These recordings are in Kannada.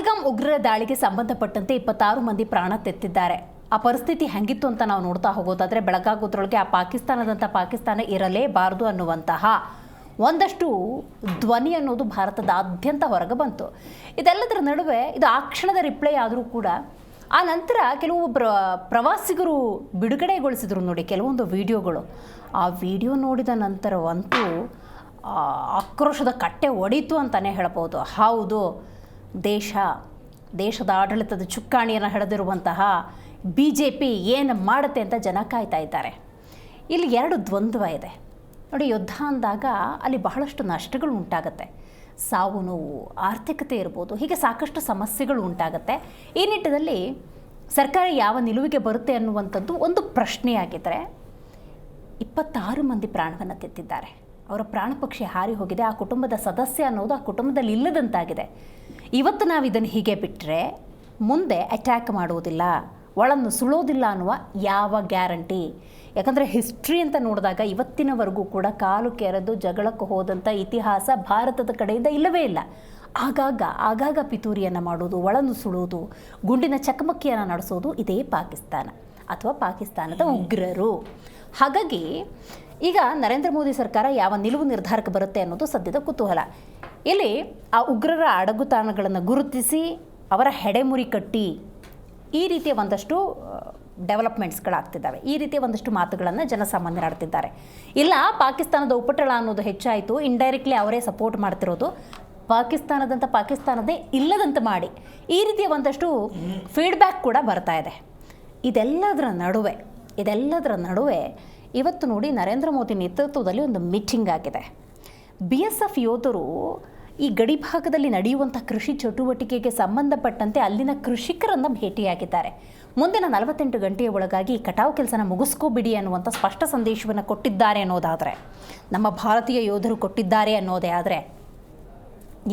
ಪಹಲ್ಗಾಮ್ ಉಗ್ರರ ದಾಳಿಗೆ ಸಂಬಂಧಪಟ್ಟಂತೆ 26 ಮಂದಿ ಪ್ರಾಣ ತೆತ್ತಿದ್ದಾರೆ. ಆ ಪರಿಸ್ಥಿತಿ ಹೆಂಗಿತ್ತು ಅಂತ ನಾವು ನೋಡ್ತಾ ಹೋಗೋದಾದ್ರೆ ಬೆಳಗಾಗೋದ್ರೊಳಗೆ ಪಾಕಿಸ್ತಾನ ಇರಲೇಬಾರದು ಅನ್ನುವಂತಹ ಒಂದಷ್ಟು ಧ್ವನಿ ಅನ್ನೋದು ಭಾರತದಾದ್ಯಂತ ಹೊರಗೆ ಬಂತು. ಇದೆಲ್ಲದರ ನಡುವೆ ಇದು ಆ ಕ್ಷಣದ ರಿಪ್ಲೈ ಆದರೂ ಕೂಡ ಆ ನಂತರ ಕೆಲವು ಪ್ರವಾಸಿಗರು ಬಿಡುಗಡೆಗೊಳಿಸಿದ್ರು ನೋಡಿ ಕೆಲವೊಂದು ವಿಡಿಯೋಗಳು. ಆ ವಿಡಿಯೋ ನೋಡಿದ ನಂತರವಂತೂ ಆಕ್ರೋಶದ ಕಟ್ಟೆ ಒಡೀತು ಅಂತಲೇ ಹೇಳ್ಬೋದು. ಹೌದು, ದೇಶದ ಆಡಳಿತದ ಚುಕ್ಕಾಣಿಯನ್ನು ಹಿಡಿದಿರುವಂತಹ BJP ಏನು ಮಾಡುತ್ತೆ ಅಂತ ಜನ ಕಾಯ್ತಾ ಇದ್ದಾರೆ. ಇಲ್ಲಿ ಎರಡು ದ್ವಂದ್ವ ಇದೆ ನೋಡಿ. ಯುದ್ಧ ಅಂದಾಗ ಅಲ್ಲಿ ಬಹಳಷ್ಟು ನಷ್ಟಗಳು ಉಂಟಾಗುತ್ತೆ. ಸಾವು ನೋವು, ಆರ್ಥಿಕತೆ ಇರ್ಬೋದು, ಹೀಗೆ ಸಾಕಷ್ಟು ಸಮಸ್ಯೆಗಳು ಉಂಟಾಗುತ್ತೆ. ಈ ನಿಟ್ಟಿನಲ್ಲಿ ಸರ್ಕಾರ ಯಾವ ನಿಲುವಿಗೆ ಬರುತ್ತೆ ಅನ್ನುವಂಥದ್ದು ಒಂದು ಪ್ರಶ್ನೆಯಾಗಿದ್ದರೆ 26 ಮಂದಿ ಪ್ರಾಣವನ್ನು ತೆತ್ತಿದ್ದಾರೆ. ಅವರ ಪ್ರಾಣ ಪಕ್ಷಿ ಹಾರಿ ಹೋಗಿದೆ. ಆ ಕುಟುಂಬದ ಸದಸ್ಯ ಅನ್ನೋದು ಆ ಕುಟುಂಬದಲ್ಲಿ ಇಲ್ಲದಂತಾಗಿದೆ. ಇವತ್ತು ನಾವು ಇದನ್ನು ಹೀಗೆ ಬಿಟ್ಟರೆ ಮುಂದೆ ಅಟ್ಯಾಕ್ ಮಾಡುವುದಿಲ್ಲ, ಒಳನ್ನು ಸುಳೋದಿಲ್ಲ ಅನ್ನುವ ಯಾವ ಗ್ಯಾರಂಟಿ? ಯಾಕಂದರೆ ಹಿಸ್ಟ್ರಿ ಅಂತ ನೋಡಿದಾಗ ಇವತ್ತಿನವರೆಗೂ ಕೂಡ ಕಾಲು ಕೆರೆದು ಜಗಳಕ್ಕೆ ಹೋದಂಥ ಇತಿಹಾಸ ಭಾರತದ ಕಡೆಯಿಂದ ಇಲ್ಲವೇ ಇಲ್ಲ. ಆಗಾಗ ಪಿತೂರಿಯನ್ನು ಮಾಡೋದು, ಒಳನ್ನು ಸುಳೋದು, ಗುಂಡಿನ ಚಕಮಕಿಯನ್ನು ನಡೆಸೋದು ಇದೇ ಪಾಕಿಸ್ತಾನ ಅಥವಾ ಪಾಕಿಸ್ತಾನದ ಉಗ್ರರು. ಹಾಗಾಗಿ ಈಗ ನರೇಂದ್ರ ಮೋದಿ ಸರ್ಕಾರ ಯಾವ ನಿಲುವು ನಿರ್ಧಾರಕ್ಕೆ ಬರುತ್ತೆ ಅನ್ನೋದು ಸದ್ಯದ ಕುತೂಹಲ. ಇಲ್ಲಿ ಆ ಉಗ್ರರ ಅಡಗುತಾಣಗಳನ್ನು ಗುರುತಿಸಿ ಅವರ ಹೆಡೆಮುರಿ ಕಟ್ಟಿ ಈ ರೀತಿಯ ಒಂದಷ್ಟು ಡೆವಲಪ್ಮೆಂಟ್ಸ್ಗಳಾಗ್ತಿದ್ದಾವೆ. ಈ ರೀತಿಯ ಒಂದಷ್ಟು ಮಾತುಗಳನ್ನು ಜನಸಾಮಾನ್ಯರು ಆಡ್ತಿದ್ದಾರೆ. ಇಲ್ಲ, ಪಾಕಿಸ್ತಾನದ ಉಪಟಳ ಅನ್ನೋದು ಹೆಚ್ಚಾಯಿತು, ಇಂಡೈರೆಕ್ಟ್ಲಿ ಅವರೇ ಸಪೋರ್ಟ್ ಮಾಡ್ತಿರೋದು, ಪಾಕಿಸ್ತಾನದೇ ಇಲ್ಲದಂತೆ ಮಾಡಿ ಈ ರೀತಿಯ ಒಂದಷ್ಟು ಫೀಡ್ಬ್ಯಾಕ್ ಕೂಡ ಬರ್ತಾ ಇದೆ. ಇದೆಲ್ಲದರ ನಡುವೆ ಇವತ್ತು ನೋಡಿ ನರೇಂದ್ರ ಮೋದಿ ನೇತೃತ್ವದಲ್ಲಿ ಒಂದು ಮೀಟಿಂಗ್ ಆಗಿದೆ. BSF ಯೋಧರು ಈ ಗಡಿ ಭಾಗದಲ್ಲಿ ನಡೆಯುವಂಥ ಕೃಷಿ ಚಟುವಟಿಕೆಗೆ ಸಂಬಂಧಪಟ್ಟಂತೆ ಅಲ್ಲಿನ ಕೃಷಿಕರನ್ನು ಭೇಟಿಯಾಗಿದ್ದಾರೆ. ಮುಂದಿನ 48 ಗಂಟೆಯ ಒಳಗಾಗಿ ಈ ಕಟಾವು ಕೆಲಸನ ಮುಗಿಸ್ಕೋಬಿಡಿ ಅನ್ನುವಂಥ ಸ್ಪಷ್ಟ ಸಂದೇಶವನ್ನು ಕೊಟ್ಟಿದ್ದಾರೆ ಅನ್ನೋದಾದರೆ, ನಮ್ಮ ಭಾರತೀಯ ಯೋಧರು ಕೊಟ್ಟಿದ್ದಾರೆ ಅನ್ನೋದೇ ಆದರೆ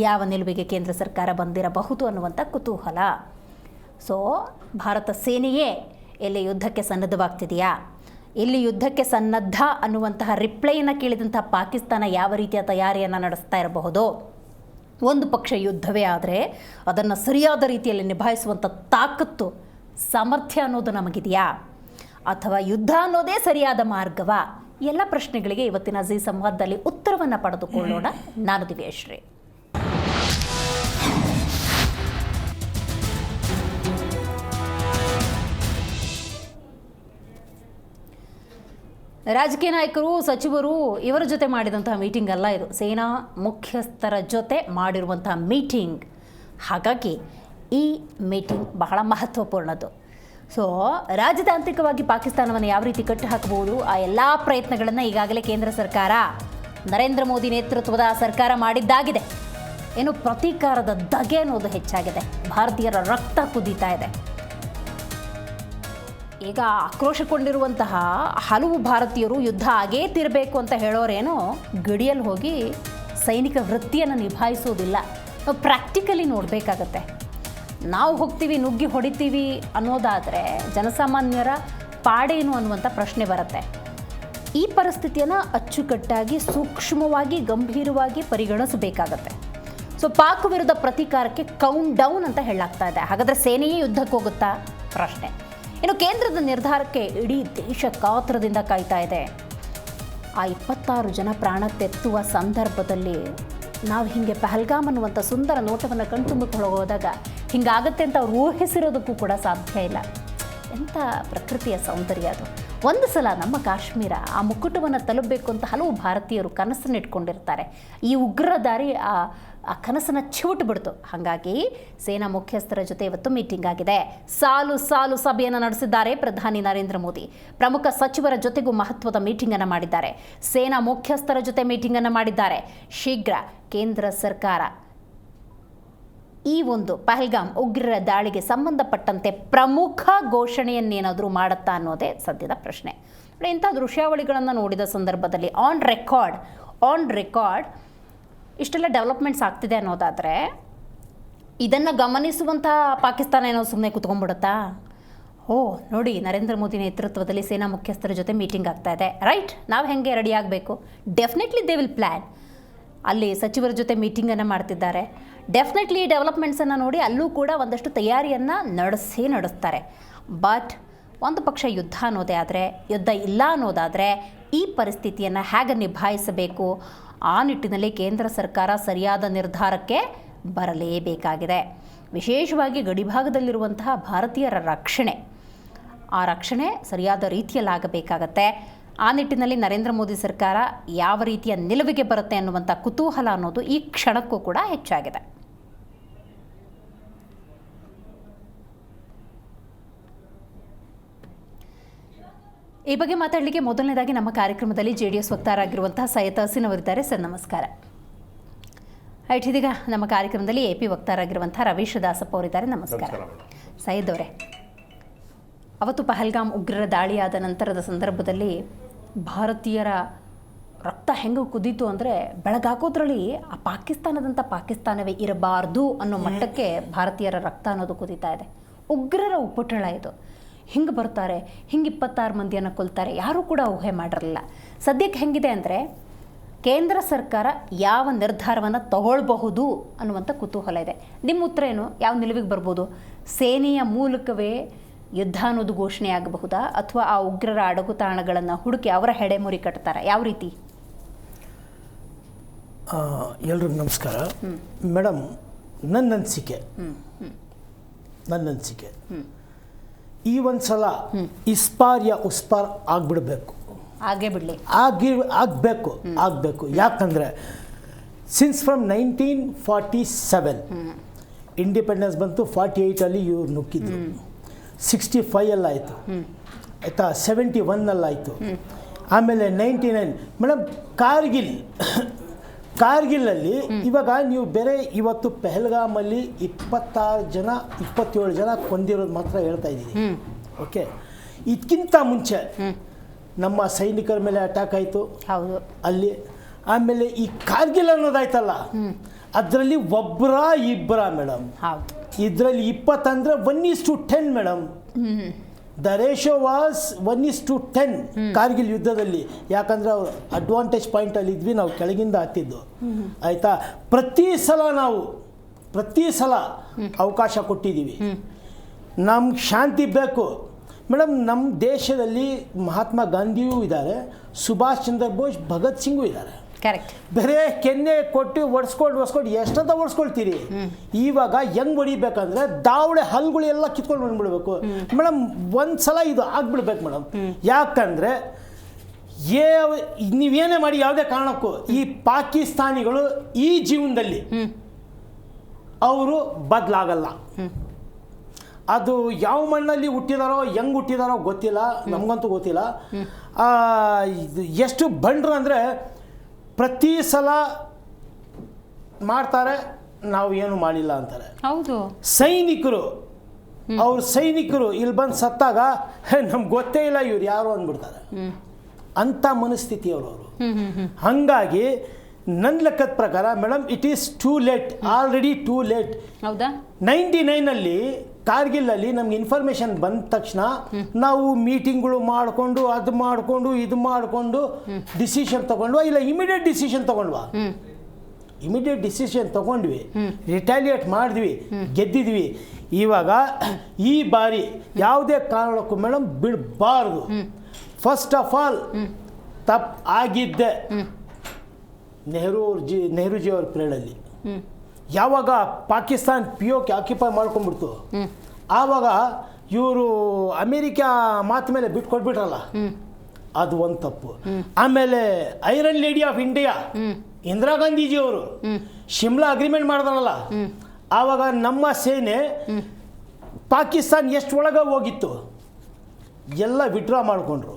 ಯಾವ ನಿಲುವಿಗೆ ಕೇಂದ್ರ ಸರ್ಕಾರ ಬಂದಿರಬಹುದು ಅನ್ನುವಂಥ ಕುತೂಹಲ. ಸೊ ಭಾರತ ಸೇನೆಯೇ ಎಲ್ಲಿ ಯುದ್ಧಕ್ಕೆ ಸನ್ನದ್ಧವಾಗ್ತಿದೆಯಾ? ಇಲ್ಲಿ ಯುದ್ಧಕ್ಕೆ ಸನ್ನದ್ಧ ಅನ್ನುವಂತಹ ರಿಪ್ಲೈಯನ್ನು ಕೇಳಿದಂಥ ಪಾಕಿಸ್ತಾನ ಯಾವ ರೀತಿಯ ತಯಾರಿಯನ್ನು ನಡೆಸ್ತಾ ಇರಬಹುದು? ಒಂದು ಪಕ್ಷ ಯುದ್ಧವೇ ಆದರೆ ಅದನ್ನು ಸರಿಯಾದ ರೀತಿಯಲ್ಲಿ ನಿಭಾಯಿಸುವಂಥ ತಾಕತ್ತು, ಸಾಮರ್ಥ್ಯ ಅನ್ನೋದು ನಮಗಿದೆಯಾ? ಅಥವಾ ಯುದ್ಧ ಅನ್ನೋದೇ ಸರಿಯಾದ ಮಾರ್ಗವಾ? ಎಲ್ಲ ಪ್ರಶ್ನೆಗಳಿಗೆ ಇವತ್ತಿನ ಜಿ ಸಂವಾದದಲ್ಲಿ ಉತ್ತರವನ್ನು ಪಡೆದುಕೊಳ್ಳೋಣ. ನಾನು ದಿವ್ಯಶ್ರೀ. ರಾಜಕೀಯ ನಾಯಕರು, ಸಚಿವರು ಇವರ ಜೊತೆ ಮಾಡಿದಂತಹ ಮೀಟಿಂಗ್ ಅಲ್ಲ ಇದು. ಸೇನಾ ಮುಖ್ಯಸ್ಥರ ಜೊತೆ ಮಾಡಿರುವಂತಹ ಮೀಟಿಂಗ್. ಹಾಗಾಗಿ ಈ ಮೀಟಿಂಗ್ ಬಹಳ ಮಹತ್ವಪೂರ್ಣದ್ದು. ಸೊ ರಾಜತಾಂತ್ರಿಕವಾಗಿ ಪಾಕಿಸ್ತಾನವನ್ನು ಯಾವ ರೀತಿ ಕಟ್ಟಿ ಹಾಕಬಹುದು, ಆ ಎಲ್ಲ ಪ್ರಯತ್ನಗಳನ್ನು ಈಗಾಗಲೇ ಕೇಂದ್ರ ಸರ್ಕಾರ, ನರೇಂದ್ರ ಮೋದಿ ನೇತೃತ್ವದ ಸರ್ಕಾರ ಮಾಡಿದ್ದಾಗಿದೆ. ಏನು ಪ್ರತೀಕಾರದ ಧಗೆ ಅನ್ನೋದು ಹೆಚ್ಚಾಗಿದೆ. ಭಾರತೀಯರ ರಕ್ತ ಕುದೀತಾ ಇದೆ. ಈಗ ಆಕ್ರೋಶಗೊಂಡಿರುವಂತಹ ಹಲವು ಭಾರತೀಯರು ಯುದ್ಧ ಆಗೇ ತಿರಬೇಕು ಅಂತ ಹೇಳೋರೇನೋ ಗಡಿಯಲ್ಲಿ ಹೋಗಿ ಸೈನಿಕ ವೃತ್ತಿಯನ್ನು ನಿಭಾಯಿಸೋದಿಲ್ಲ. ನಾವು ಪ್ರಾಕ್ಟಿಕಲಿ ನೋಡಬೇಕಾಗತ್ತೆ. ನಾವು ಹೋಗ್ತೀವಿ, ನುಗ್ಗಿ ಹೊಡಿತೀವಿ ಅನ್ನೋದಾದರೆ ಜನಸಾಮಾನ್ಯರ ಪಾಡೇನು ಅನ್ನುವಂಥ ಪ್ರಶ್ನೆ ಬರುತ್ತೆ. ಈ ಪರಿಸ್ಥಿತಿಯನ್ನು ಅಚ್ಚುಕಟ್ಟಾಗಿ, ಸೂಕ್ಷ್ಮವಾಗಿ, ಗಂಭೀರವಾಗಿ ಪರಿಗಣಿಸಬೇಕಾಗತ್ತೆ. ಸೊ ಪಾಕ್ ವಿರುದ್ಧ ಪ್ರತೀಕಾರಕ್ಕೆ ಕೌಂಟ್ ಡೌನ್ ಅಂತ ಹೇಳಲಾಗ್ತಾ ಇದೆ. ಹಾಗಾದರೆ ಸೇನೆಯೇ ಯುದ್ಧಕ್ಕೆ ಹೋಗುತ್ತಾ? ಪ್ರಶ್ನೆ. ಇನ್ನು ಕೇಂದ್ರದ ನಿರ್ಧಾರಕ್ಕೆ ಇಡೀ ದೇಶ ಕಾತರದಿಂದ ಕಾಯ್ತಾ ಇದೆ. ಆ 26 ಜನ ಪ್ರಾಣ ತೆತ್ತುವ ಸಂದರ್ಭದಲ್ಲಿ ನಾವು ಹೀಗೆ ಪಹಲ್ಗಾಮ್ ಅನ್ನುವಂಥ ಸುಂದರ ನೋಟವನ್ನು ಕಣ್ತುಂಬಿಕೊಂಡು ಹೋದಾಗ ಹೀಗಾಗತ್ತೆ ಅಂತ ಅವ್ರು ಊಹಿಸಿರೋದಕ್ಕೂ ಕೂಡ ಸಾಧ್ಯ ಇಲ್ಲ. ಎಂಥ ಪ್ರಕೃತಿಯ ಸೌಂದರ್ಯ ಅದು. ಒಂದು ಸಲ ನಮ್ಮ ಕಾಶ್ಮೀರ ಆ ಮುಕ್ಕುಟವನ್ನು ತಲುಪಬೇಕು ಅಂತ ಹಲವು ಭಾರತೀಯರು ಕನಸನ್ನು ಇಟ್ಕೊಂಡಿರ್ತಾರೆ. ಈ ಉಗ್ರ ದಾರಿ ಆ ಕನಸನ್ನು ಚಿವುಟು ಬಿಡ್ತು. ಹಾಗಾಗಿ ಸೇನಾ ಮುಖ್ಯಸ್ಥರ ಜೊತೆ ಇವತ್ತು ಮೀಟಿಂಗ್ ಆಗಿದೆ. ಸಾಲು ಸಭೆಯನ್ನು ನಡೆಸಿದ್ದಾರೆ ಪ್ರಧಾನಿ ನರೇಂದ್ರ ಮೋದಿ. ಪ್ರಮುಖ ಸಚಿವರ ಜೊತೆಗೂ ಮಹತ್ವದ ಮೀಟಿಂಗನ್ನು ಮಾಡಿದ್ದಾರೆ. ಸೇನಾ ಮುಖ್ಯಸ್ಥರ ಜೊತೆ ಮೀಟಿಂಗನ್ನು ಮಾಡಿದ್ದಾರೆ. ಶೀಘ್ರ ಕೇಂದ್ರ ಸರ್ಕಾರ ಈ ಒಂದು ಪಹಲ್ಗಾಮ್ ಉಗ್ರರ ದಾಳಿಗೆ ಸಂಬಂಧಪಟ್ಟಂತೆ ಪ್ರಮುಖ ಘೋಷಣೆಯನ್ನೇನಾದರೂ ಮಾಡುತ್ತಾ ಅನ್ನೋದೇ ಸದ್ಯದ ಪ್ರಶ್ನೆ. ಇಂಥ ದೃಶ್ಯಾವಳಿಗಳನ್ನು ನೋಡಿದ ಸಂದರ್ಭದಲ್ಲಿ ಆನ್ ರೆಕಾರ್ಡ್ ಇಷ್ಟೆಲ್ಲ ಡೆವಲಪ್ಮೆಂಟ್ಸ್ ಆಗ್ತಿದೆ ಅನ್ನೋದಾದರೆ ಇದನ್ನು ಗಮನಿಸುವಂಥ ಪಾಕಿಸ್ತಾನ ಏನೋ ಸುಮ್ಮನೆ ಕೂತ್ಕೊಂಡ್ಬಿಡುತ್ತಾ? ನೋಡಿ, ನರೇಂದ್ರ ಮೋದಿ ನೇತೃತ್ವದಲ್ಲಿ ಸೇನಾ ಮುಖ್ಯಸ್ಥರ ಜೊತೆ ಮೀಟಿಂಗ್ ಆಗ್ತಾ ಇದೆ, ರೈಟ್, ನಾವು ಹೆಂಗೆ ರೆಡಿ ಆಗಬೇಕು? Definitely they will plan. ಅಲ್ಲಿ ಸಚಿವರ ಜೊತೆ ಮೀಟಿಂಗನ್ನು ಮಾಡ್ತಿದ್ದಾರೆ. ಡೆಫಿನೆಟ್ಲಿ ಈ ಡೆವಲಪ್ಮೆಂಟ್ಸನ್ನು ನೋಡಿ ಅಲ್ಲೂ ಕೂಡ ಒಂದಷ್ಟು ತಯಾರಿಯನ್ನು ನಡೆಸ್ತಾರೆ. ಬಟ್ ಒಂದು ಪಕ್ಷ ಯುದ್ಧ ಅನ್ನೋದೇ ಆದರೆ, ಯುದ್ಧ ಇಲ್ಲ ಅನ್ನೋದಾದರೆ ಈ ಪರಿಸ್ಥಿತಿಯನ್ನು ಹೇಗೆ ನಿಭಾಯಿಸಬೇಕು, ಆ ನಿಟ್ಟಿನಲ್ಲಿ ಕೇಂದ್ರ ಸರ್ಕಾರ ಸರಿಯಾದ ನಿರ್ಧಾರಕ್ಕೆ ಬರಲೇಬೇಕಾಗಿದೆ. ವಿಶೇಷವಾಗಿ ಗಡಿಭಾಗದಲ್ಲಿರುವಂತಹ ಭಾರತೀಯರ ರಕ್ಷಣೆ, ಆ ರಕ್ಷಣೆ ಸರಿಯಾದ ರೀತಿಯಲ್ಲಾಗಬೇಕಾಗತ್ತೆ. ಆ ನಿಟ್ಟಿನಲ್ಲಿ ನರೇಂದ್ರ ಮೋದಿ ಸರ್ಕಾರ ಯಾವ ರೀತಿಯ ನಿಲುವಿಗೆ ಬರುತ್ತೆ ಅನ್ನುವಂಥ ಕುತೂಹಲ ಅನ್ನೋದು ಈ ಕ್ಷಣಕ್ಕೂ ಕೂಡ ಹೆಚ್ಚಾಗಿದೆ. ಈ ಬಗ್ಗೆ ಮಾತಾಡಲಿಕ್ಕೆ ಮೊದಲನೇದಾಗಿ ನಮ್ಮ ಕಾರ್ಯಕ್ರಮದಲ್ಲಿ JDS ವಕ್ತಾರರಾಗಿರುವಂತಹ ಸೈಯದ್ ತಹಸೀನ್ ಅವರಿದ್ದಾರೆ. ಸರ್ ನಮಸ್ಕಾರ. ರೈಟ್, ಇದೀಗ ನಮ್ಮ ಕಾರ್ಯಕ್ರಮದಲ್ಲಿ AP ವಕ್ತಾರರಾಗಿರುವಂತಹ ರವೀಶ್ ದಾಸಪ್ಪ ಅವರಿದ್ದಾರೆ. ನಮಸ್ಕಾರ ಸೈಯದ್ ಅವರೇ. ಅವತ್ತು ಪಹಲ್ಗಾಮ್ ಉಗ್ರರ ದಾಳಿಯಾದ ನಂತರದ ಸಂದರ್ಭದಲ್ಲಿ ಭಾರತೀಯರ ರಕ್ತ ಹೆಂಗೆ ಕುದೀತು ಅಂದರೆ, ಬೆಳಗಾಕೋದ್ರಲ್ಲಿ ಆ ಪಾಕಿಸ್ತಾನದಂಥ ಪಾಕಿಸ್ತಾನವೇ ಇರಬಾರ್ದು ಅನ್ನೋ ಮಟ್ಟಕ್ಕೆ ಭಾರತೀಯರ ರಕ್ತ ಅನ್ನೋದು ಕುದೀತಾ ಇದೆ. ಉಗ್ರರ ಉಪಟಳ ಇದು. ಹಿಂಗೆ ಬರ್ತಾರೆ, ಹಿಂಗೆ 26 ಮಂದಿಯನ್ನು ಕೊಲ್ತಾರೆ, ಯಾರೂ ಕೂಡ ಊಹೆ ಮಾಡಿರಲಿಲ್ಲ. ಸದ್ಯಕ್ಕೆ ಹೆಂಗಿದೆ ಅಂದರೆ, ಕೇಂದ್ರ ಸರ್ಕಾರ ಯಾವ ನಿರ್ಧಾರವನ್ನು ತಗೊಳ್ಬಹುದು ಅನ್ನುವಂಥ ಕುತೂಹಲ ಇದೆ. ನಿಮ್ಮ ಉತ್ತರ ಏನು? ಯಾವ ನಿಲುವಿಗೆ ಬರ್ಬೋದು? ಸೇನೆಯ ಮೂಲಕವೇ ಯುದ್ಧ ಅನ್ನೋದು ಘೋಷಣೆ ಆಗಬಹುದಾ, ಅಥವಾ ಆ ಉಗ್ರರ ಅಡಗುತಾಣಗಳನ್ನು ಹುಡುಕಿ ಅವರ ಹೆಡೆಮುರಿ ಕಟ್ತಾರೆ? ಯಾವ ರೀತಿ? ಎಲ್ರಿಗೂ ನಮಸ್ಕಾರ. ಮೇಡಮ್, ನನ್ನ ಅನಿಸಿಕೆ ಈ ಒಂದು ಸಲ ಇಸ್ಪಾರ್ ಯಾ ಉಸ್ಪಾರ್ ಆಗಿಬಿಡಬೇಕು. ಆಗಬೇಕು. ಯಾಕಂದರೆ ಸಿನ್ಸ್ ಫ್ರಮ್ 1947 ಇಂಡಿಪೆಂಡೆನ್ಸ್ ಬಂತು. 48 ಇವ್ರು ನುಗ್ಗಿದ್ರು. 65 ಆಯಿತು, ಆಯಿತಾ, 71 ಆಯಿತು, ಆಮೇಲೆ 99. ಮೇಡಮ್, ಕಾರ್ಗಿಲಲ್ಲಿ ಇವಾಗ ನೀವು ಬೇರೆ ಇವತ್ತು ಪಹಲ್ಗಾಮಲ್ಲಿ 27 ಜನ ಕೊಂದಿರೋದು ಮಾತ್ರ ಹೇಳ್ತಾ ಇದ್ದೀವಿ. ಓಕೆ, ಇದಕ್ಕಿಂತ ಮುಂಚೆ ನಮ್ಮ ಸೈನಿಕರ ಮೇಲೆ ಅಟ್ಯಾಕ್ ಆಯಿತು ಅಲ್ಲಿ. ಆಮೇಲೆ ಈ ಕಾರ್ಗಿಲ್ ಅನ್ನೋದಾಯ್ತಲ್ಲ, ಅದರಲ್ಲಿ ಇಬ್ಬರ ಮೇಡಮ್. ಇದರಲ್ಲಿ 20 ಅಂದರೆ 1:10 madam. The ratio was 1:10 Kargil ಯುದ್ಧದಲ್ಲಿ. ಯಾಕಂದರೆ ಅವ್ರು ಅಡ್ವಾಂಟೇಜ್ ಪಾಯಿಂಟಲ್ಲಿ ಇದ್ವಿ, ನಾವು ಕೆಳಗಿಂದ ಹತ್ತಿದ್ದು, ಆಯಿತಾ. ಪ್ರತಿ ಸಲ ಅವಕಾಶ ಕೊಟ್ಟಿದ್ದೀವಿ. ನಮ್ಗೆ ಶಾಂತಿ ಬೇಕು ಮೇಡಮ್. ನಮ್ಮ ದೇಶದಲ್ಲಿ ಮಹಾತ್ಮ ಗಾಂಧಿಯೂ ಇದ್ದಾರೆ, ಸುಭಾಷ್ ಚಂದ್ರ ಬೋಸ್, ಭಗತ್ ಸಿಂಗೂ ಇದ್ದಾರೆ. ಕರೆಕ್ಟ್. ಬೇರೆ ಕೆನ್ನೆ ಕೊಟ್ಟು ಒಡ್ಸ್ಕೊಂಡು ಎಷ್ಟಂತ ಒಡ್ಸ್ಕೊಳ್ತೀರಿ? ಇವಾಗ ಹೆಂಗೆ ಹೊಡಿಬೇಕಂದ್ರೆ ದಾವಳೆ ಹಲ್ಗಳು ಎಲ್ಲ ಕಿತ್ಕೊಂಡು ಬಂದ್ಬಿಡ್ಬೇಕು ಮೇಡಮ್. ಒಂದ್ಸಲ ಇದು ಆಗ್ಬಿಡ್ಬೇಕು ಮೇಡಮ್. ಯಾಕಂದರೆ ನೀವೇನೇ ಮಾಡಿ ಯಾವುದೇ ಕಾರಣಕ್ಕೂ ಈ ಪಾಕಿಸ್ತಾನಿಗಳು ಈ ಜೀವನದಲ್ಲಿ ಅವರು ಬದಲಾಗಲ್ಲ. ಅದು ಯಾವ ಮಣ್ಣಲ್ಲಿ ಹುಟ್ಟಿದಾರೋ, ಹೆಂಗೆ ಹುಟ್ಟಿದಾರೋ ಗೊತ್ತಿಲ್ಲ, ನಮಗಂತೂ ಗೊತ್ತಿಲ್ಲ. ಎಷ್ಟು ಬಂಡ್ರು ಅಂದರೆ ಪ್ರತಿ ಸಲ ಮಾಡ್ತಾರೆ, ನಾವು ಏನು ಮಾಡಿಲ್ಲ ಅಂತಾರೆ. ಹೌದು. ಸೈನಿಕರು ಇಲ್ಲಿ ಬಂದು ಸತ್ತಾಗ ನಮ್ಗೆ ಗೊತ್ತೇ ಇಲ್ಲ ಇವ್ರು ಯಾರು ಅಂದ್ಬಿಡ್ತಾರೆ. ಅಂಥ ಮನಸ್ಥಿತಿ ಅವರು. ಹಾಗಾಗಿ ನನ್ನ ಲೆಕ್ಕದ ಪ್ರಕಾರ madam, it is too late, already too late. ಹೌದಾ? 99 ಕಾರ್ಗಿಲಲ್ಲಿ ನಮ್ಗೆ ಇನ್ಫಾರ್ಮೇಶನ್ ಬಂದ ತಕ್ಷಣ ನಾವು ಮೀಟಿಂಗ್ಗಳು ಮಾಡಿಕೊಂಡು ಅದು ಮಾಡಿಕೊಂಡು ಇದು ಮಾಡಿಕೊಂಡು ಡಿಸಿಷನ್ ತಗೊಂಡ್ವಾ, ಇಲ್ಲ ಇಮಿಡಿಯೇಟ್ ಡಿಸಿಷನ್ ತಗೊಂಡ್ವಿ, ರಿಟಾಲಿಯೇಟ್ ಮಾಡಿದ್ವಿ, ಗೆದ್ದಿದ್ವಿ. ಇವಾಗ ಈ ಬಾರಿ ಯಾವುದೇ ಕಾರಣಕ್ಕೂ ಮೇಡಮ್ ಬಿಡಬಾರ್ದು. ಫಸ್ಟ್ ಆಫ್ ಆಲ್ ತಪ್ಪು ಆಗಿದ್ದೆ ನೆಹರೂಜಿ ಅವ್ರ ಪೀರಿಯಡಲ್ಲಿ. ಯಾವಾಗ ಪಾಕಿಸ್ತಾನ್ POK ಆಕ್ಯುಪೈ ಮಾಡ್ಕೊಂಡ್ಬಿಡ್ತು, ಆವಾಗ ಇವರು ಅಮೇರಿಕಾ ಮಾತು ಮೇಲೆ ಬಿಟ್ಕೊಟ್ಬಿಟ್ರಲ್ಲ, ಅದು ಒಂದು ತಪ್ಪು. ಆಮೇಲೆ iron lady of India Indira ಗಾಂಧೀಜಿಯವರು ಶಿಮ್ಲಾ ಅಗ್ರಿಮೆಂಟ್ ಮಾಡಿದ್ರಲ್ಲ, ಆವಾಗ ನಮ್ಮ ಸೇನೆ ಪಾಕಿಸ್ತಾನ್ ಎಷ್ಟು ಒಳಗೆ ಹೋಗಿತ್ತು ಎಲ್ಲ ವಿಡ್ರಾ ಮಾಡಿಕೊಂಡ್ರು.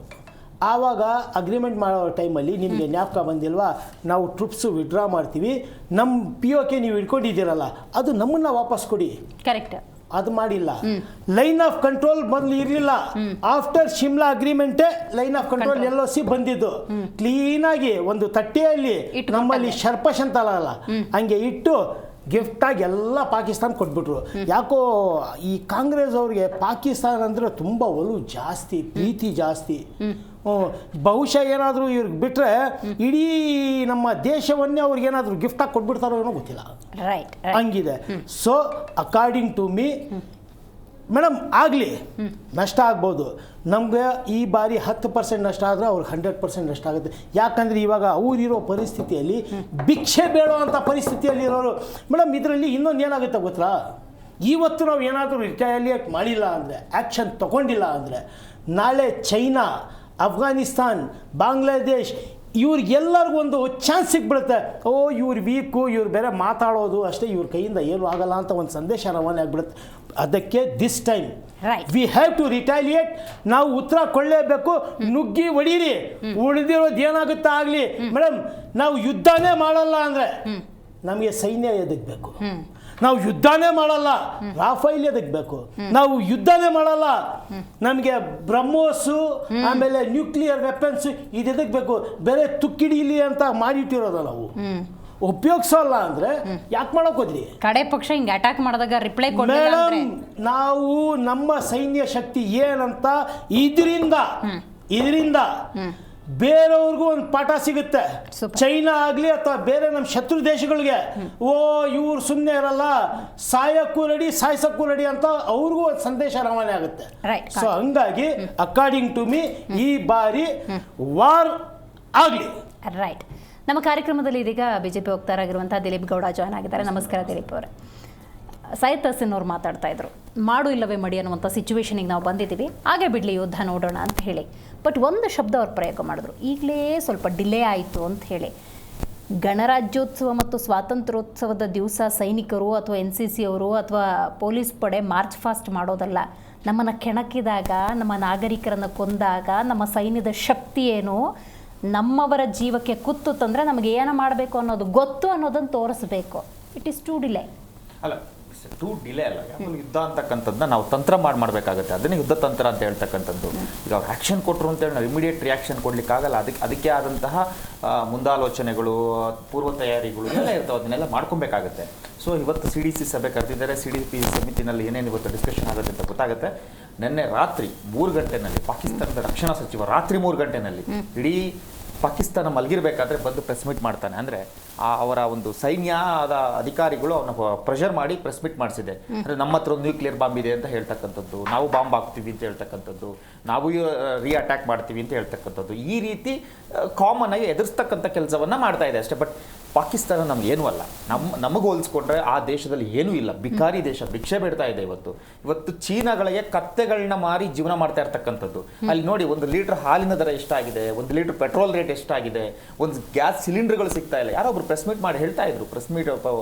ಆವಾಗ ಅಗ್ರಿಮೆಂಟ್ ಮಾಡೋ ಟೈಮಲ್ಲಿ ನಿಮಗೆ ಜ್ಞಾಪಕ ಬಂದಿಲ್ವಾ, ನಾವು ಟ್ರೂಪ್ಸು ವಿಡ್ರಾ ಮಾಡ್ತೀವಿ, ನಮ್ಮ POK ನೀವು ಇಟ್ಕೊಂಡಿದ್ದೀರಲ್ಲ ಅದು ನಮ್ಮನ್ನು ವಾಪಸ್ ಕೊಡಿ. ಕರೆಕ್ಟ್. ಅದು ಮಾಡಿಲ್ಲ. ಲೈನ್ ಆಫ್ ಕಂಟ್ರೋಲ್ ಮೊದಲು ಇರಲಿಲ್ಲ. ಆಫ್ಟರ್ ಶಿಮ್ಲಾ ಅಗ್ರಿಮೆಂಟೇ ಲೈನ್ ಆಫ್ ಕಂಟ್ರೋಲ್ LOC ಬಂದಿದ್ದು. ಕ್ಲೀನಾಗಿ ಒಂದು ತಟ್ಟೆಯಲ್ಲಿ ನಮ್ಮಲ್ಲಿ ಶರ್ಪಶ್ ಅಂತಲ್ಲ ಹಂಗೆ ಇಟ್ಟು ಗಿಫ್ಟಾಗಿ ಎಲ್ಲ ಪಾಕಿಸ್ತಾನ ಕೊಟ್ಬಿಟ್ರು. ಯಾಕೋ ಈ ಕಾಂಗ್ರೆಸ್ ಅವ್ರಿಗೆ ಪಾಕಿಸ್ತಾನ ಅಂದರೆ ತುಂಬ ಒಲವು ಜಾಸ್ತಿ, ಪ್ರೀತಿ ಜಾಸ್ತಿ. ಬಹುಶಃ ಏನಾದರೂ ಇವ್ರಿಗೆ ಬಿಟ್ಟರೆ ಇಡೀ ನಮ್ಮ ದೇಶವನ್ನೇ ಅವ್ರಿಗೇನಾದರೂ ಗಿಫ್ಟಾಗಿ ಕೊಟ್ಬಿಡ್ತಾರೋ ಏನೋ ಗೊತ್ತಿಲ್ಲ. ರೈಟ್, ಹಂಗಿದೆ. So according to me madam ಆಗಲಿ, ನಷ್ಟ ಆಗ್ಬೋದು. ನಮಗೆ ಈ ಬಾರಿ 10% ನಷ್ಟ ಆದರೆ ಅವ್ರಿಗೆ 100% ನಷ್ಟ ಆಗುತ್ತೆ. ಯಾಕಂದರೆ ಇವಾಗ ಅವರಿರೋ ಪರಿಸ್ಥಿತಿಯಲ್ಲಿ ಭಿಕ್ಷೆ ಬೇಡುವಂಥ ಪರಿಸ್ಥಿತಿಯಲ್ಲಿ ಇರೋರು. ಮೇಡಮ್ ಇದರಲ್ಲಿ ಇನ್ನೊಂದು ಏನಾಗುತ್ತೆ ಗೊತ್ತಾ, ಇವತ್ತು ನಾವು ಏನಾದರೂ ರಿಟಾಲಿಯೇಟ್ ಮಾಡಿಲ್ಲ ಅಂದರೆ, ಆ್ಯಕ್ಷನ್ ತೊಗೊಂಡಿಲ್ಲ ಅಂದರೆ, ನಾಳೆ ಚೈನಾ, ಅಫ್ಘಾನಿಸ್ತಾನ್, ಬಾಂಗ್ಲಾದೇಶ್ ಇವ್ರಿಗೆಲ್ಲರಿಗೂ ಒಂದು ಚಾನ್ಸ್ ಸಿಕ್ಬಿಡುತ್ತೆ. ಓ ಇವ್ರು ವೀಕು, ಇವ್ರು ಬೇರೆ ಮಾತಾಡೋದು ಅಷ್ಟೇ, ಇವ್ರ ಕೈಯಿಂದ ಏನೂ ಆಗಲ್ಲ ಅಂತ ಒಂದು ಸಂದೇಶ ರವಾನೆ ಆಗಿಬಿಡುತ್ತೆ. ಅದಕ್ಕೆ this time we have to retaliate. ನಾವು ಉತ್ತರ ಕೊಳ್ಳೇಬೇಕು. ನುಗ್ಗಿ ಹೊಡೀರಿ, ಉಳಿದಿರೋದು ಏನಾಗುತ್ತಾ ಆಗಲಿ. ಮೇಡಮ್ ನಾವು ಯುದ್ಧನೇ ಮಾಡಲ್ಲ ಅಂದರೆ ನಮಗೆ ಸೈನ್ಯ ಎದಗಬೇಕು. ನಾವು ಯುದ್ಧನೇ ಮಾಡಲ್ಲ, ರಾಫೈಲ್ ಎದಗಬೇಕು. ನಾವು ಯುದ್ಧನೇ ಮಾಡಲ್ಲ, ನಮಗೆ ಬ್ರಹ್ಮೋಸು ಆಮೇಲೆ ನ್ಯೂಕ್ಲಿಯರ್ ವೆಪನ್ಸ್ ಇದು ಎದಗಬೇಕು. ಬೇರೆ ತುಕ್ಕಿಡಿಲಿ ಅಂತ ಮಾಡಿಟ್ಟಿರೋದು ನಾವು ಉಪಯೋಗಿಸೋಲ್ಲ ಅಂದ್ರೆ ಯಾಕೆ ಮಾಡಕ್ ಹೋದ್ರಿ? ಕಡೆ ಪಕ್ಷ ಹಿಂಗೆ ಅಟ್ಯಾಕ್ ಮಾಡಿದಾಗ ರಿಪ್ಲೈ ಮೇಡಮ್, ನಾವು ನಮ್ಮ ಸೈನ್ಯ ಶಕ್ತಿ ಏನಂತ ಇದರಿಂದ ಬೇರೆಯವ್ರಿಗೂ ಒಂದು ಪಾಠ ಸಿಗುತ್ತೆ. ಚೈನಾ ಆಗಲಿ ಅಥವಾ ಬೇರೆ ನಮ್ಮ ಶತ್ರು ದೇಶಗಳಿಗೆ, ಓ ಇವ್ರು ಸುಮ್ಮನೆ ಇರಲ್ಲ, ಸಾಯಕ್ಕೂ ರೆಡಿ, ಸಾಯಿಸಕ್ಕೂ ರೆಡಿ ಅಂತ ಅವ್ರಿಗೂ ಒಂದು ಸಂದೇಶ ರವಾನೆ ಆಗುತ್ತೆ. ಸೊ ಹಂಗಾಗಿ ಅಕಾರ್ಡಿಂಗ್ ಟು ಮೀ ಈ ಬಾರಿ ವಾರ್ ಆಗಲಿ. ರೈಟ್. ನಮ್ಮ ಕಾರ್ಯಕ್ರಮದಲ್ಲಿ ಇದೀಗ ಬಿಜೆಪಿ ವಕ್ತಾರರಾಗಿರುವಂತಹ ದಿಲೀಪ್ ಗೌಡ ಜಾಯ್ನ್ ಆಗಿದ್ದಾರೆ. ನಮಸ್ಕಾರ ದಿಲೀಪ್ ಅವರೇ. ಸೈಯದ್ ತಹಸೀನ್ ಅವ್ರು ಮಾತಾಡ್ತಾ ಇದ್ರು, ಮಾಡು ಇಲ್ಲವೇ ಮಡಿ ಅನ್ನುವಂಥ ಸಿಚುವೇಶನಿಗೆ ನಾವು ಬಂದಿದ್ದೀವಿ, ಹಾಗೆ ಬಿಡಲಿ ಯುದ್ಧ ನೋಡೋಣ ಅಂತ ಹೇಳಿ. ಬಟ್ ಒಂದು ಶಬ್ದ ಅವ್ರು ಪ್ರಯೋಗ ಮಾಡಿದ್ರು, ಈಗಲೇ ಸ್ವಲ್ಪ ಡಿಲೇ ಆಯಿತು ಅಂತ ಹೇಳಿ. ಗಣರಾಜ್ಯೋತ್ಸವ ಮತ್ತು ಸ್ವಾತಂತ್ರ್ಯೋತ್ಸವದ ದಿವಸ ಸೈನಿಕರು ಅಥವಾ NCC ಅವರು ಅಥವಾ ಪೊಲೀಸ್ ಪಡೆ ಮಾರ್ಚ್ ಫಾಸ್ಟ್ ಮಾಡೋದಲ್ಲ. ನಮ್ಮನ್ನು ಕೆಣಕಿದಾಗ, ನಮ್ಮ ನಾಗರಿಕರನ್ನು ಕೊಂದಾಗ, ನಮ್ಮ ಸೈನ್ಯದ ಶಕ್ತಿ ಏನು, ನಮ್ಮವರ ಜೀವಕ್ಕೆ ಕುತ್ತು ತಂದರೆ ನಮಗೆ ಏನು ಮಾಡಬೇಕು ಅನ್ನೋದು ಗೊತ್ತು ಅನ್ನೋದನ್ನು ತೋರಿಸ್ಬೇಕು. ಇಟ್ ಈಸ್ ಟು ಡಿಲೇ ಅಲ್ಲ, ಟು ಡಿಲೇ ಅಲ್ಲ. ಯಾಕಂದ್ರೆ ಯುದ್ಧ ಅಂತಕ್ಕಂಥದ್ದನ್ನ ನಾವು ತಂತ್ರ ಮಾಡಬೇಕಾಗುತ್ತೆ. ಅದನ್ನೇ ಯುದ್ಧ ತಂತ್ರ ಅಂತ ಹೇಳ್ತಕ್ಕಂಥದ್ದು. ಈಗ ಅವ್ರು ಆ್ಯಕ್ಷನ್ ಕೊಟ್ಟರು ಅಂತೇಳಿ ನಾವು ಇಮಿಡಿಯೇಟ್ ರಿಯಾಕ್ಷನ್ ಕೊಡ್ಲಿಕ್ಕಾಗಲ್ಲ. ಅದಕ್ಕೆ ಆದಂತಹ ಮುಂದಾಲೋಚನೆಗಳು, ಪೂರ್ವ ತಯಾರಿಗಳು ಎಲ್ಲ ಇರ್ತವೆ, ಅದನ್ನೆಲ್ಲ ಮಾಡ್ಕೊಬೇಕಾಗತ್ತೆ. ಸೊ ಇವತ್ತು CDC ಸಭೆ ಕರೆದಿದ್ದಾರೆ. CDP ಸಮಿತಿನಲ್ಲಿ ಏನೇನು ಇವತ್ತು ಡಿಸ್ಕಷನ್ ಆಗುತ್ತೆ ಅಂತ ಗೊತ್ತಾಗುತ್ತೆ. ನಿನ್ನೆ ರಾತ್ರಿ 3 ಗಂಟೆನಲ್ಲಿ ಪಾಕಿಸ್ತಾನದ ರಕ್ಷಣಾ ಸಚಿವ ರಾತ್ರಿ 3 ಗಂಟೆನಲ್ಲಿ ಇಡೀ ಪಾಕಿಸ್ತಾನ ಮಲಗಿರಬೇಕಾದ್ರೆ ಬಂದು ಪ್ರೆಸ್ ಮೀಟ್ ಮಾಡ್ತಾನೆ. ಅಂದರೆ ಅವರ ಒಂದು ಸೈನ್ಯದ ಅಧಿಕಾರಿಗಳು ಅವನ್ನ ಪ್ರೆಷರ್ ಮಾಡಿ ಪ್ರೆಸ್ ಮೀಟ್ ಮಾಡಿಸಿದೆ. ಅಂದರೆ ನಮ್ಮ ಹತ್ರ ಒಂದು ನ್ಯೂಕ್ಲಿಯರ್ ಬಾಂಬ್ ಇದೆ ಅಂತ ಹೇಳ್ತಕ್ಕಂಥದ್ದು, ನಾವು ಬಾಂಬ್ ಹಾಕ್ತೀವಿ ಅಂತ ಹೇಳ್ತಕ್ಕಂಥದ್ದು, ನಾವು ಅಟ್ಯಾಕ್ ಮಾಡ್ತೀವಿ ಅಂತ ಹೇಳ್ತಕ್ಕಂಥದ್ದು, ಈ ರೀತಿ ಕಾಮನ್ ಆಗಿ ಎದುರಿಸ್ತಕ್ಕಂಥ ಕೆಲಸವನ್ನ ಮಾಡ್ತಾ ಇದೆ ಅಷ್ಟೇ. ಬಟ್ ಪಾಕಿಸ್ತಾನ ನಮಗೇನೂ ಅಲ್ಲ. ನಮಗೆ ಹೋಲಿಸ್ಕೊಂಡ್ರೆ ಆ ದೇಶದಲ್ಲಿ ಏನೂ ಇಲ್ಲ. ಬಿಕಾರಿ ದೇಶ, ಭಿಕ್ಷೆ ಬೇಡ್ತಾ ಇದೆ. ಇವತ್ತು ಚೀನಾಗಳಿಗೆ ಕತ್ತೆಗಳನ್ನ ಮಾರಿ ಜೀವನ ಮಾಡ್ತಾ ಇರ್ತಕ್ಕಂಥದ್ದು. ಅಲ್ಲಿ ನೋಡಿ, 1 ಲೀಟರ್ ಹಾಲಿನ ದರ ಎಷ್ಟಾಗಿದೆ, 1 ಲೀಟರ್ ಪೆಟ್ರೋಲ್ ರೇಟ್ ಎಷ್ಟಾಗಿದೆ, ಒಂದು ಗ್ಯಾಸ್ ಸಿಲಿಂಡರ್ಗಳು ಸಿಗ್ತಾ ಇಲ್ಲ. ಯಾರೋ ಒಬ್ರು ಪ್ರೆಸ್ ಮೀಟ್ ಮಾಡಿ ಹೇಳ್ತಾ ಇದ್ರು,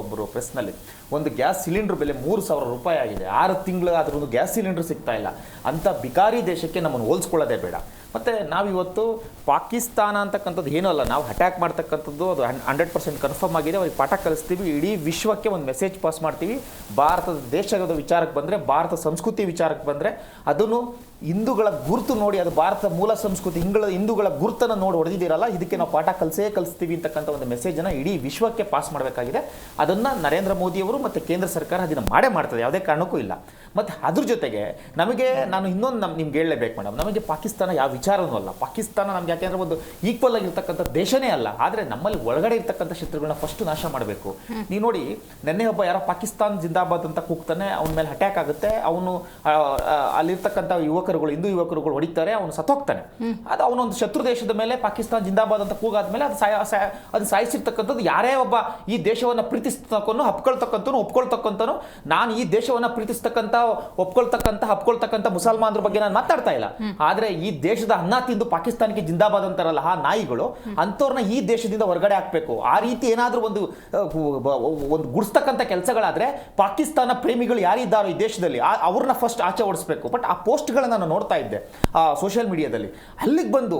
ಒಬ್ಬರು ಪ್ರೆಸ್ನಲ್ಲಿ, ಒಂದು ಗ್ಯಾಸ್ ಸಿಲಿಂಡರ್ ಬೆಲೆ 3,000 ರೂಪಾಯಿ ಆಗಿದೆ. 6 ತಿಂಗಳಾದ್ರೂ ಒಂದು ಗ್ಯಾಸ್ ಸಿಲಿಂಡರ್ ಸಿಗ್ತಾ ಇಲ್ಲ. ಅಂತ ಬಿಕಾರಿ ದೇಶಕ್ಕೆ ನಮ್ಮನ್ನು ಹೋಲಿಸ್ಕೊಳ್ಳೋದೇ ಬೇಡ. ಮತ್ತು ನಾವಿವತ್ತು ಪಾಕಿಸ್ತಾನ ಅಂತಕ್ಕಂಥದ್ದು ಏನೂ ಅಲ್ಲ, ನಾವು ಅಟ್ಯಾಕ್ ಮಾಡ್ತಕ್ಕಂಥದ್ದು ಅದು 100% ಕನ್ಫರ್ಮ್ ಆಗಿದೆ. ಅವ್ರಿಗೆ ಪಾಠ ಕಲಿಸ್ತೀವಿ, ಇಡೀ ವಿಶ್ವಕ್ಕೆ ಒಂದು ಮೆಸೇಜ್ ಪಾಸ್ ಮಾಡ್ತೀವಿ. ಭಾರತದ ದೇಶದ ವಿಚಾರಕ್ಕೆ ಬಂದರೆ, ಭಾರತ ಸಂಸ್ಕೃತಿ ವಿಚಾರಕ್ಕೆ ಬಂದರೆ, ಅದನ್ನು ಹಿಂದೂಗಳ ಗುರುತು ನೋಡಿ, ಅದು ಭಾರತ ಮೂಲ ಸಂಸ್ಕೃತಿ ಹಿಂದೂಗಳ ಗುರುತನ್ನು ನೋಡಿ ಹೊಡೆದಿದ್ದೀರಲ್ಲ, ಇದಕ್ಕೆ ನಾವು ಪಾಠ ಕಲಿಸ್ತೀವಿ ಅಂತಕ್ಕಂಥ ಒಂದು ಮೆಸೇಜನ್ನು ಇಡೀ ವಿಶ್ವಕ್ಕೆ ಪಾಸ್ ಮಾಡಬೇಕಾಗಿದೆ. ಅದನ್ನು ನರೇಂದ್ರ ಮೋದಿಯವರು ಮತ್ತು ಕೇಂದ್ರ ಸರ್ಕಾರ ಅದನ್ನು ಮಾಡೇ ಮಾಡ್ತದೆ, ಯಾವುದೇ ಕಾರಣಕ್ಕೂ ಇಲ್ಲ. ಮತ್ತು ಅದ್ರ ಜೊತೆಗೆ ನಾನು ಇನ್ನೊಂದು ನಿಮ್ಗೆ ಹೇಳಲೇಬೇಕು ಮೇಡಮ್, ನಮಗೆ ಪಾಕಿಸ್ತಾನ ಯಾವ ವಿಚಾರನೂ ಅಲ್ಲ. ಪಾಕಿಸ್ತಾನ ನಮ್ಗೆ ಯಾಕೆಂದರೆ ಒಂದು ಈಕ್ವಲ್ ಆಗಿರ್ತಕ್ಕಂಥ ದೇಶನೇ ಅಲ್ಲ. ಆದರೆ ನಮ್ಮಲ್ಲಿ ಒಳಗಡೆ ಇರ್ತಕ್ಕಂಥ ಶತ್ರುಗಳನ್ನ ಫಸ್ಟ್ ನಾಶ ಮಾಡಬೇಕು. ನೀವು ನೋಡಿ, ನೆನ್ನೆ ಒಬ್ಬ ಯಾರೋ ಪಾಕಿಸ್ತಾನ ಜಿಂದಾಬಾದ್ ಅಂತ ಕೂಗ್ತಾನೆ, ಅವನ ಮೇಲೆ ಅಟ್ಯಾಕ್ ಆಗುತ್ತೆ, ಅವನು ಅಲ್ಲಿರ್ತಕ್ಕಂಥ ಹಿಂದೂ ಯುವಕರುಗಳು ಹೊಡಿತಾರೆ, ಅವನು ಸತ್ತೋಗ್ತಾನೆ. ಅದು ಅವನೊಂದು ಶತ್ರು ದೇಶದ ಮೇಲೆ ಪಾಕಿಸ್ತಾನ ಜಿಂದಾಬಾದ್ ಅಂತ ಕೂಗಾದ್ಮೇಲೆ ಅದು ಸಾಯಿಸಿರ್ತಕ್ಕಂಥದ್ದು ಯಾರೇ ಒಬ್ಬ ಈ ದೇಶವನ್ನು ಪ್ರೀತಿಸ್ತಕ್ಕೂ ಒಪ್ಕೊಳ್ತಕ್ಕಂಥನು. ನಾನು ಈ ದೇಶವನ್ನು ಪ್ರೀತಿಸ್ತಕ್ಕಂಥ ಒಪ್ಕೊಳ್ತಕ್ಕಂಥ ಮುಸಲ್ಮಾನರ ಬಗ್ಗೆ ನಾನು ಮಾತಾಡ್ತಾ ಇಲ್ಲ. ಆದ್ರೆ ಈ ದೇಶದ ಅನ್ನ ತಿಂದು ಪಾಕಿಸ್ತಾನಕ್ಕೆ ಜಿಂದಾಬಾದ್ ಅಂತಾರಲ್ಲ ಆ ನಾಯಿಗಳು, ಅಂಥವ್ರನ್ನ ಈ ದೇಶದಿಂದ ಹೊರಗಡೆ ಹಾಕ್ಬೇಕು. ಆ ರೀತಿ ಏನಾದ್ರೂ ಒಂದು ಗುಡಿಸ್ತಕ್ಕಂಥ ಕೆಲಸಗಳಾದ್ರೆ ಪಾಕಿಸ್ತಾನ ಪ್ರೇಮಿಗಳು ಯಾರಿದ್ದಾರೋ ಈ ದೇಶದಲ್ಲಿ ಅವ್ರನ್ನ ಫಸ್ಟ್ ಆಚೆ ಓಡಿಸ್ಬೇಕು. ಬಟ್ ಆ ಪೋಸ್ಟ್ಗಳನ್ನ ನಾನು ನೋಡ್ತಾ ಇದ್ದೆ ಸೋಷಿಯಲ್ ಮೀಡಿಯಾದಲ್ಲಿ. ಅಲ್ಲಿಗೆ ಬಂದು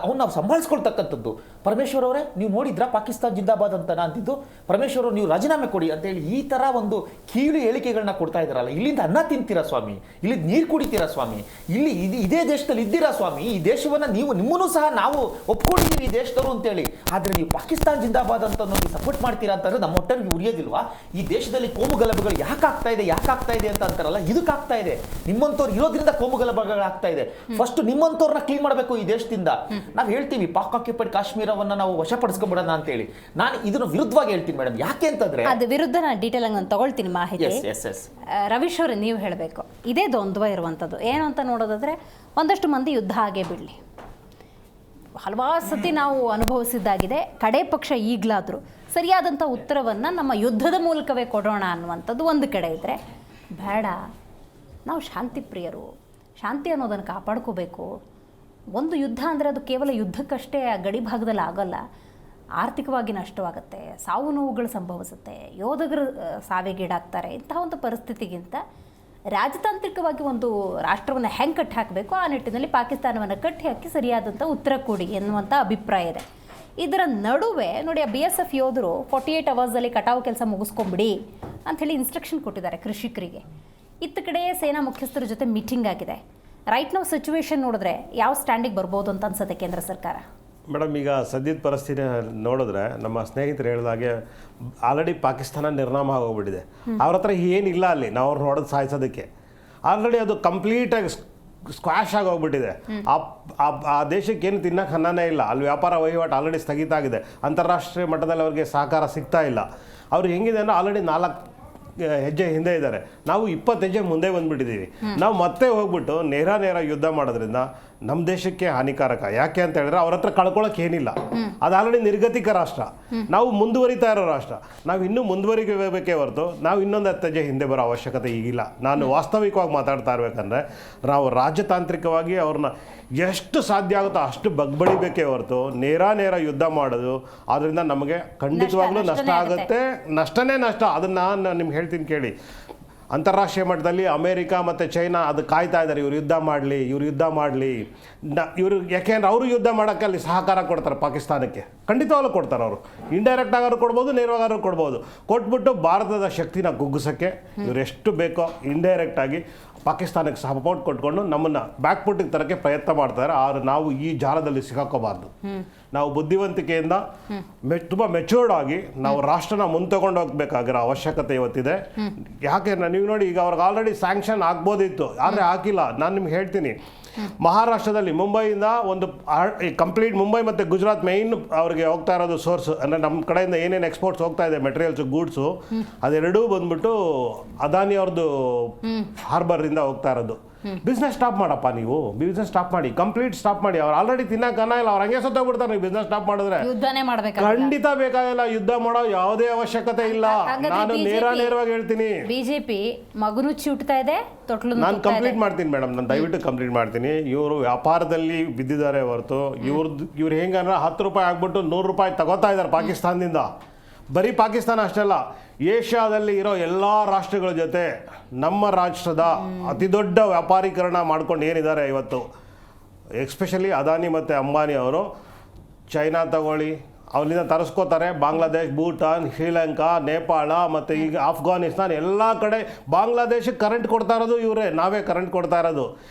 ಅವ್ನು ನಾವು ಸಂಭಾಳಿಸ್ಕೊಳ್ತಕ್ಕಂಥದ್ದು. ಪರಮೇಶ್ವರ್ ಅವರೇ ನೀವು ನೋಡಿದ್ರಾ ಪಾಕಿಸ್ತಾನ್ ಜಿಂದಾಬಾದ್ ಅಂತ ಅಂತಿದ್ದು, ಪರಮೇಶ್ವರ್ ನೀವು ರಾಜೀನಾಮೆ ಕೊಡಿ ಅಂತೇಳಿ ಈ ಥರ ಒಂದು ಕೀಳು ಹೇಳಿಕೆಗಳನ್ನ ಕೊಡ್ತಾ ಇದ್ದಾರಲ್ಲ. ಇಲ್ಲಿಂದ ಅನ್ನ ತಿಂತೀರಾ ಸ್ವಾಮಿ, ಇಲ್ಲಿ ನೀರು ಕುಡಿತೀರಾ ಸ್ವಾಮಿ, ಇಲ್ಲಿ ಇದೇ ದೇಶದಲ್ಲಿ ಇದ್ದೀರಾ ಸ್ವಾಮಿ, ಈ ದೇಶವನ್ನು ನಿಮ್ಮನ್ನು ಸಹ ನಾವು ಒಪ್ಕೊಂಡಿದ್ದೀವಿ ಈ ದೇಶದವರು ಅಂತೇಳಿ. ಆದರೆ ನೀವು ಪಾಕಿಸ್ತಾನ್ ಜಿಂದಾಬಾದ್ ಅಂತ ನೋಡಿ ಸಪೋರ್ಟ್ ಮಾಡ್ತೀರಾ ಅಂತಂದ್ರೆ ನಮ್ಮ ಹೊಟ್ಟೆಗೆ ಉರಿಯೋದಿಲ್ವಾ? ಈ ದೇಶದಲ್ಲಿ ಕೋಮು ಗಲಭೆಗಳು ಯಾಕೆ ಆಗ್ತಾ ಇದೆ ಅಂತ ಅಂತಾರಲ್ಲ, ಇದಕ್ಕಾಗ್ತಾ ಇದೆ. ನಿಮ್ಮಂಥವ್ರು ಇರೋದ್ರಿಂದ ಕೋಮು ಗಲಭೆಗಳಾಗ್ತಾ ಇದೆ. ಫಸ್ಟ್ ನಿಮ್ಮಂಥವ್ರನ್ನ ಕ್ಲೀನ್ ಮಾಡಬೇಕು ಈ ದೇಶದಿಂದ. ನಾವು ಹೇಳ್ತೀವಿ ಪಾಕ್ ಆಕ್ಯುಪೈಡ್ ಕಾಶ್ಮೀರವನ್ನ ನಾವು ವಶಪಡಿಸ್ಕೊಂಡ್ಬಿಡೋಣ ಅಂತೇಳಿ. ನಾನು ಇದನ್ನು ವಿರುದ್ಧವಾಗಿ ಹೇಳ್ತೀನಿ ಮೇಡಮ್. ಯಾಕೆ ಅಂತಂದ್ರೆ ಅದು ವಿರುದ್ಧ ನಾನು ಡೀಟೇಲ್ ಆಗಿ ನಾನು ತಗೊಳ್ತೀನಿ ಮಾಹಿತಿ. ರವೀಶ್ ಅವರೇ ನೀವು ಹೇಳಬೇಕು, ಇದೇ ದ್ವಂದ್ವ ಇರುವಂಥದ್ದು. ಏನು ಅಂತ ನೋಡೋದಾದ್ರೆ, ಒಂದಷ್ಟು ಮಂದಿ ಯುದ್ಧ ಆಗೇ ಬಿಡಲಿ, ಹಲವಾರು ಸತಿ ನಾವು ಅನುಭವಿಸಿದ್ದಾಗಿದೆ. ಕಡೆ ಪಕ್ಷ ಈಗಲಾದರೂ ಸರಿಯಾದಂಥ ಉತ್ತರವನ್ನು ನಮ್ಮ ಯುದ್ಧದ ಮೂಲಕವೇ ಕೊಡೋಣ ಅನ್ನುವಂಥದ್ದು ಒಂದು ಕಡೆ ಇದ್ದರೆ, ಬೇಡ ನಾವು ಶಾಂತಿ ಪ್ರಿಯರು, ಶಾಂತಿ ಅನ್ನೋದನ್ನು ಕಾಪಾಡ್ಕೋಬೇಕು. ಒಂದು ಯುದ್ಧ ಅಂದರೆ ಅದು ಕೇವಲ ಯುದ್ಧಕ್ಕಷ್ಟೇ ಆ ಗಡಿ ಭಾಗದಲ್ಲಿ ಆಗೋಲ್ಲ, ಆರ್ಥಿಕವಾಗಿ ನಷ್ಟವಾಗುತ್ತೆ, ಸಾವು ನೋವುಗಳು ಸಂಭವಿಸುತ್ತೆ, ಯೋಧಕರು ಸಾವಿಗೀಡಾಗ್ತಾರೆ. ಇಂತಹ ಒಂದು ಪರಿಸ್ಥಿತಿಗಿಂತ ರಾಜತಾಂತ್ರಿಕವಾಗಿ ಒಂದು ರಾಷ್ಟ್ರವನ್ನು ಹೆಂಗೆ ಕಟ್ಟಿ ಹಾಕಬೇಕು ಆ ನಿಟ್ಟಿನಲ್ಲಿ ಪಾಕಿಸ್ತಾನವನ್ನು ಕಟ್ಟಿ ಹಾಕಿ ಸರಿಯಾದಂಥ ಉತ್ತರ ಕೊಡಿ ಎನ್ನುವಂಥ ಅಭಿಪ್ರಾಯ ಇದೆ. ಇದರ ನಡುವೆ ನೋಡಿ, ಆ BSF ಯೋಧರು 48 ಅವರ್ಸಲ್ಲಿ ಕಟಾವು ಕೆಲಸ ಮುಗಿಸ್ಕೊಂಬಿಡಿ ಅಂಥೇಳಿ ಇನ್ಸ್ಟ್ರಕ್ಷನ್ ಕೊಟ್ಟಿದ್ದಾರೆ ಕೃಷಿಕರಿಗೆ. ಇತ್ತ ಕಡೆ ಸೇನಾ ಮುಖ್ಯಸ್ಥರ ಜೊತೆ ಮೀಟಿಂಗ್ ಆಗಿದೆ. ರೈಟ್ ನಾವು ಸಿಚುವೇಶನ್ ನೋಡಿದ್ರೆ ಯಾವ ಸ್ಟ್ಯಾಂಡಿಗೆ ಬರ್ಬೋದು ಅಂತ ಅನ್ಸುತ್ತೆ ಕೇಂದ್ರ ಸರ್ಕಾರ? ಮೇಡಮ್, ಈಗ ಸದ್ಯದ ಪರಿಸ್ಥಿತಿ ನೋಡಿದ್ರೆ ನಮ್ಮ ಸ್ನೇಹಿತರು ಹೇಳಿದಾಗೆ ಆಲ್ರೆಡಿ ಪಾಕಿಸ್ತಾನ ನಿರ್ನಾಮ ಆಗೋಗ್ಬಿಟ್ಟಿದೆ. ಅವ್ರ ಹತ್ರ ಏನಿಲ್ಲ ಅಲ್ಲಿ, ನಾವು ಅವ್ರು ನೋಡೋದು ಸಾಯಿಸೋದಕ್ಕೆ. ಆಲ್ರೆಡಿ ಅದು ಕಂಪ್ಲೀಟಾಗಿ ಸ್ಕ್ವಾಶ್ ಆಗೋಗ್ಬಿಟ್ಟಿದೆ. ಆ ದೇಶಕ್ಕೆ ಏನು ತಿನ್ನಕ್ಕೆ ಅನ್ನನೇ ಇಲ್ಲ. ಅಲ್ಲಿ ವ್ಯಾಪಾರ ವಹಿವಾಟು ಆಲ್ರೆಡಿ ಸ್ಥಗಿತ ಆಗಿದೆ. ಅಂತಾರಾಷ್ಟ್ರೀಯ ಮಟ್ಟದಲ್ಲಿ ಅವ್ರಿಗೆ ಸಹಕಾರ ಸಿಗ್ತಾ ಇಲ್ಲ. ಅವ್ರು ಹೆಂಗಿದೆ ಅಂದರೆ ಆಲ್ರೆಡಿ 4 ಹೆಜ್ಜೆ ಹಿಂದೆ ಇದ್ದಾರೆ. ನಾವು 20 ಹೆಜ್ಜೆ ಮುಂದೆ ಬಂದುಬಿಟ್ಟಿದ್ದೀವಿ. ನಾವು ಮತ್ತೆ ಹೋಗ್ಬಿಟ್ಟು ನೇರ ಯುದ್ಧ ಮಾಡೋದ್ರಿಂದ ನಮ್ಮ ದೇಶಕ್ಕೆ ಹಾನಿಕಾರಕ. ಯಾಕೆ ಅಂತ ಹೇಳಿದ್ರೆ ಅವ್ರ ಹತ್ರ ಕಳ್ಕೊಳ್ಳೋಕೆ ಏನಿಲ್ಲ. ಅದು ಆಲ್ರೆಡಿ ನಿರ್ಗತಿಕ ರಾಷ್ಟ್ರ, ನಾವು ಮುಂದುವರಿತಾ ಇರೋ ರಾಷ್ಟ್ರ. ನಾವು ಇನ್ನೂ ಮುಂದುವರಿಬೇಕೇ ಹೊರತು ನಾವು ಇನ್ನೊಂದು 10 ಹೆಜ್ಜೆ ಹಿಂದೆ ಬರೋ ಅವಶ್ಯಕತೆ ಈಗಿಲ್ಲ. ನಾನು ವಾಸ್ತವಿಕವಾಗಿ ಮಾತಾಡ್ತಾ ಇರಬೇಕಂದ್ರೆ ನಾವು ರಾಜತಾಂತ್ರಿಕವಾಗಿ ಅವ್ರನ್ನ ಎಷ್ಟು ಸಾಧ್ಯ ಆಗುತ್ತೋ ಅಷ್ಟು ಬಗ್ಬಡಿಬೇಕೇ ಹೊರತು ನೇರ ಯುದ್ಧ ಮಾಡೋದು ಅದರಿಂದ ನಮಗೆ ಖಂಡಿತವಾಗ್ಲೂ ನಷ್ಟ ಆಗುತ್ತೆ. ನಷ್ಟನೇ ನಷ್ಟ. ಅದನ್ನು ನಾನು ನಿಮ್ಗೆ ಹೇಳ್ತೀನಿ ಕೇಳಿ. ಅಂತಾರಾಷ್ಟ್ರೀಯ ಮಟ್ಟದಲ್ಲಿ ಅಮೇರಿಕಾ ಮತ್ತು ಚೈನಾ ಅದು ಕಾಯ್ತಾ ಇದ್ದಾರೆ, ಇವ್ರು ಯುದ್ಧ ಮಾಡಲಿ ಇವರು. ಯಾಕೆಂದ್ರೆ ಅವರು ಯುದ್ಧ ಮಾಡೋಕ್ಕೆ ಅಲ್ಲಿ ಸಹಕಾರ ಕೊಡ್ತಾರೆ ಪಾಕಿಸ್ತಾನಕ್ಕೆ. ಖಂಡಿತವಾಗ್ಲೂ ಕೊಡ್ತಾರೆ. ಅವರು ಇಂಡೈರೆಕ್ಟ್ ಆಗಾರು ಕೊಡ್ಬೋದು, ನೇರವಾಗಾರು ಕೊಡ್ಬೋದು. ಕೊಟ್ಬಿಟ್ಟು ಭಾರತದ ಶಕ್ತಿನ ಕುಗ್ಗಿಸೋಕ್ಕೆ ಇವ್ರು ಎಷ್ಟು ಬೇಕೋ ಇಂಡೈರೆಕ್ಟಾಗಿ ಪಾಕಿಸ್ತಾನಕ್ಕೆ ಸಪೋರ್ಟ್ ಕೊಟ್ಕೊಂಡು ನಮ್ಮನ್ನು ಬ್ಯಾಕ್ಫುಟ್ಟಿಗೆ ತರೋಕ್ಕೆ ಪ್ರಯತ್ನ ಮಾಡ್ತಾರೆ. ಆದರೆ ನಾವು ಈ ಜಾಲದಲ್ಲಿ ಸಿಗಾಕೋಬಾರ್ದು. ನಾವು ಬುದ್ಧಿವಂತಿಕೆಯಿಂದ ತುಂಬ ಮೆಚೂರ್ಡ್ ಆಗಿ ನಾವು ರಾಷ್ಟ್ರನ ಮುಂತಗೊಂಡು ಹೋಗ್ಬೇಕಾಗಿರೋ ಅವಶ್ಯಕತೆ ಇವತ್ತಿದೆ. ಯಾಕೆಂದ್ರೆ ನೀವು ನೋಡಿ, ಈಗ ಅವ್ರಿಗೆ ಆಲ್ರೆಡಿ ಸ್ಯಾಂಕ್ಷನ್ ಆಗ್ಬೋದಿತ್ತು, ಆದರೆ ಹಾಕಿಲ್ಲ. ನಾನು ನಿಮ್ಗೆ ಹೇಳ್ತೀನಿ, ಮಹಾರಾಷ್ಟ್ರದಲ್ಲಿ ಮುಂಬೈಯಿಂದ ಒಂದು ಕಂಪ್ಲೀಟ್ ಮುಂಬೈ ಮತ್ತು ಗುಜರಾತ್ ಮೈನ್ ಅವ್ರಿಗೆ ಹೋಗ್ತಾ ಇರೋದು ಸೋರ್ಸ್. ಅಂದರೆ ನಮ್ಮ ಕಡೆಯಿಂದ ಏನೇನು ಎಕ್ಸ್ಪೋರ್ಟ್ಸ್ ಹೋಗ್ತಾ ಇದೆ, ಮೆಟೀರಿಯಲ್ಸು, ಗೂಡ್ಸು, ಅದೆರಡೂ ಬಂದ್ಬಿಟ್ಟು ಅದಾನಿ ಅವ್ರದ್ದು ಹಾರ್ಬರಿಂದ ಹೋಗ್ತಾ ಇರೋದು. ಬಿಸ್ನೆಸ್ ಸ್ಟಾಪ್ ಮಾಡಪ್ಪ, ನೀವು ಬಿಸ್ನೆಸ್ ಸ್ಟಾಪ್ ಮಾಡಿ, ಕಂಪ್ಲೀಟ್ ಸ್ಟಾಪ್ ಮಾಡಿ. ಅವ್ರು ಆಲ್ರೆಡಿ ತಿನ್ನೋಕ್ಕನ್ನ ಇಲ್ಲ, ಅವ್ರು ಹಂಗೆ ಸತ್ತೋಗ್ಬಿಡ್ತಾರೆ. ನೀವು ಬಿಸ್ನೆಸ್ ಸ್ಟಾಪ್ ಮಾಡಿದ್ರೆ ಖಂಡಿತ ಬೇಕಾಗಿಲ್ಲ. ಯುದ್ಧ ಮಾಡೋ ಯಾವುದೇ ಅವಶ್ಯಕತೆ ಇಲ್ಲ. ನಾನು ನೇರವಾಗಿ ಹೇಳ್ತೀನಿ. ಬಿಜೆಪಿ ಮಗನು ಚುಟ್ತಾ ಇದೆ, ನಾನು ಕಂಪ್ಲೀಟ್ ಮಾಡ್ತೀನಿ ಮೇಡಮ್, ನಾನು ದಯವಿಟ್ಟು ಕಂಪ್ಲೀಟ್ ಮಾಡ್ತೀನಿ. ಇವರು ವ್ಯಾಪಾರದಲ್ಲಿ ಬಿದ್ದಿದ್ದಾರೆ ಹೊರತು ಇವ್ರು ಹೆಂಗಂದ್ರೆ 10 ರೂಪಾಯಿ ಆಗ್ಬಿಟ್ಟು 100 ರೂಪಾಯಿ ತಗೋತಾ ಇದ್ದಾರೆ ಪಾಕಿಸ್ತಾನದಿಂದ. ಬರೀ ಪಾಕಿಸ್ತಾನ ಅಷ್ಟೇ ಅಲ್ಲ, ಏಷ್ಯಾದಲ್ಲಿ ಇರೋ ಎಲ್ಲ ರಾಷ್ಟ್ರಗಳ ಜೊತೆ ನಮ್ಮ ರಾಷ್ಟ್ರದ ಅತಿ ದೊಡ್ಡ ವ್ಯಾಪಾರೀಕರಣ ಮಾಡ್ಕೊಂಡು ಏನಿದ್ದಾರೆ ಇವತ್ತು. ಎಸ್ಪೆಷಲಿ ಅದಾನಿ ಮತ್ತು ಅಂಬಾನಿ ಅವರು ಚೈನಾ ತಗೊಳ್ಳಿ, ಅಲ್ಲಿಂದ ತರಿಸ್ಕೋತಾರೆ. ಬಾಂಗ್ಲಾದೇಶ್, ಭೂಟಾನ್, ಶ್ರೀಲಂಕಾ, ನೇಪಾಳ ಮತ್ತು ಈಗ ಆಫ್ಘಾನಿಸ್ತಾನ್ ಎಲ್ಲ ಕಡೆ ಬಾಂಗ್ಲಾದೇಶಕ್ಕೆ ಕರೆಂಟ್ ಕೊಡ್ತಾ ಇರೋದು ಇವರೇ, ನಾವೇ ಕರೆಂಟ್ ಕೊಡ್ತಾ ಇರೋದು.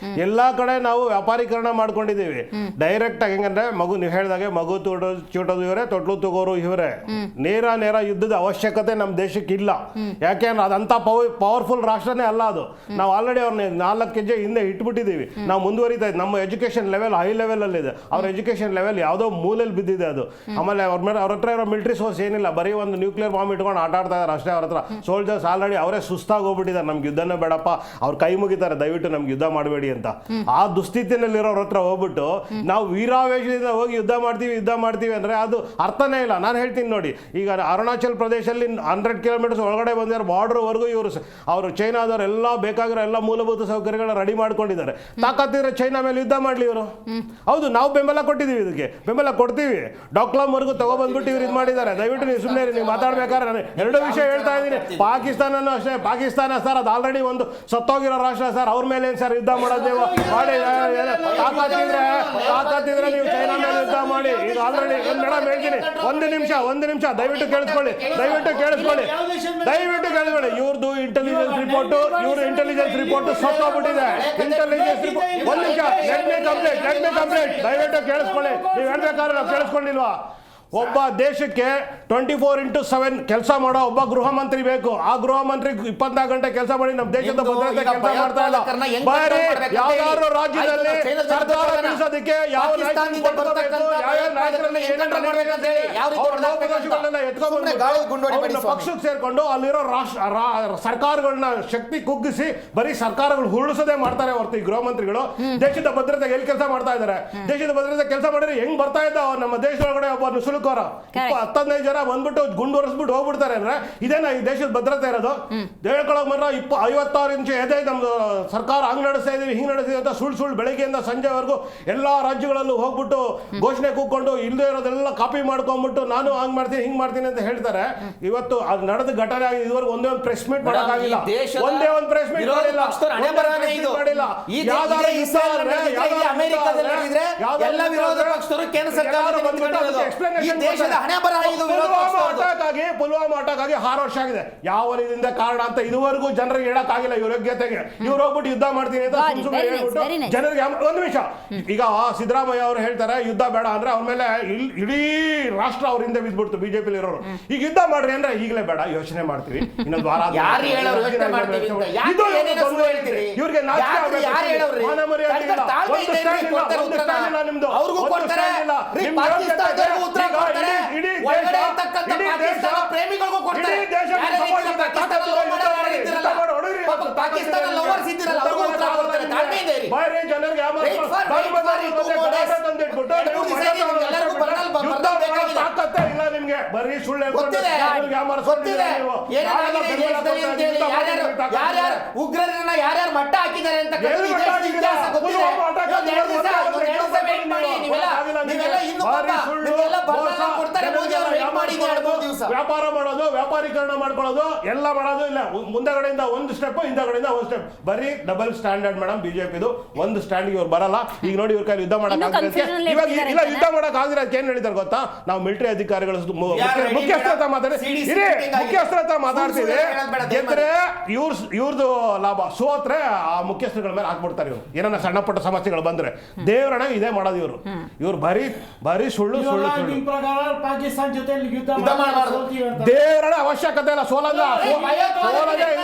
ಎಲ್ಲ ಕಡೆ ನಾವು ವ್ಯಾಪಾರೀಕರಣ ಮಾಡ್ಕೊಂಡಿದ್ದೀವಿ ಡೈರೆಕ್ಟಾಗಿ. ಹೆಂಗಂದ್ರೆ ಮಗು ನೀವು ಹೇಳಿದಾಗೆ ಮಗು ಚೂಟೋದು ಇವರೇ, ತೊಟ್ಲು ತಗೋರು ಇವರೇ. ನೇರ ಯುದ್ಧದ ಅವಶ್ಯಕತೆ ನಮ್ಮ ದೇಶಕ್ಕೆ ಇಲ್ಲ. ಯಾಕೆಂದ್ರೆ ಅದಂಥ ಪವರ್ಫುಲ್ ರಾಷ್ಟ್ರನೇ ಅಲ್ಲ ಅದು. ನಾವು ಆಲ್ರೆಡಿ ಅವ್ರನ್ನ 4 ಹೆಜ್ಜೆ ಹಿಂದೆ ಇಟ್ಬಿಟ್ಟಿದ್ದೀವಿ. ನಾವು ಮುಂದುವರಿತಾ ಇದ್ದೀವಿ. ನಮ್ಮ ಎಜುಕೇಷನ್ ಲೆವೆಲ್ ಹೈ ಲೆವೆಲಲ್ಲಿದೆ. ಅವ್ರ ಎಜುಕೇಷನ್ ಲೆವೆಲ್ ಯಾವುದೋ ಮೂಲೆಯಲ್ಲಿ ಬಿದ್ದಿದೆ ಅದು. ಆಮೇಲೆ ಅವ್ರ ಹತ್ರ ಇರೋ ಮಿಲಿಟರಿ ಸೋರ್ಸ್ ಏನಿಲ್ಲ, ಬರೀ ಒಂದು ನ್ಯೂಕ್ಲಿಯರ್ ಬಾಂಬ್ ಇಟ್ಕೊಂಡು ಆಟ ಆಡ್ತಾ ಇದ್ದಾರೆ ಅಷ್ಟೇ. ಅವ್ರ ಹತ್ರ ಸೋಲ್ಜರ್ಸ್ ಆಲ್ರೆಡಿ ಅವರೇ ಸುಸ್ತಾಗಿ ಹೋಗ್ಬಿಟ್ಟಿದ್ದಾರೆ. ನಮ್ಗೆ ಯುದ್ಧನೇ ಬೇಡಪ್ಪ, ಅವ್ರು ಕೈ ಮುಗಿತಾರೆ, ದಯವಿಟ್ಟು ನಮ್ಗೆ ಯುದ್ಧ ಮಾಡಬೇಡಿ ಅಂತ. ಆ ದುಸ್ಥಿತಿನಲ್ಲಿರೋರ ಹತ್ರ ಹೋಗ್ಬಿಟ್ಟು ನಾವು ವೀರಾವೇಶದಿಂದ ಹೋಗಿ ಯುದ್ಧ ಮಾಡ್ತೀವಿ ಅಂದರೆ ಅದು ಅರ್ಥನೇ ಇಲ್ಲ. ನಾನು ಹೇಳ್ತೀನಿ ನೋಡಿ, ಈಗ ಅರುಣಾಚಲ್ ಪ್ರದೇಶದಲ್ಲಿ 100 ಕಿಲೋಮೀಟರ್ಸ್ ಒಳಗಡೆ ಬಂದಿರೋ ಬಾರ್ಡರ್ವರೆಗೂ ಅವರು ಚೈನಾದವ್ರು ಎಲ್ಲ ಬೇಕಾಗಿರೋ ಎಲ್ಲ ಮೂಲಭೂತ ಸೌಕರ್ಯಗಳನ್ನ ರೆಡಿ ಮಾಡ್ಕೊಂಡಿದ್ದಾರೆ. ತಾಕತ್ತಿದ್ರೆ ಚೈನಾ ಮೇಲೆ ಯುದ್ಧ ಮಾಡಲಿ ಇವರು. ಹೌದು, ನಾವು ಬೆಂಬಲ ಕೊಟ್ಟಿದ್ದೀವಿ, ಇದಕ್ಕೆ ಬೆಂಬಲ ಕೊಡ್ತೀವಿ. ಡಾಕ್ಲಾಮ್ವರೆಗೂ ತಗೊಬಂದ್ಬಿಟ್ಟು ಇವ್ರು ಇದು ಮಾಡಿದ್ದಾರೆ. ದಯವಿಟ್ಟು ನೀವು ಸುಮ್ಮನೆ ನೀವು ಮಾತಾಡ್ಬೇಕಾದ್ರೆ ನಾನು 2 ವಿಷಯ ಹೇಳ್ತಾ ಇದ್ದೀನಿ. ಪಾಕಿಸ್ತಾನನೂ ಅಷ್ಟೇ, ಪಾಕಿಸ್ತಾನ ಸರ್ ಅದು ಆಲ್ರೆಡಿ ಒಂದು ಸತ್ತೋಗಿರೋ ರಾಷ್ಟ್ರ ಸರ್. ಅವ್ರ ಮೇಲೆ ಏನು ಸರ್ ಯುದ್ಧ ಮಾಡೋದು ನೀವು ಮಾಡಿ? ತಾಕತ್ತಿದ್ರೆ ನೀವು ಚೈನಾ ಮೇಲೆ ಯುದ್ಧ ಮಾಡಿ. ಈಗ ಆಲ್ರೆಡಿ ಮೇಡಮ್ ಹೇಳ್ತೀನಿ, ಒಂದು ನಿಮಿಷ ದಯವಿಟ್ಟು ಕೇಳಿಸ್ಕೊಳ್ಳಿ. ಇವ್ರದ್ದು ಇಂಟೆಲಿಜೆನ್ಸ್ ರಿಪೋರ್ಟ್ ಸತ್ತೋಗ್ಬಿಟ್ಟಿದೆ. ಇಂಟೆಲಿಜೆನ್ಸ್ ರಿಪೋರ್ಟ್ ಒಂದು ನಿಮಿಷ ಲೆಟ್ ಮಿ ಕಂಪ್ಲೀಟ್ ದಯವಿಟ್ಟು ಕೇಳಿಸ್ಕೊಳ್ಳಿ. ನೀವು ಹೇಳ್ಬೇಕಾದ್ರೆ ನಾವು ಕೇಳಿಸ್ಕೊಂಡಿಲ್ವಾ? ಒಬ್ಬ ದೇಶಕ್ಕೆ 24/7 ಕೆಲಸ ಮಾಡೋ ಒಬ್ಬ ಗೃಹ ಮಂತ್ರಿ ಬೇಕು. ಆ ಗೃಹ ಮಂತ್ರಿ 24 ಗಂಟೆ ಕೆಲಸ ಮಾಡಿ ನಮ್ಮ ದೇಶದ ಭದ್ರತೆ ಕೆಲಸ ಮಾಡ್ತಾ ಇಲ್ಲ. ಬರೀ ಯಾವ್ದಾದ್ರು ರಾಜ್ಯದಲ್ಲಿ ಸರ್ಕಾರ ಬೆಳೆಸೋದಕ್ಕೆ ಯಾವ ಪಕ್ಷಕ್ಕೆ ಸೇರ್ಕೊಂಡು ಅಲ್ಲಿರೋ ಸರ್ಕಾರಗಳನ್ನ ಶಕ್ತಿ ಕುಗ್ಗಿಸಿ ಬರೀ ಸರ್ಕಾರಗಳು ಹುರುಳಿಸೋದೇ ಮಾಡ್ತಾರೆ ಹೊರತು ಈ ಗೃಹ ಮಂತ್ರಿಗಳು ದೇಶದ ಭದ್ರತೆಗೆ ಎಲ್ಲಿ ಕೆಲಸ ಮಾಡ್ತಾ ಇದ್ದಾರೆ? ದೇಶದ ಭದ್ರತೆ ಕೆಲಸ ಮಾಡಿದ್ರೆ ಹೆಂಗ್ ಬರ್ತಾ ಇದ್ದ ನಮ್ಮ ದೇಶದೊಳಗಡೆ ಒಬ್ಬ ನುಸುಳುಕೋರ 15 ಜನ ಬಂದ್ಬಿಟ್ಟು ಗುಂಡು ಹೊರಿಸ್ಬಿಟ್ಟು ಹೋಗ್ಬಿಡ್ತಾರೆ ಅಂದ್ರೆ ಇದೇನಾ ಈ ದೇಶದ ಭದ್ರತೆ ಇರೋದು? ಹೇಳ್ಕೊಳಕ್ ಮಾತ್ರ 56 ಇಂಚು ಎದೆ ನಮ್ದು ಸರ್ಕಾರ ಹಂಗ್ ನಡೆಸ್ತಾ ಇದೀವಿ ಹಿಂಗ್ ನಡೆಸ್ತೀವಿ ಅಂತ ಸುಳ್ಳು ಬೆಳಗ್ಗೆಯಿಂದ ಸಂಜೆವರೆಗೂ ಎಲ್ಲಾ ರಾಜ್ಯಗಳಲ್ಲೂ ಹೋಗ್ಬಿಟ್ಟು ಘೋಷಣೆ ಕೂತ್ಕೊಂಡು ಇಲ್ಲದೆ ಇರೋದೆಲ್ಲ ಕಾಪಿ ಮಾಡ್ಕೊಂಡ್ಬಿಟ್ಟು ನಾನು ಹಂಗ್ ಮಾಡ್ತೀನಿ ಹಿಂಗ್ ಮಾಡ್ತೀನಿ ಅಂತ ಹೇಳ್ತಾರೆ. ಇವತ್ತು ಅದು ನಡೆದ ಘಟನೆ ಆಗಿದೆ. ಇದುವರೆಗೂ ಒಂದೇ ಒಂದು ಪ್ರೆಸ್ ಮೀಟ್ ಮಾಡೋಕ್ಕಾಗಿಲ್ಲ. ಒಂದೇ ಒಂದು ಪ್ರೆಸ್ ಮೀಟ್ ಮಾಡಿಲ್ಲ. ಪುಲ್ವಾಮಾ ಅಟ್ಯಾಕ್ ಆಗಿ 6 ವರ್ಷ ಆಗಿದೆ. ಯಾವ ರೀತಿಯಿಂದ ಕಾರಣ ಅಂತ ಇದುವರೆಗೂ ಜನರಿಗೆ ಹೇಳಕ್ಕಾಗಿಲ್ಲ. ಇವ್ರ ಯೋಗ್ಯತೆಗೆ ಇವ್ರು ಹೋಗ್ಬಿಟ್ಟು ಯುದ್ಧ ಮಾಡ್ತೀನಿ ಅಂತ ಹೇಳ್ಬಿಟ್ಟು ಜನರಿಗೆ. ಒಂದು ನಿಮಿಷ, ಈಗ ಸಿದ್ದರಾಮಯ್ಯ ಅವರು ಹೇಳ್ತಾರೆ ಯುದ್ಧ ಬೇಡ ಅಂದ್ರೆ ಅವ್ರ ಮೇಲೆ ಇಡೀ ರಾಷ್ಟ್ರ ಅವ್ರ ಹಿಂದೆ ಬಿದ್ಬಿಡ್ತು ಬಿಜೆಪಿ ಇರೋರು. ಈಗ ಯುದ್ಧ ಮಾಡ್ರಿ ಅಂದ್ರೆ ಈಗಲೇ ಬೇಡ, ಯೋಚನೆ ಮಾಡ್ತೀವಿ ಇನ್ನೊಂದು ವಾರ. ಇವ್ರಿಗೆ ನಿಮ್ಗೆ ಬರೀ ಸುಳ್ಳು ಉಗ್ರರನ್ನ ಯಾರ್ಯಾರು ಮಟ್ಟ ಹಾಕಿದ್ದಾರೆ ಅಂತ ವ್ಯಾಪಾರ ಮಾಡೋದು, ವ್ಯಾಪಾರೀಕರಣ ಮಾಡ್ಕೊಳ್ಳೋದು ಎಲ್ಲ ಮಾಡೋದು ಇಲ್ಲ. ಮುಂದಗಡೆಯಿಂದ ಒಂದು ಸ್ಟೆಪ್, ಹಿಂದಗಡೆಯಿಂದ ಒಂದು ಸ್ಟೆಪ್. ಬರೀ ಡಬಲ್ ಸ್ಟ್ಯಾಂಡರ್ಡ್ ಮೇಡಮ್ ಬಿಜೆಪಿದು. ಒಂದು ಸ್ಟ್ಯಾಂಡ್ಗೆ ಇವ್ರು ಬರಲ್ಲ. ಈಗ ನೋಡಿ ಇವ್ರ ಕೈ ಯುದ್ಧ ಮಾಡಕ್ ಇವಾಗ ಇಲ್ಲ, ಯುದ್ಧ ಮಾಡಕ್ ಆಗಿದ್ರೆ ಅದಕ್ಕೆ ಏನ್ ಹೇಳಿದಾರೆ ಗೊತ್ತಾ? ನಾವು ಮಿಲಿಟರಿ ಅಧಿಕಾರಿಗಳು ಮುಖ್ಯಸ್ಥರ ಹತ್ರ ಮಾತಾಡ್ತೀವಿ. ಗೆದ್ರೆ ಇವ್ರದ್ದು ಲಾಭ, ಸೋತ್ರೆ ಆ ಮುಖ್ಯಸ್ಥರುಗಳ ಮೇಲೆ ಹಾಕ್ಬಿಡ್ತಾರೆ. ಇವ್ರು ಏನನ್ನ ಸಣ್ಣ ಪುಟ್ಟ ಸಮಸ್ಯೆಗಳು ಬಂದ್ರೆ ದೇವರಣ ಇದೇ ಮಾಡೋದು. ಇವ್ರು ಬರೀ ಸುಳ್ಳು ಪಾಕಿಸ್ತಾನ ಜೊತೆ ದೇವರಣ ಅವಶ್ಯಕತೆ ಇಲ್ಲ. ಸೋಲದೇ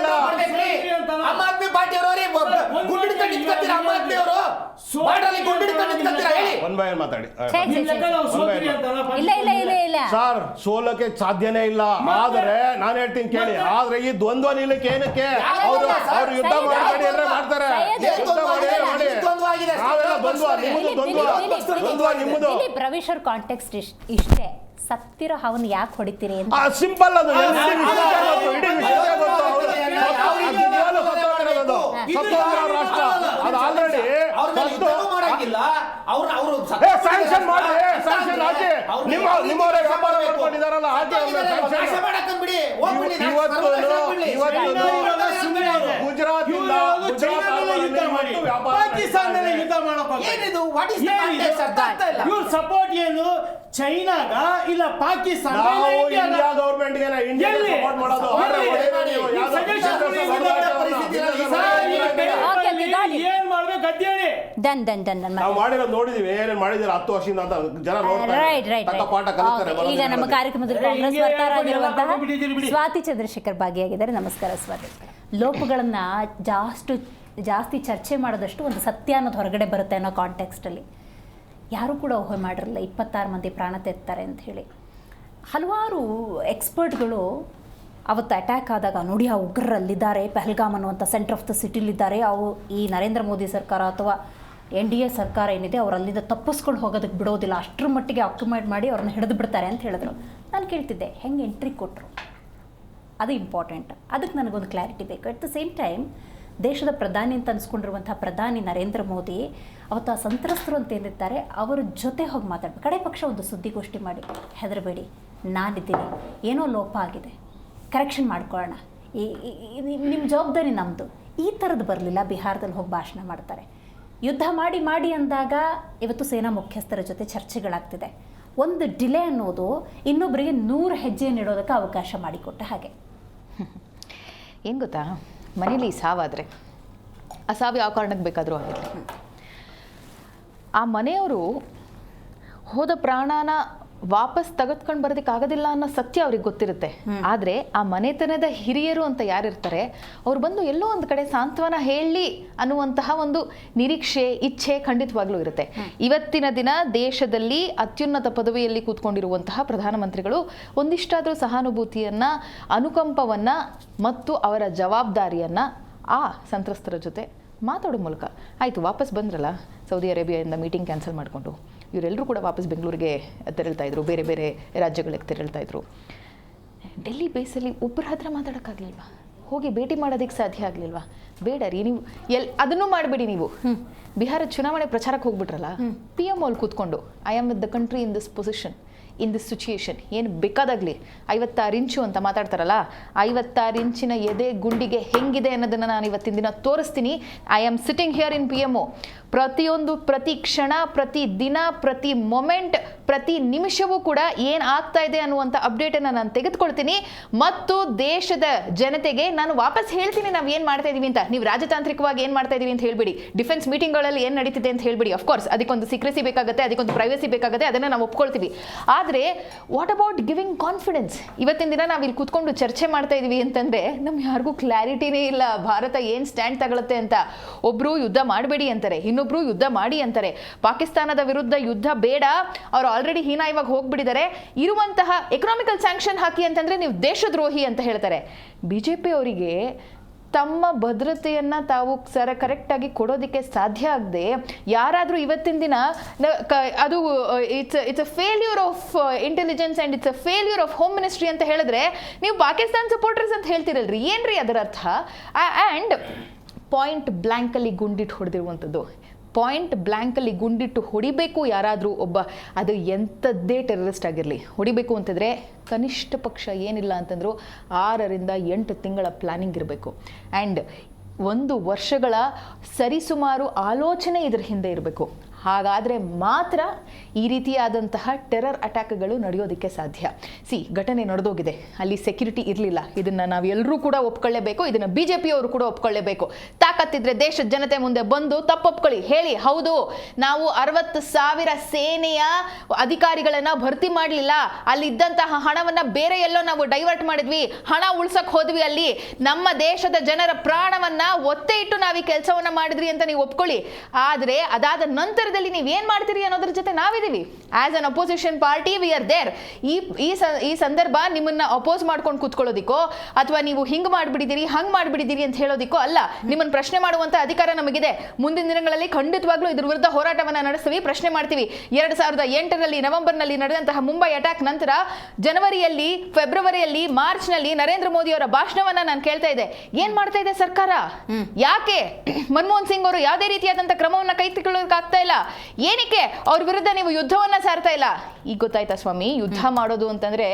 ಇಲ್ಲ. ಆಮ್ ಆದ್ಮಿ ಪಾರ್ಟಿ ಮಾತಾಡಿ ಸರ್, ಸೋಲಕ್ಕೆ ಸಾಧ್ಯನೇ ಇಲ್ಲ. ಆದ್ರೆ ನಾನು ಹೇಳ್ತೀನಿ ಕೇಳಿ, ಆದ್ರೆ ಈ ದ್ವಂದ್ವ ನಿಲ್ಲಕ್ಕೆ ಏನಕ್ಕೆ? ಅವ್ರು ಯುದ್ಧ ಮಾಡಬೇಡಿ ಅಂದ್ರೆ ಮಾಡ್ತಾರೆ. ಪ್ರವೇಶರ್ ಕಾಂಟೆಕ್ಸ್ಟ್ ಇಷ್ಟೇ. ಸತ್ತಿರೋ ಅವನು ಯಾಕೆ ಹೊಡಿತೀರಿ ಅಂತ ಸಿಂಪಲ್. ಅದು ರಾಷ್ಟ್ರ ಅದು ಆಲ್ರೆಡಿ ಸ್ಯಾಂಕ್ಷನ್ ಮಾಡಿ, ಸ್ಯಾಂಕ್ಷನ್ ಹಾಕಿ. ನಿಮ್ಮವರೇ ವ್ಯಾಪಾರ ಮಾಡ್ಕೊಂಡಿದಾರಲ್ಲ, ಹಾಕಿ ಪಾಕಿಸ್ತಾನದಲ್ಲಿ ಯುದ್ಧ ಇವ್ರ ಸಪೋರ್ಟ್ ಏನು? ಚೈನಾಗ ಇಲ್ಲ ಪಾಕಿಸ್ತಾನ? ಇಂಡಿಯಾ ಗವರ್ಮೆಂಟ್ ಏನ್ ಮಾಡ್ಬೇಕು ಅದೇಳಿ ನಾವು ಮಾಡಿರೋದು ನೋಡಿದೀವಿ. ಏನೇನು ಮಾಡಿದಿರ 10 ವರ್ಷದಿಂದ ಅಂತ ಜನ ಪಾಠ ಕಲಿತಾರೆ. ಈಗ ನಮ್ಮ ಕಾರ್ಯಕ್ರಮದಲ್ಲಿ ಕಾಂಗ್ರೆಸ್ ವಕ್ತಾರರಾಗಿರುವಂತಹ ಸ್ವಾತಿ ಚಂದ್ರಶೇಖರ್ ಭಾಗಿಯಾಗಿದ್ದಾರೆ. ನಮಸ್ಕಾರ ಸ್ವಾತಿ. ಲೋಪಗಳನ್ನ ಜಾಸ್ತಿ ಚರ್ಚೆ ಮಾಡೋದಷ್ಟು ಒಂದು ಸತ್ಯ ಅನ್ನೋದು ಹೊರಗಡೆ ಬರುತ್ತೆ ಅನ್ನೋ ಕಾಂಟೆಕ್ಸ್ಟಲ್ಲಿ ಯಾರೂ ಕೂಡ ಊಹೆ ಮಾಡಿರಲ್ಲ 26 ಮಂದಿ ಪ್ರಾಣ ತೆತ್ತಾರೆ ಅಂತ ಹೇಳಿ. ಹಲವಾರು ಎಕ್ಸ್ಪರ್ಟ್ಗಳು ಅವತ್ತು ಅಟ್ಯಾಕ್ ಆದಾಗ ನೋಡಿ ಆ ಉಗ್ರರಲ್ಲಿದ್ದಾರೆ, ಪಹಲ್ಗಾಮ್ ಅನ್ನುವಂಥ ಸೆಂಟರ್ ಆಫ್ ದ ಸಿಟಿಲಿದ್ದಾರೆ, ಅವು ಈ ನರೇಂದ್ರ ಮೋದಿ ಸರ್ಕಾರ ಅಥವಾ NDA ಸರ್ಕಾರ ಏನಿದೆ ಅವ್ರು ಅಲ್ಲಿಂದ ತಪ್ಪಿಸ್ಕೊಂಡು ಹೋಗೋದಕ್ಕೆ ಬಿಡೋದಿಲ್ಲ, ಅಷ್ಟರ ಮಟ್ಟಿಗೆ ಆಕ್ಯುಪೈಡ್ ಮಾಡಿ ಅವ್ರನ್ನ ಹಿಡಿದು ಬಿಡ್ತಾರೆ ಅಂತ ಹೇಳಿದ್ರು. ನಾನು ಕೇಳ್ತಿದ್ದೆ ಹೆಂಗೆ ಎಂಟ್ರಿ ಕೊಟ್ಟರು, ಅದು ಇಂಪಾರ್ಟೆಂಟ್. ಅದಕ್ಕೆ ನನಗೊಂದು ಕ್ಲಾರಿಟಿ ಬೇಕು. ಅಟ್ ದ ಸೇಮ್ ಟೈಮ್ ದೇಶದ ಪ್ರಧಾನಿ ಅಂತ ಅನ್ಸ್ಕೊಂಡಿರುವಂಥ ಪ್ರಧಾನಿ ನರೇಂದ್ರ ಮೋದಿ ಅವತ್ತು ಆ ಸಂತ್ರಸ್ತರು ಅಂತ ಏನಿರ್ತಾರೆ ಅವರ ಜೊತೆ ಹೋಗಿ ಮಾತಾಡ್ಬೇಕು. ಕಡೆ ಪಕ್ಷ ಒಂದು ಸುದ್ದಿಗೋಷ್ಠಿ ಮಾಡಿ, ಹೆದರಬೇಡಿ ನಾನಿದ್ದೀನಿ, ಏನೋ ಲೋಪ ಆಗಿದೆ, ಕರೆಕ್ಷನ್ ಮಾಡ್ಕೊಳ್ಳೋಣ, ನಿಮ್ಮ ಜವಾಬ್ದಾರಿ ನಮ್ಮದು, ಈ ಥರದ್ದು ಬರಲಿಲ್ಲ. ಬಿಹಾರದಲ್ಲಿ ಹೋಗಿ ಭಾಷಣ ಮಾಡ್ತಾರೆ. ಯುದ್ಧ ಮಾಡಿ ಮಾಡಿ ಅಂದಾಗ ಇವತ್ತು ಸೇನಾ ಮುಖ್ಯಸ್ಥರ ಜೊತೆ ಚರ್ಚೆಗಳಾಗ್ತಿದೆ. ಒಂದು ಡಿಲೇ ಅನ್ನೋದು ಇನ್ನೊಬ್ಬರಿಗೆ 100 ಹೆಜ್ಜೆ ನೀಡೋದಕ್ಕೆ ಅವಕಾಶ ಮಾಡಿಕೊಟ್ಟ ಹಾಗೆ. ಏನು ಗೊತ್ತಾ, ಮನೇಲಿ ಸಾವಾದರೆ ಆ ಸಾವು ಯಾವ ಕಾರಣಕ್ಕೆ ಬೇಕಾದರೂ ಆಗಿರಲಿ, ಆ ಮನೆಯವರು ಹೋದ ಪ್ರಾಣನ ವಾಪಸ್ ತೆಗೆದುಕೊಂಡು ಬರೋದಕ್ಕೆ ಆಗೋದಿಲ್ಲ ಅನ್ನೋ ಸತ್ಯ ಅವ್ರಿಗೆ ಗೊತ್ತಿರುತ್ತೆ. ಆದರೆ ಆ ಮನೆತನದ ಹಿರಿಯರು ಅಂತ ಯಾರಿರ್ತಾರೆ ಅವ್ರು ಬಂದು ಎಲ್ಲೋ ಒಂದು ಕಡೆ ಸಾಂತ್ವನ ಹೇಳಿ ಅನ್ನುವಂತಹ ಒಂದು ನಿರೀಕ್ಷೆ, ಇಚ್ಛೆ ಖಂಡಿತವಾಗ್ಲೂ ಇರುತ್ತೆ. ಇವತ್ತಿನ ದಿನ ದೇಶದಲ್ಲಿ ಅತ್ಯುನ್ನತ ಪದವಿಯಲ್ಲಿ ಕೂತ್ಕೊಂಡಿರುವಂತಹ ಪ್ರಧಾನಮಂತ್ರಿಗಳು ಒಂದಿಷ್ಟಾದರೂ ಸಹಾನುಭೂತಿಯನ್ನು, ಅನುಕಂಪವನ್ನು ಮತ್ತು ಅವರ ಜವಾಬ್ದಾರಿಯನ್ನು ಆ ಸಂತ್ರಸ್ತರ ಜೊತೆ ಮಾತಾಡೋ ಮೂಲಕ, ಆಯಿತು ವಾಪಸ್ ಬಂದ್ರಲ್ಲ ಸೌದಿ ಅರೇಬಿಯಾದಿಂದ ಮೀಟಿಂಗ್ ಕ್ಯಾನ್ಸಲ್ ಮಾಡಿಕೊಂಡು, ಇವರೆಲ್ಲರೂ ಕೂಡ ವಾಪಸ್ ಬೆಂಗಳೂರಿಗೆ ತೆರಳ್ತಾ ಇದ್ರು, ಬೇರೆ ಬೇರೆ ರಾಜ್ಯಗಳಿಗೆ ತೆರಳ್ತಾ ಇದ್ರು. ಡೆಲ್ಲಿ ಬೇಸಲ್ಲಿ ಒಬ್ಬರ ಹತ್ರ ಮಾತಾಡೋಕ್ಕಾಗಲಿಲ್ವಾ? ಹೋಗಿ ಭೇಟಿ ಮಾಡೋದಕ್ಕೆ ಸಾಧ್ಯ ಆಗಲಿಲ್ವಾ? ಬೇಡ ರೀ, ನೀವು ಅದನ್ನೂ ಮಾಡಬೇಡಿ. ನೀವು ಬಿಹಾರ ಚುನಾವಣೆ ಪ್ರಚಾರಕ್ಕೆ ಹೋಗ್ಬಿಟ್ರಲ್ಲ, PM ಅಲ್ಲಿ ಕೂತ್ಕೊಂಡು I am with the country in this position, in this situation, ಏನು ಬೇಕಾದಾಗಲಿ 56 ಇಂಚು ಅಂತ ಮಾತಾಡ್ತಾರಲ್ಲ, 56 ಇಂಚಿನ ಎದೆ ಗುಂಡಿಗೆ ಹೆಂಗಿದೆ ಅನ್ನೋದನ್ನು ನಾನು ಇವತ್ತಿನ ದಿನ ತೋರಿಸ್ತೀನಿ. I am sitting here in PMO. ಪ್ರತಿಯೊಂದು, ಪ್ರತಿ ಕ್ಷಣ, ಪ್ರತಿ ದಿನ, ಪ್ರತಿ ಮೊಮೆಂಟ್, ಪ್ರತಿ ನಿಮಿಷವೂ ಕೂಡ ಏನು ಆಗ್ತಾ ಇದೆ ಅನ್ನುವಂಥ ಅಪ್ಡೇಟನ್ನು ನಾನು ತೆಗೆದುಕೊಳ್ತೀನಿ ಮತ್ತು ದೇಶದ ಜನತೆಗೆ ನಾನು ವಾಪಸ್ ಹೇಳ್ತೀನಿ ನಾವು ಏನು ಮಾಡ್ತಾ ಇದೀವಿ ಅಂತ. ನೀವು ರಾಜತಾಂತ್ರಿಕವಾಗಿ ಏನು ಮಾಡ್ತಾ ಇದೀವಿ ಅಂತ ಹೇಳ್ಬಿಡಿ, ಡಿಫೆನ್ಸ್ ಮೀಟಿಂಗ್ಗಳಲ್ಲಿ ಏನು ನಡೀತಿದೆ ಅಂತ ಹೇಳ್ಬಿಡಿ. ಅಫ್ಕೋರ್ಸ್ ಅದಕ್ಕೊಂದು ಸೀಕ್ರೆಸಿ ಬೇಕಾಗುತ್ತೆ, ಅದಕ್ಕೊಂದು ಪ್ರೈವಸಿ ಬೇಕಾಗುತ್ತೆ, ಅದನ್ನು ನಾವು ಒಪ್ಕೊಳ್ತೀವಿ. ಆದರೆ ವಾಟ್ ಅಬೌಟ್ ಗಿವಿಂಗ್ ಕಾನ್ಫಿಡೆನ್ಸ್? ಇವತ್ತಿನ ದಿನ ನಾವು ಇಲ್ಲಿ ಕೂತ್ಕೊಂಡು ಚರ್ಚೆ ಮಾಡ್ತಾ ಇದೀವಿ ಅಂತಂದರೆ ನಮ್ಗೆ ಯಾರಿಗೂ ಕ್ಲಾರಿಟಿನೇ ಇಲ್ಲ ಭಾರತ ಏನು ಸ್ಟ್ಯಾಂಡ್ ತಗೊಳುತ್ತೆ ಅಂತ. ಒಬ್ಬರು ಯುದ್ಧ ಮಾಡಬೇಡಿ ಅಂತಾರೆ, ಇನ್ನೊಬ್ರು ಯುದ್ಧ ಮಾಡಿ ಅಂತಾರೆ. ಪಾಕಿಸ್ತಾನದ ವಿರುದ್ಧ ಯುದ್ಧ ಬೇಡ, ಅವರು ಆಲ್ರೆಡಿ ಹೀನಾಯವಾಗಿ ಹೋಗ್ಬಿಟ್ಟಿದ್ದಾರೆ. ಇರುವಂತಹ ಎಕನಾಮಿಕಲ್ ಸ್ಯಾಂಕ್ಷನ್ ಹಾಕಿ ಅಂತಂದ್ರೆ ನೀವು ದೇಶದ್ರೋಹಿ ಅಂತ ಹೇಳ್ತಾರೆ. BJP ಅವರಿಗೆ ತಮ್ಮ ಭದ್ರತೆಯನ್ನು ತಾವು ಕರೆಕ್ಟಾಗಿ ಕೊಡೋದಕ್ಕೆ ಸಾಧ್ಯ ಆಗದೆ ಯಾರಾದರೂ ಇವತ್ತಿನ ದಿನ ಅದು it's a failure of intelligence and it's a failure of home ministry ಅಂತ ಹೇಳಿದ್ರೆ ನೀವು ಪಾಕಿಸ್ತಾನ್ ಸಪೋರ್ಟರ್ಸ್ ಅಂತ ಹೇಳ್ತಿರಲ್ರಿ, ಏನ್ರಿ ಅದರ ಅರ್ಥ? ಆ್ಯಂಡ್ ಪಾಯಿಂಟ್ ಬ್ಲ್ಯಾಂಕಲ್ಲಿ ಗುಂಡಿಟ್ಟು ಹೊಡೆದಿರುವಂಥದ್ದು, ಪಾಯಿಂಟ್ ಬ್ಲ್ಯಾಂಕಲ್ಲಿ ಗುಂಡಿಟ್ಟು ಹೊಡಿಬೇಕು ಯಾರಾದರೂ ಒಬ್ಬ, ಅದು ಎಂಥದ್ದೇ ಟೆರರಿಸ್ಟ್ ಆಗಿರಲಿ, ಹೊಡಿಬೇಕು ಅಂತಂದರೆ ಕನಿಷ್ಠ ಪಕ್ಷ ಏನಿಲ್ಲ ಅಂತಂದರೂ 6 ರಿಂದ 8 ತಿಂಗಳ ಪ್ಲ್ಯಾನಿಂಗ್ ಇರಬೇಕು. ಆ್ಯಂಡ್ 1 ವರ್ಷಗಳ ಸರಿಸುಮಾರು ಆಲೋಚನೆ ಇದರ ಹಿಂದೆ ಇರಬೇಕು. ಹಾಗಾದರೆ ಮಾತ್ರ ಈ ರೀತಿಯಾದಂತಹ ಟೆರರ್ ಅಟ್ಯಾಕ್ಗಳು ನಡೆಯೋದಕ್ಕೆ ಸಾಧ್ಯ. ಘಟನೆ ನಡೆದೋಗಿದೆ, ಅಲ್ಲಿ ಸೆಕ್ಯೂರಿಟಿ ಇರಲಿಲ್ಲ, ಇದನ್ನು ನಾವೆಲ್ಲರೂ ಕೂಡ ಒಪ್ಕೊಳ್ಳೇಬೇಕು, ಇದನ್ನು BJP ಅವರು ಕೂಡ ಒಪ್ಕೊಳ್ಳೇಬೇಕು. ತಾಕತ್ತಿದ್ರೆ ದೇಶದ ಜನತೆ ಮುಂದೆ ಬಂದು ತಪ್ಪೊಪ್ಕೊಳ್ಳಿ, ಹೇಳಿ ಹೌದು ನಾವು 60,000 ಸೇನೆಯ ಅಧಿಕಾರಿಗಳನ್ನು ಭರ್ತಿ ಮಾಡಲಿಲ್ಲ, ಅಲ್ಲಿದ್ದಂತಹ ಹಣವನ್ನು ಬೇರೆ ಎಲ್ಲೋ ನಾವು ಡೈವರ್ಟ್ ಮಾಡಿದ್ವಿ, ಹಣ ಉಳ್ಸಕ್ಕೆ ಹೋದ್ವಿ, ಅಲ್ಲಿ ನಮ್ಮ ದೇಶದ ಜನರ ಪ್ರಾಣವನ್ನು ಒತ್ತೆ ಇಟ್ಟು ನಾವು ಈ ಕೆಲಸವನ್ನು ಮಾಡಿದ್ವಿ ಅಂತ ನೀವು ಒಪ್ಕೊಳ್ಳಿ. ಆದರೆ ಅದಾದ ನಂತರ ನೀವು ಏನ್ ಮಾಡ್ತೀರಿ ಅನ್ನೋದ್ರ ಜೊತೆ ನಾವಿದೀವಿ. As an opposition party we are there. ಈ ಸಂದರ್ಭ ನಿಮ್ಮನ್ನ ಅಪೋಸ್ ಮಾಡ್ಕೊಂಡು ಕೂತ್ಕೊಳ್ಳೋದಿಕ್ಕೋ ಅಥವಾ ನೀವು ಹಿಂಗ್ ಮಾಡ್ಬಿಡಿದಿರಿ ಹಂಗ್ ಮಾಡ್ಬಿಡಿದಿರಿ ಅಂತ ಹೇಳೋದಿಕ್ಕೋ ಅಲ್ಲ. ನಿಮ್ಮನ್ನ ಪ್ರಶ್ನೆ ಮಾಡುವಂತ ಅಧಿಕಾರ ನಮಗಿದೆ. ಮುಂದಿನ ದಿನಗಳಲ್ಲಿ ಖಂಡಿತವಾಗ್ಲೂ ಇದ್ರ ವಿರುದ್ಧ ಹೋರಾಟವನ್ನ ನಡೆಸ್ತೀವಿ, ಪ್ರಶ್ನೆ ಮಾಡ್ತೀವಿ. 2008 ನವೆಂಬರ್ನಲ್ಲಿ ನಡೆದಂತಹ ಮುಂಬೈ ಅಟ್ಯಾಕ್ ನಂತರ ಜನವರಿಯಲ್ಲಿ, ಫೆಬ್ರವರಿಯಲ್ಲಿ, ಮಾರ್ಚ್ನಲ್ಲಿ ನರೇಂದ್ರ ಮೋದಿ ಅವರ ಭಾಷಣವನ್ನ ನಾನು ಕೇಳ್ತಾ ಇದ್ದೆ. ಏನ್ ಮಾಡ್ತಾ ಇದೆ ಸರ್ಕಾರ? ಯಾಕೆ ಮನಮೋಹನ್ ಸಿಂಗ್ ಅವರು ಯಾವುದೇ ರೀತಿಯಾದಂತಹ ಕ್ರಮವನ್ನ ಕೈಗೊಳ್ಳೋಕೆ ಆಗ್ತಾ ಇಲ್ಲ? ಏನಕ್ಕೆ ಅವ್ರ ವಿರುದ್ಧ ನೀವು ಯುದ್ಧವನ್ನ ಸಾರ್ತಾ ಇಲ್ಲ? ಈಗ ಗೊತ್ತಾಯ್ತಾ ಸ್ವಾಮಿ, ಯುದ್ಧ ಮಾಡೋದು ಅಂತಂದ್ರೆ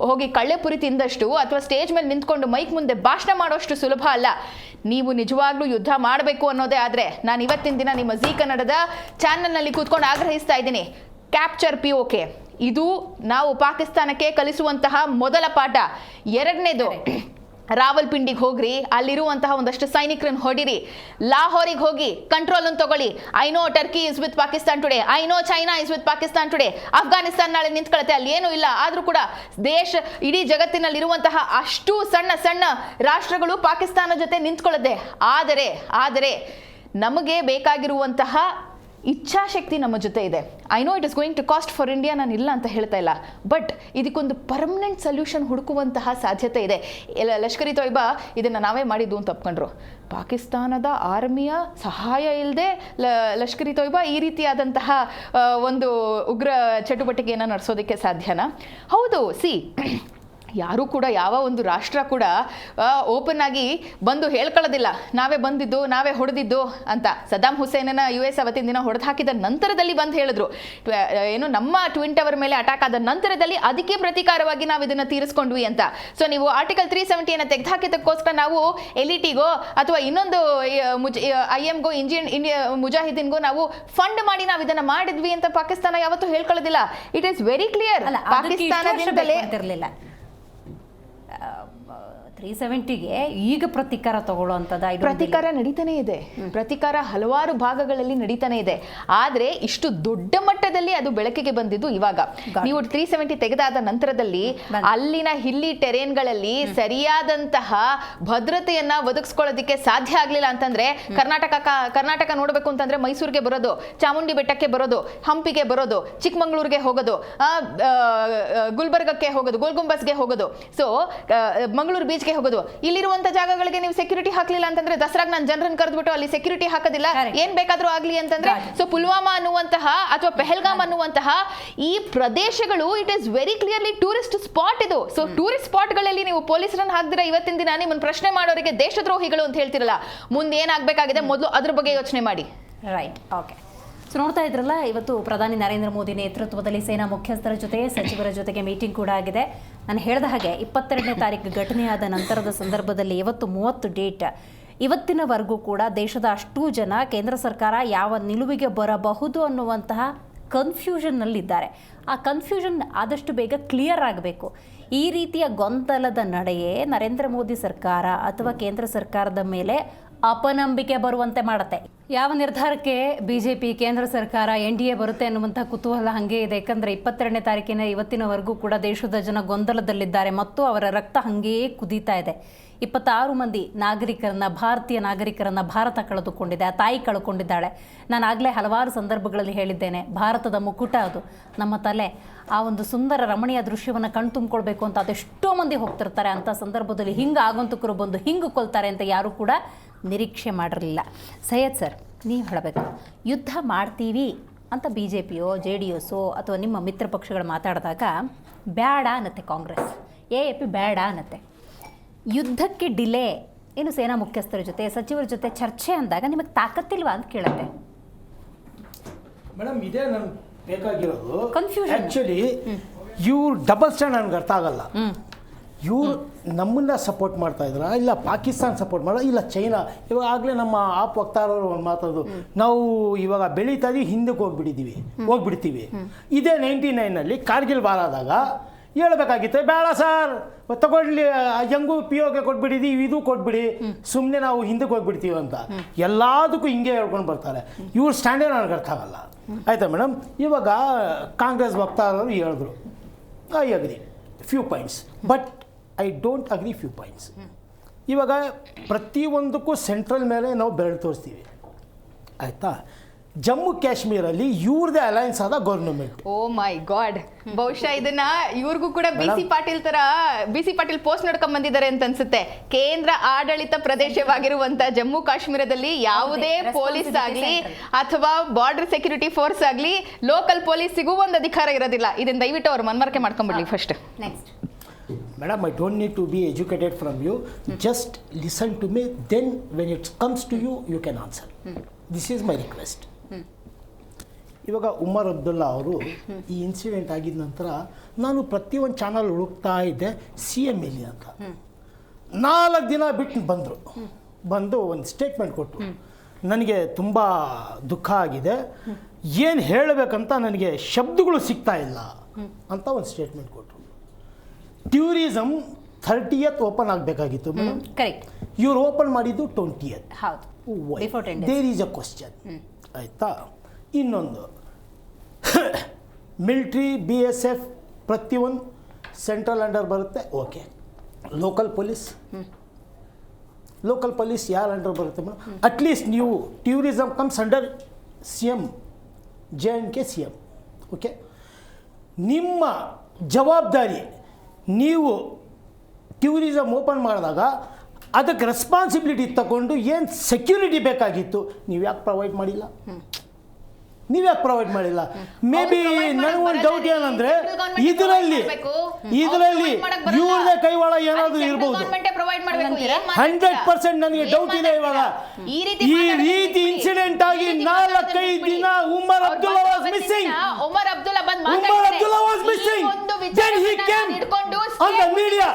ಹೋಗಿ ಕಳ್ಳೆಪುರಿ ತಿಂದಷ್ಟು ಅಥವಾ ಸ್ಟೇಜ್ ಮೇಲೆ ನಿಂತ್ಕೊಂಡು ಮೈಕ್ ಮುಂದೆ ಭಾಷಣ ಮಾಡೋಷ್ಟು ಸುಲಭ ಅಲ್ಲ. ನೀವು ನಿಜವಾಗ್ಲೂ ಯುದ್ಧ ಮಾಡಬೇಕು ಅನ್ನೋದೇ ಆದ್ರೆ ನಾನು ಇವತ್ತಿನ ದಿನ ನಿಮ್ಮ ಜೀ ಕನ್ನಡದ ಚಾನೆಲ್ನಲ್ಲಿ ಕೂತ್ಕೊಂಡು ಆಗ್ರಹಿಸ್ತಾ ಇದ್ದೀನಿ, ಕ್ಯಾಪ್ಚರ್ POK. ಇದು ನಾವು ಪಾಕಿಸ್ತಾನಕ್ಕೆ ಕಲಿಸುವಂತಹ ಮೊದಲ ಪಾಠ. ಎರಡನೇದು, ರಾವಲ್ಪಿಂಡಿಗೆ ಹೋಗ್ರಿ, ಅಲ್ಲಿರುವಂತಹ ಒಂದಷ್ಟು ಸೈನಿಕರನ್ನು ಹೊಡಿರಿ. ಲಾಹೋರಿಗೆ ಹೋಗಿ ಕಂಟ್ರೋಲ್ ಅನ್ನು ತಗೊಳ್ಳಿ. I know Turkey is with Pakistan today, I know China is with Pakistan today, Afghanistan ನಾಳೆ ನಿಂತ್ಕೊಳ್ಳುತ್ತೆ, ಅಲ್ಲಿ ಏನೂ ಇಲ್ಲ. ಆದ್ರೂ ಕೂಡ ಇಡೀ ಜಗತ್ತಿನಲ್ಲಿರುವಂತಹ ಅಷ್ಟು ಸಣ್ಣ ಸಣ್ಣ ರಾಷ್ಟ್ರಗಳು ಪಾಕಿಸ್ತಾನ ಜೊತೆ ನಿಂತ್ಕೊಳ್ಳುತ್ತೆ. ಆದರೆ ನಮಗೆ ಬೇಕಾಗಿರುವಂತಹ ಇಚ್ಛಾಶಕ್ತಿ ನಮ್ಮ ಜೊತೆ ಇದೆ. I know it is going to cost for India, ನಾನು ಇಲ್ಲ ಅಂತ ಹೇಳ್ತಾ ಇಲ್ಲ, ಬಟ್ ಇದಕ್ಕೊಂದು ಪರ್ಮನೆಂಟ್ ಸೊಲ್ಯೂಷನ್ ಹುಡುಕುವಂತಹ ಸಾಧ್ಯತೆ ಇದೆ. ಲಷ್ಕರ್ ಇ ತೊಯ್ಬಾ ಇದನ್ನು ನಾವೇ ಮಾಡಿದ್ದು ಅಂತ ಒಪ್ಕೊಂಡ್ರು. ಪಾಕಿಸ್ತಾನದ ಆರ್ಮಿಯ ಸಹಾಯ ಇಲ್ಲದೆ ಲಷ್ಕರ್ ಇ ತೊಯ್ಬಾ ಈ ರೀತಿಯಾದಂತಹ ಒಂದು ಉಗ್ರ ಚಟುವಟಿಕೆಯನ್ನು ನಡೆಸೋದಕ್ಕೆ ಸಾಧ್ಯನಾ? ಹೌದು. ಯಾರೂ ಕೂಡ ಯಾವ ಒಂದು ರಾಷ್ಟ್ರ ಕೂಡ ಓಪನ್ ಆಗಿ ಬಂದು ಹೇಳ್ಕೊಳ್ಳೋದಿಲ್ಲ ನಾವೇ ಬಂದಿದ್ದು ನಾವೇ ಹೊಡೆದಿದ್ದು ಅಂತ. ಸದ್ದಾಂ ಹುಸೇನನ US ಅವತ್ತಿನ ದಿನ ಹೊಡೆದು ಹಾಕಿದ ನಂತರದಲ್ಲಿ ಬಂದು ಹೇಳಿದ್ರು, ಏನು ನಮ್ಮ ಟ್ವಿನ್ ಟವರ್ ಮೇಲೆ ಅಟ್ಯಾಕ್ ಆದ ನಂತರದಲ್ಲಿ ಅದಕ್ಕೆ ಪ್ರತೀಕಾರವಾಗಿ ನಾವು ಇದನ್ನು ತೀರಿಸ್ಕೊಂಡ್ವಿ ಅಂತ. ಸೊ ನೀವು ಆರ್ಟಿಕಲ್ 370 ತೆಗೆದುಹಾಕಿದ್ದಕ್ಕೋಸ್ಕರ ನಾವು ಎಲಿಟಿಗೋ ಅಥವಾ ಇನ್ನೊಂದು IMಗೋ ಇಂಡಿಯಾ ಮುಜಾಹಿದೀನ್ಗೋ ನಾವು ಫಂಡ್ ಮಾಡಿ ನಾವು ಇದನ್ನ ಮಾಡಿದ್ವಿ ಅಂತ ಪಾಕಿಸ್ತಾನ ಯಾವತ್ತೂ ಹೇಳ್ಕೊಳ್ಳೋದಿಲ್ಲ. It is very clear. ಪಾಕಿಸ್ತಾನದಿಂದಲೇ 370ಗೆ ಈಗ ಪ್ರತೀಕಾರ ತಗೊಳ್ಳುವಂಥದ್ದು ಪ್ರತೀಕಾರ ನಡೀತಾನೆ ಇದೆ. ಪ್ರತೀಕಾರ ಹಲವಾರು ಭಾಗಗಳಲ್ಲಿ ನಡೀತಾನೆ ಇದೆ. ಆದರೆ ಇಷ್ಟು ದೊಡ್ಡ ಮಟ್ಟದಲ್ಲಿ ಅದು ಬೆಳಕಿಗೆ ಬಂದಿದ್ದು ಇವಾಗ. ನೀವು 370 ತೆಗೆದಾದ ನಂತರದಲ್ಲಿ ಅಲ್ಲಿನ ಹಿಲ್ಲಿ ಟೆರೇನ್ಗಳಲ್ಲಿ ಸರಿಯಾದಂತಹ ಭದ್ರತೆಯನ್ನ ಒದಗಿಸ್ಕೊಳ್ಳೋದಕ್ಕೆ ಸಾಧ್ಯ ಆಗಲಿಲ್ಲ ಅಂತಂದ್ರೆ ಕರ್ನಾಟಕ ನೋಡಬೇಕು ಅಂತಂದ್ರೆ ಮೈಸೂರಿಗೆ ಬರೋದು, ಚಾಮುಂಡಿ ಬೆಟ್ಟಕ್ಕೆ ಬರೋದು, ಹಂಪಿಗೆ ಬರೋದು, ಚಿಕ್ಕಮಂಗ್ಳೂರಿಗೆ ಹೋಗೋದು, ಗುಲ್ಬರ್ಗಕ್ಕೆ ಹೋಗೋದು, ಗೋಲ್ಗುಂಬಸ್ಗೆ ಹೋಗೋದು, ಸೊ ಮಂಗಳೂರು ಬೀಚ್ಗೆ ಹೋಗೋದು. ಇಲ್ಲಿರುವಂತ ಜಾಗಗಳಿಗೆ ನೀವು ಸೆಕ್ಯೂರಿಟಿ ಹಾಕ್ಲಿಲ್ಲ ಅಂತಂದ್ರೆ ದಸರಾಗ್ ನಾನು ಜನರನ್ನು ಕರೆದ್ಬಿಟ್ಟು ಅಲ್ಲಿ ಸೆಕ್ಯೂರಿಟಿ ಹಾಕೋದಿಲ್ಲ, ಏನ್ ಬೇಕಾದ್ರೂ ಆಗ್ಲಿ ಅಂತಂದ್ರೆ. ಸೊ ಪುಲ್ವಾಮಾ ಅನ್ನುವಂತಹ ಅಥವಾ ಪೆಹಲ್ಗಾಮ್ ಅನ್ನುವಂತಹ ಈ ಪ್ರದೇಶಗಳು it is very clearly tourist spot ಇದು. ಸೊ ಟೂರಿಸ್ಟ್ ಸ್ಪಾಟ್ಗಳಲ್ಲಿ ನೀವು ಪೊಲೀಸರನ್ನು ಹಾಕ್ದಿರಾ ಇವತ್ತಿನ ದಿನ ನಿಮ್ಮನ್ನು ಪ್ರಶ್ನೆ ಮಾಡೋರಿಗೆ ದೇಶದ್ರೋಹಿಗಳು ಅಂತ ಹೇಳ್ತಿರಲ್ಲ. ಮುಂದೆ ಏನಾಗಬೇಕಾಗಿದೆ ಮೊದಲು ಅದ್ರ ಬಗ್ಗೆ ಯೋಚನೆ ಮಾಡಿ. Right, okay. ಸೊ ನೋಡ್ತಾ ಇದ್ರಲ್ಲ, ಇವತ್ತು ಪ್ರಧಾನಿ ನರೇಂದ್ರ ಮೋದಿ ನೇತೃತ್ವದಲ್ಲಿ ಸೇನಾ ಮುಖ್ಯಸ್ಥರ ಜೊತೆ ಸಚಿವರ ಜೊತೆಗೆ ಮೀಟಿಂಗ್ ಕೂಡ ಆಗಿದೆ. ನಾನು ಹೇಳಿದ ಹಾಗೆ 22ನೇ ತಾರೀಕು ಘಟನೆಯಾದ ನಂತರದ ಸಂದರ್ಭದಲ್ಲಿ ಇವತ್ತು 30 ಡೇಟ್. ಇವತ್ತಿನವರೆಗೂ ಕೂಡ ದೇಶದ ಅಷ್ಟೂ ಜನ ಕೇಂದ್ರ ಸರ್ಕಾರ ಯಾವ ನಿಲುವಿಗೆ ಬರಬಹುದು ಅನ್ನುವಂತಹ ಕನ್ಫ್ಯೂಷನ್ನಲ್ಲಿದ್ದಾರೆ. ಆ ಕನ್ಫ್ಯೂಷನ್ ಆದಷ್ಟು ಬೇಗ ಕ್ಲಿಯರ್ ಆಗಬೇಕು. ಈ ರೀತಿಯ ಗೊಂದಲದ ನಡೆಯೇ ನರೇಂದ್ರ ಮೋದಿ ಸರ್ಕಾರ ಅಥವಾ ಕೇಂದ್ರ ಸರ್ಕಾರದ ಮೇಲೆ ಅಪನಂಬಿಕೆ ಬರುವಂತೆ ಮಾಡುತ್ತೆ. ಯಾವ ನಿರ್ಧಾರಕ್ಕೆ BJP ಕೇಂದ್ರ ಸರ್ಕಾರ NDA ಬರುತ್ತೆ ಅನ್ನುವಂಥ ಕುತೂಹಲ ಹಾಗೆ ಇದೆ. ಯಾಕಂದರೆ 22ನೇ ತಾರೀಕಿನ ಇವತ್ತಿನವರೆಗೂ ಕೂಡ ದೇಶದ ಜನ ಗೊಂದಲದಲ್ಲಿದ್ದಾರೆ ಮತ್ತು ಅವರ ರಕ್ತ ಹಾಗೆಯೇ ಕುದೀತಾ ಇದೆ. 26 ಮಂದಿ ನಾಗರಿಕರನ್ನ, ಭಾರತೀಯ ನಾಗರಿಕರನ್ನ ಭಾರತ ಕಳೆದುಕೊಂಡಿದೆ. ಆ ತಾಯಿ ಕಳ್ಕೊಂಡಿದ್ದಾಳೆ. ನಾನು ಆಗಲೇ ಹಲವಾರು ಸಂದರ್ಭಗಳಲ್ಲಿ ಹೇಳಿದ್ದೇನೆ, ಭಾರತದ ಮುಕುಟ ಅದು, ನಮ್ಮ ತಲೆ. ಆ ಒಂದು ಸುಂದರ ರಮಣೀಯ ದೃಶ್ಯವನ್ನು ಕಣ್ತುಂಬ್ಕೊಳ್ಬೇಕು ಅಂತ ಅದೆಷ್ಟೋ ಮಂದಿ ಹೋಗ್ತಿರ್ತಾರೆ. ಅಂಥ ಸಂದರ್ಭದಲ್ಲಿ ಹಿಂಗೆ ಆಗಂತಕರು ಬಂದು ಹಿಂಗೆ ಕೊಲ್ತಾರೆ ಅಂತ ಯಾರೂ ಕೂಡ ನಿರೀಕ್ಷೆ ಮಾಡಿರಲಿಲ್ಲ. ಸೈಯದ್ ಸರ್, ನೀವು ಹೇಳಬೇಕು, ಯುದ್ಧ ಮಾಡ್ತೀವಿ ಅಂತ BJPಯೋ JDSೋ ಅಥವಾ ನಿಮ್ಮ ಮಿತ್ರ ಪಕ್ಷಗಳು ಮಾತಾಡಿದಾಗ ಬೇಡ ಅನ್ನತ್ತೆ ಕಾಂಗ್ರೆಸ್, AAP ಬೇಡ ಅನ್ನತ್ತೆ. ಯುದ್ಧಕ್ಕೆ ಡಿಲೇ ಏನು ಸೇನಾ ಮುಖ್ಯಸ್ಥರ ಜೊತೆ ಸಚಿವರ ಜೊತೆ ಚರ್ಚೆ ಅಂದಾಗ ನಿಮಗೆ ತಾಕತ್ತಿಲ್ವಾ ಅಂತ ಕೇಳುತ್ತೆ. ಮೇಡಮ್, ಇದೇ ನನ್ಗೆ ಬೇಕಾಗಿರೋದು ಕನ್ಫ್ಯೂಷನ್. ಆ್ಯಕ್ಚುಲಿ ಇವ್ರು ಡಬಲ್ ಸ್ಟ್ಯಾಂಡ್ ನನಗೆ ಅರ್ಥ ಆಗಲ್ಲ. ಇವ್ರು ನಮ್ಮನ್ನ ಸಪೋರ್ಟ್ ಮಾಡ್ತಾ ಇದ್ರ, ಇಲ್ಲ ಪಾಕಿಸ್ತಾನ ಸಪೋರ್ಟ್ ಮಾಡೋ, ಇಲ್ಲ ಚೈನಾ. ಇವಾಗ ಆಗಲೇ ನಮ್ಮ ಆಪ್ ವಕ್ತಾರವರು ಒಂದು ಮಾತಾಡೋದು, ನಾವು ಇವಾಗ ಬೆಳೀತಾ ಇದೀವಿ, ಹಿಂದಕ್ಕೆ ಹೋಗ್ಬಿಡ್ತೀವಿ. ಇದೇ 99ನಲ್ಲಿ ಕಾರ್ಗಿಲ್ ಬಾರಾದಾಗ ಹೇಳ್ಬೇಕಾಗಿತ್ತು, ಬೇಡ ಸರ್ ತಗೊಳ್ಳಿ, ಹೆಂಗೂ POಗೆ ಕೊಟ್ಬಿಟ್ಟಿದ್ದೀವಿ, ಇದು ಕೊಟ್ಬಿಡಿ, ಸುಮ್ಮನೆ ನಾವು ಹಿಂದಕ್ಕೆ ಹೋಗ್ಬಿಡ್ತೀವಿ ಅಂತ ಎಲ್ಲದಕ್ಕೂ ಹಿಂಗೆ ಹೇಳ್ಕೊಂಡು ಬರ್ತಾರೆ. ಇವ್ರ ಸ್ಟ್ಯಾಂಡೇ ನನಗೆ ಅರ್ಥ ಆಗಲ್ಲ. ಆಯಿತಾ ಮೇಡಮ್? ಇವಾಗ ಕಾಂಗ್ರೆಸ್ ವಕ್ತಾರರು ಹೇಳಿದ್ರು, I agree few points, but I don't agree few points. ಇವಾಗ ಪ್ರತಿಯೊಂದಕ್ಕೂ ಸೆಂಟ್ರಲ್ ಮೇಲೆ ನಾವು ಬೆರಳು ತೋರಿಸ್ತೀವಿ, ಆಯಿತಾ? ಜಮ್ಮು ಕಾಶ್ಮೀರಲ್ಲಿ ಇವ್ರದೇ ಅಲಯನ್ಸ್ ಆದ ಗೌರ್ನಮೆಂಟ್. ಓ ಮೈ ಗಾಡ್, ಬಹುಶಃ ಇದನ್ನ ಇವ್ರಿಗೂ ಕೂಡ BC ಪಾಟೀಲ್ ಪೋಸ್ಟ್ ನೋಡ್ಕೊಂಡ್ ಬಂದಿದ್ದಾರೆ ಅಂತ ಅನ್ಸುತ್ತೆ. ಕೇಂದ್ರ ಆಡಳಿತ ಪ್ರದೇಶವಾಗಿರುವಂತ ಜಮ್ಮು ಕಾಶ್ಮೀರದಲ್ಲಿ ಯಾವುದೇ ಪೊಲೀಸ್ ಆಗ್ಲಿ ಅಥವಾ ಬಾರ್ಡರ್ ಸೆಕ್ಯೂರಿಟಿ ಫೋರ್ಸ್ ಆಗ್ಲಿ ಲೋಕಲ್ ಪೊಲೀಸಿಗೂ ಒಂದು ಅಧಿಕಾರ ಇರೋದಿಲ್ಲ. ಇದನ್ನ ದಯವಿಟ್ಟು ಅವ್ರು ಮನವರಿಕೆ ಮಾಡ್ಕೊಂಡ್ಬಿಡ್ಲಿ first. Next Madam, I don't need to be educated from you. Just listen to me. Then when it comes to you, you can answer. This is my request. ಇವಾಗ ಉಮರ್ ಅಬ್ದುಲ್ಲಾ ಅವರು ಈ ಇನ್ಸಿಡೆಂಟ್ ಆಗಿದ ನಂತರ ನಾನು ಪ್ರತಿಯೊಂದು ಚಾನಲ್ ಹುಡುಕ್ತಾ ಇದ್ದೆ CM ಎಲ್ಲಿ ಅಂತ. 4 ದಿನ ಬಿಟ್ಟು ಬಂದು ಒಂದು ಸ್ಟೇಟ್ಮೆಂಟ್ ಕೊಟ್ಟರು. ನನಗೆ ತುಂಬ ದುಃಖ ಆಗಿದೆ, ಏನು ಹೇಳಬೇಕಂತ ನನಗೆ ಶಬ್ದಗಳು ಸಿಗ್ತಾ ಇಲ್ಲ ಅಂತ ಒಂದು ಸ್ಟೇಟ್ಮೆಂಟ್ ಕೊಟ್ಟರು. ಟೂರಿಸಮ್ 30th ಓಪನ್ ಆಗಬೇಕಾಗಿತ್ತು ಮೇಡಮ್, ಕರೆಕ್ಟ್. ಇವ್ರು ಓಪನ್ ಮಾಡಿದ್ದು 20th. ಹೌದು, before 10 days. There is a question, ಆಯಿತಾ? ಇನ್ನೊಂದು, ಮಿಲ್ಟ್ರಿ BSF ಪ್ರತಿಯೊಂದು ಸೆಂಟ್ರಲ್ ಅಂಡರ್ ಬರುತ್ತೆ, ಓಕೆ. ಲೋಕಲ್ ಪೊಲೀಸ್ ಯಾರು ಅಂಡರ್ ಬರುತ್ತೆ ಮೇಡಮ್? ಅಟ್ಲೀಸ್ಟ್ ನೀವು tourism comes under CM, J&K CM, okay. ನಿಮ್ಮ ಜವಾಬ್ದಾರಿ, ನೀವು ಟೂರಿಸಮ್ ಓಪನ್ ಮಾಡಿದಾಗ ಅದಕ್ಕೆ ರೆಸ್ಪಾನ್ಸಿಬಿಲಿಟಿ ತಗೊಂಡು ಏನು ಸೆಕ್ಯೂರಿಟಿ ಬೇಕಾಗಿತ್ತು ನೀವು ಯಾಕೆ ಪ್ರೊವೈಡ್ ಮಾಡಿಲ್ಲ? ನೀವ್ಯಾಕೆ ಪ್ರೊವೈಡ್ ಮಾಡಿಲ್ಲ? ಮೇ ಬಿ ನನಗೊಂದು ಡೌಟ್ ಏನಂದ್ರೆ ಇದರಲ್ಲಿ ಇವ್ರದೇ ಕೈವಾಳ ಏನಾದ್ರು ಇರ್ಬೋದು. 100% ನನಗೆ ಡೌಟ್ ಇದೆ ಇವಾಗ. ಈ ರೀತಿ ಇನ್ಸಿಡೆಂಟ್ ಆಗಿ 4-5 ದಿನ Omar Abdullah was missing. Omar Abdullah was missing. Then he came on the media.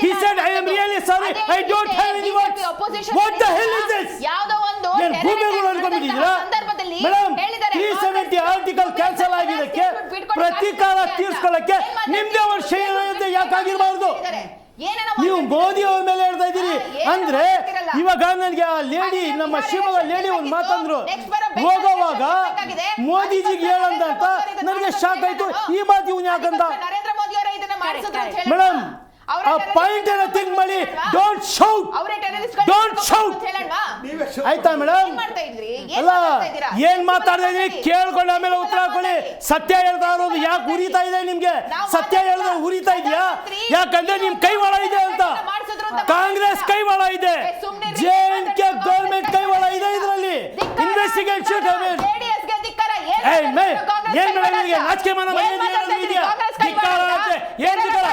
He said, I am really sorry. I don't have any words. What the hell is this? ಏನು ಭೂಮಿಗಳು ಅನ್ಕೊಂಡಿದ್ದೀರಾ ಮೇಡಮ್? 370 ಆರ್ಟಿಕಲ್ ಕ್ಯಾನ್ಸಲ್ ಆಗಿದ್ದಕ್ಕೆ ಪ್ರತೀಕಾರ ತೀರ್ಸ್ಕೊಳ್ಳಕ್ಕೆ ನಿಮ್ದೇ ವರ್ಷ ಯಾಕಾಗಿರ್ಬಾರ್ದು? ನೀವು ಮೋದಿ ಅವ್ರ ಮೇಲೆ ಹೇಳ್ತಾ ಇದ್ದೀರಿ ಅಂದ್ರೆ ಇವಾಗ ನನಗೆ ಆ ಲೇಡಿ, ನಮ್ಮ ಶಿವಮೊಗ್ಗ ಲೇಡಿ ಒಂದು ಮಾತಂದ್ರು ಹೋಗೋವಾಗ ಮೋದಿಜಿಗೆ ಹೇಳಂತ ನನಗೆ ಶಾಕ್ ಆಯ್ತು. ಈ ಮಾತು ಇವನು ಯಾಕಂತ ಮೇಡಮ್ ಆ ಪಾಯಿಂಟ್ ಏನೋ ಥಿಂಕ್ ಮಾಡಿ. ಡೋಂಟ್ ಶೌಟ್ ಆಯ್ತಾ ಮೇಡಮ್? ಅಲ್ಲ ಏನ್ ಮಾತಾಡ್ತಾ ಇದ್ರಿ ಕೇಳ್ಕೊಂಡು ಆಮೇಲೆ ಉತ್ತರ ಕೊಡಿ. ಸತ್ಯ ಹೇಳ್ತಾ ಇರೋದು ಯಾಕೆ ಉರಿತಾ ಇದೆ ನಿಮ್ಗೆ? ಸತ್ಯ ಹೇಳಿದ್ರೆ ಉರಿತಾ ಇದೆಯಾ? ಯಾಕಂದ್ರೆ ನಿಮ್ ಕೈವಾಳ ಇದೆ ಅಂತ. ಕಾಂಗ್ರೆಸ್ ಕೈವಾಳ ಇದೆ, JNK ಗವರ್ಮೆಂಟ್ ಕೈವಾಳ ಇದೆ. ಇದರಲ್ಲಿ ಇನ್ವೆಸ್ಟಿಗೇಷನ್ ಏನ್ ಮೇಡಮ್ ನಿಮಗೆ ನಾಚಿಕೆ ಮಾನ ಇದೆಯಾ? ಧಿಕ್ಕಾರ ಅಂತೆ. ಏನ್ ಧಿಕ್ಕಾರ?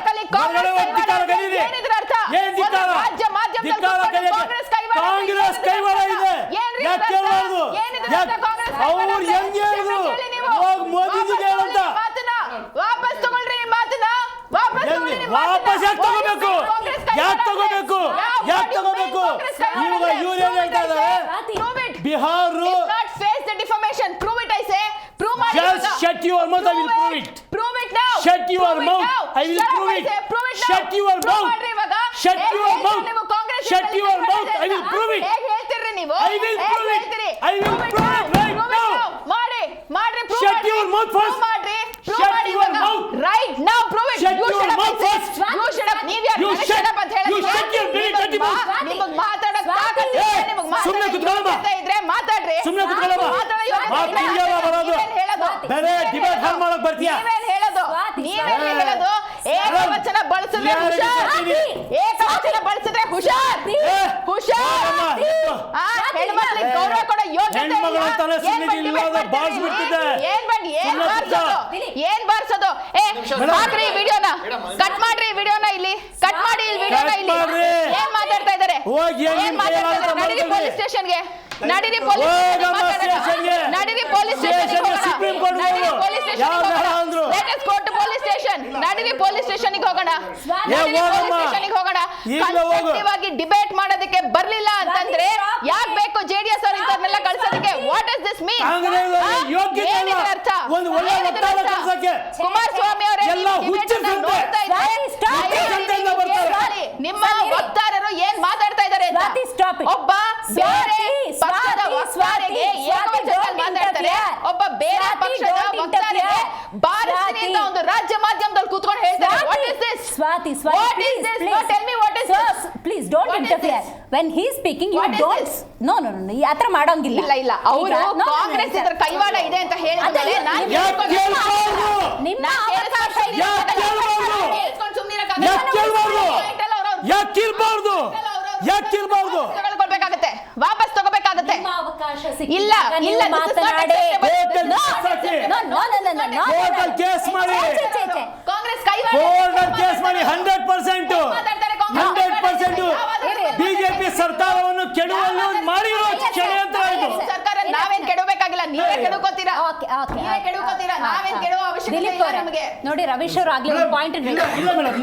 ಕಾಂಗ್ರೆಸ್ ಕೈವಾಳ ಇದೆ. ಯಾಕೆ ಕೇಳಬಾರ್ದು? ಅವ್ರು ಹೆಂಗೆ ಹೇಳಿದ್ರು ಮೋದಿಜಿಗೆ ಹೇಳಂತ ವಾಪಸ್ ಯಾಕೆ ತಗೋಬೇಕು? ಇವಾಗ ಇವ್ರು ಏನ್ ಹೇಳ್ತಾ ಇದ್ದಾರೆ? Bihar just shut your mouth, I will prove it. Shut your mouth, I will prove it. Shut your mouth, shut your mouth, shut your mouth, I will prove it. I will prove it. I will prove it right now. Shut your mouth first. Shut your mouth right now. Prove it. Shut your mouth first. You shut up. You shut up ಅಂತ ಹೇಳಿ. You shut your dirty mouth. ನಿಮಗೆ ಮಾತಾಡೋಕೆ ತಾಕತ್ತು ಇದೆ. ನಿಮಗೆ ಸುಮ್ಮನೆ ಕುತ್ಕೊಳ್ಳಮ್ಮ. ಮಾತಾಡ್ರಿ. ಸುಮ್ಮನೆ ಕುತ್ಕೊಳ್ಳಮ್ಮ. ಮಾತಿಂಗಲ್ಲ ಬರೋದು. ಬೇರೆ ಡಿಬೇಟ್ ಹಾಲ್ ಮಾಡಕ್ ಬರ್ತೀಯಾ? ನೀವೇನ್ ಹೇಳೋದು? ಏಕವಚನ ಬಳಸಿದ್ರೆ ಹುಷಾರ್. ಏಕವಚನ ಬಳಸಿದ್ರೆ ಹುಷಾರ್. ಹೆಣ್ಮಕ್ಳಿಗೆ ಗೌರವ ಕೊಡೋ ಯೋಗ್ಯತೆ ಏನ್ ಬಾರ್ಸೋದು? ಹಾಕ್ರಿ ವಿಡಿಯೋನ, ಕಟ್ ಮಾಡ್ರಿ ವಿಡಿಯೋನ, ಇಲ್ಲಿ ಕಟ್ ಮಾಡಿ ವಿಡಿಯೋನ. ಇಲ್ಲಿ ಏನ್ ಮಾತಾಡ್ತಾ ಇದಾರೆ? ನಡೀರಿ ಪೊಲೀಸ್ ಸ್ಟೇಷನ್ಗೆ. ನಡೀರಿ ಪೊಲೀಸ್ ಸ್ಟೇಷನ್. ನಡೀರಿ ಪೊಲೀಸ್ ಸ್ಟೇಷನ್ಗೆ ಹೋಗೋಣ. ಕನ್ಸ್ಟ್ರಕ್ಟಿವ್ ಆಗಿ ಡಿಬೇಟ್ ಮಾಡೋದಕ್ಕೆ ಬರ್ಲಿಲ್ಲ ಅಂತಂದ್ರೆ ಯಾಕೆ ಬೇಕು JDS ಅವ್ರ ಇಂಥವ್ರನ್ನೆಲ್ಲ ಕಳ್ಸೋದಕ್ಕೆ? ವಾಟ್ ಇಸ್ ದಿಸ್ ಮೀನ್? ಏನಿದೆ ಅರ್ಥ? ಕುಮಾರಸ್ವಾಮಿ ಅವರೇ ನಿಮ್ಮ ವಕ್ತಾರರು ಏನ್ ಮಾತಾಡ್ತಾ ಇದ್ದಾರೆ? ಒಬ್ಬ ಬೇರೆ ಪಕ್ಷದ ವಕ್ತಾರಿಗೆ ಮಾತಾಡ್ತಾರೆ, ಒಬ್ಬ ಬೇರೆ ಪಕ್ಷದ ವಕ್ತಾರಿಗೆ ಬಾರಿಸ್ತೀನಿ ಅಂತ ಒಂದು ರಾಜ್ಯ ಮಾಧ್ಯಮದಲ್ಲಿ ಕೂತ್ಕೊಂಡು ಹೇಳ್ತಾರೆ. What is this? Swati, What is this? No, tell me what is this? Please don't interfere. When he is speaking, you don't. No. ಈ ಆತರ ಮಾಡೋಂಗಿಲ್ಲ. ಇಲ್ಲ ಅವರು ಕಾಂಗ್ರೆಸ್ ಇದ್ರ ಕೈವಾಡ ಇದೆ ಅಂತ ಹೇಳಿದ್ಮೇಲೆ ವಾಪಸ್ ತಗೋಬೇಕಾಗತ್ತೆ. ಇಲ್ಲ ಕೇಸ್ ಮಾಡಿ ಕಾಂಗ್ರೆಸ್ ಕೇಸ್ ಮಾಡಿ 100% ಬಿಜೆಪಿ ಸರ್ಕಾರವನ್ನು ಕೆಡುವಲ್ಲಿ ಮಾಡಿರೋ ಷಡ್ಯಂತ್ರ ಇದು. ಸರ್ಕಾರ ನಾವೇನ್ ಕೆಡಬೇಕಾಗಿಲ್ಲ, ನೀವೇ ಕೆಡುಕೋತೀರಾ. ನಾವೇನ್ ಕೆಡುವ ಅವಶ್ಯಕತೆ ಇಲ್ಲ ನಮಗೆ. ನೋಡಿ ರವೀಶ್ ಅವರು ಆಗ್ಲೇ ಒಂದು ಪಾಯಿಂಟ್ ಇಲ್ಲ ಮೇಡಮ್,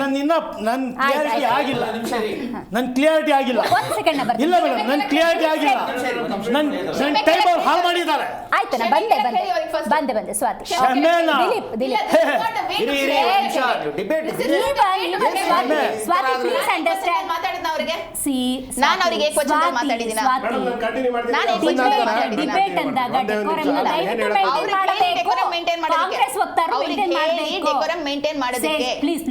ನನ್ನ ಕ್ಲಿಯರಿಟಿ ಆಗಿಲ್ಲ. ಒಂದು ಸೆಕೆಂಡ್ ಇಲ್ಲ ಮೇಡಮ್, ನನ್ನ ಕ್ಲಿಯರಿಟಿ ಆಗಿಲ್ಲ. ನನ್ನ ಟೈಮ್ ಅವ್ರು ಹಾಳು ಮಾಡಿದ್ದಾರೆ. ಆಯ್ತಣ್ಣ, ಬಂದೆ ಸ್ವಾತಿ. Dilip Swati please understand. ನಾನು ಅವರಿಗೆ ಏಕವಚನದಲ್ಲಿ ಮಾತಾಡಿದ್ದೀನಿ. ಡಿಬೇಟ್ ಅಂದಾಗ ಕಾಂಗ್ರೆಸ್ ವಕ್ತಾರರು ಮೇಂಟೈನ್ ಮಾಡೋದಕ್ಕೆ ಪ್ಲೀಸ್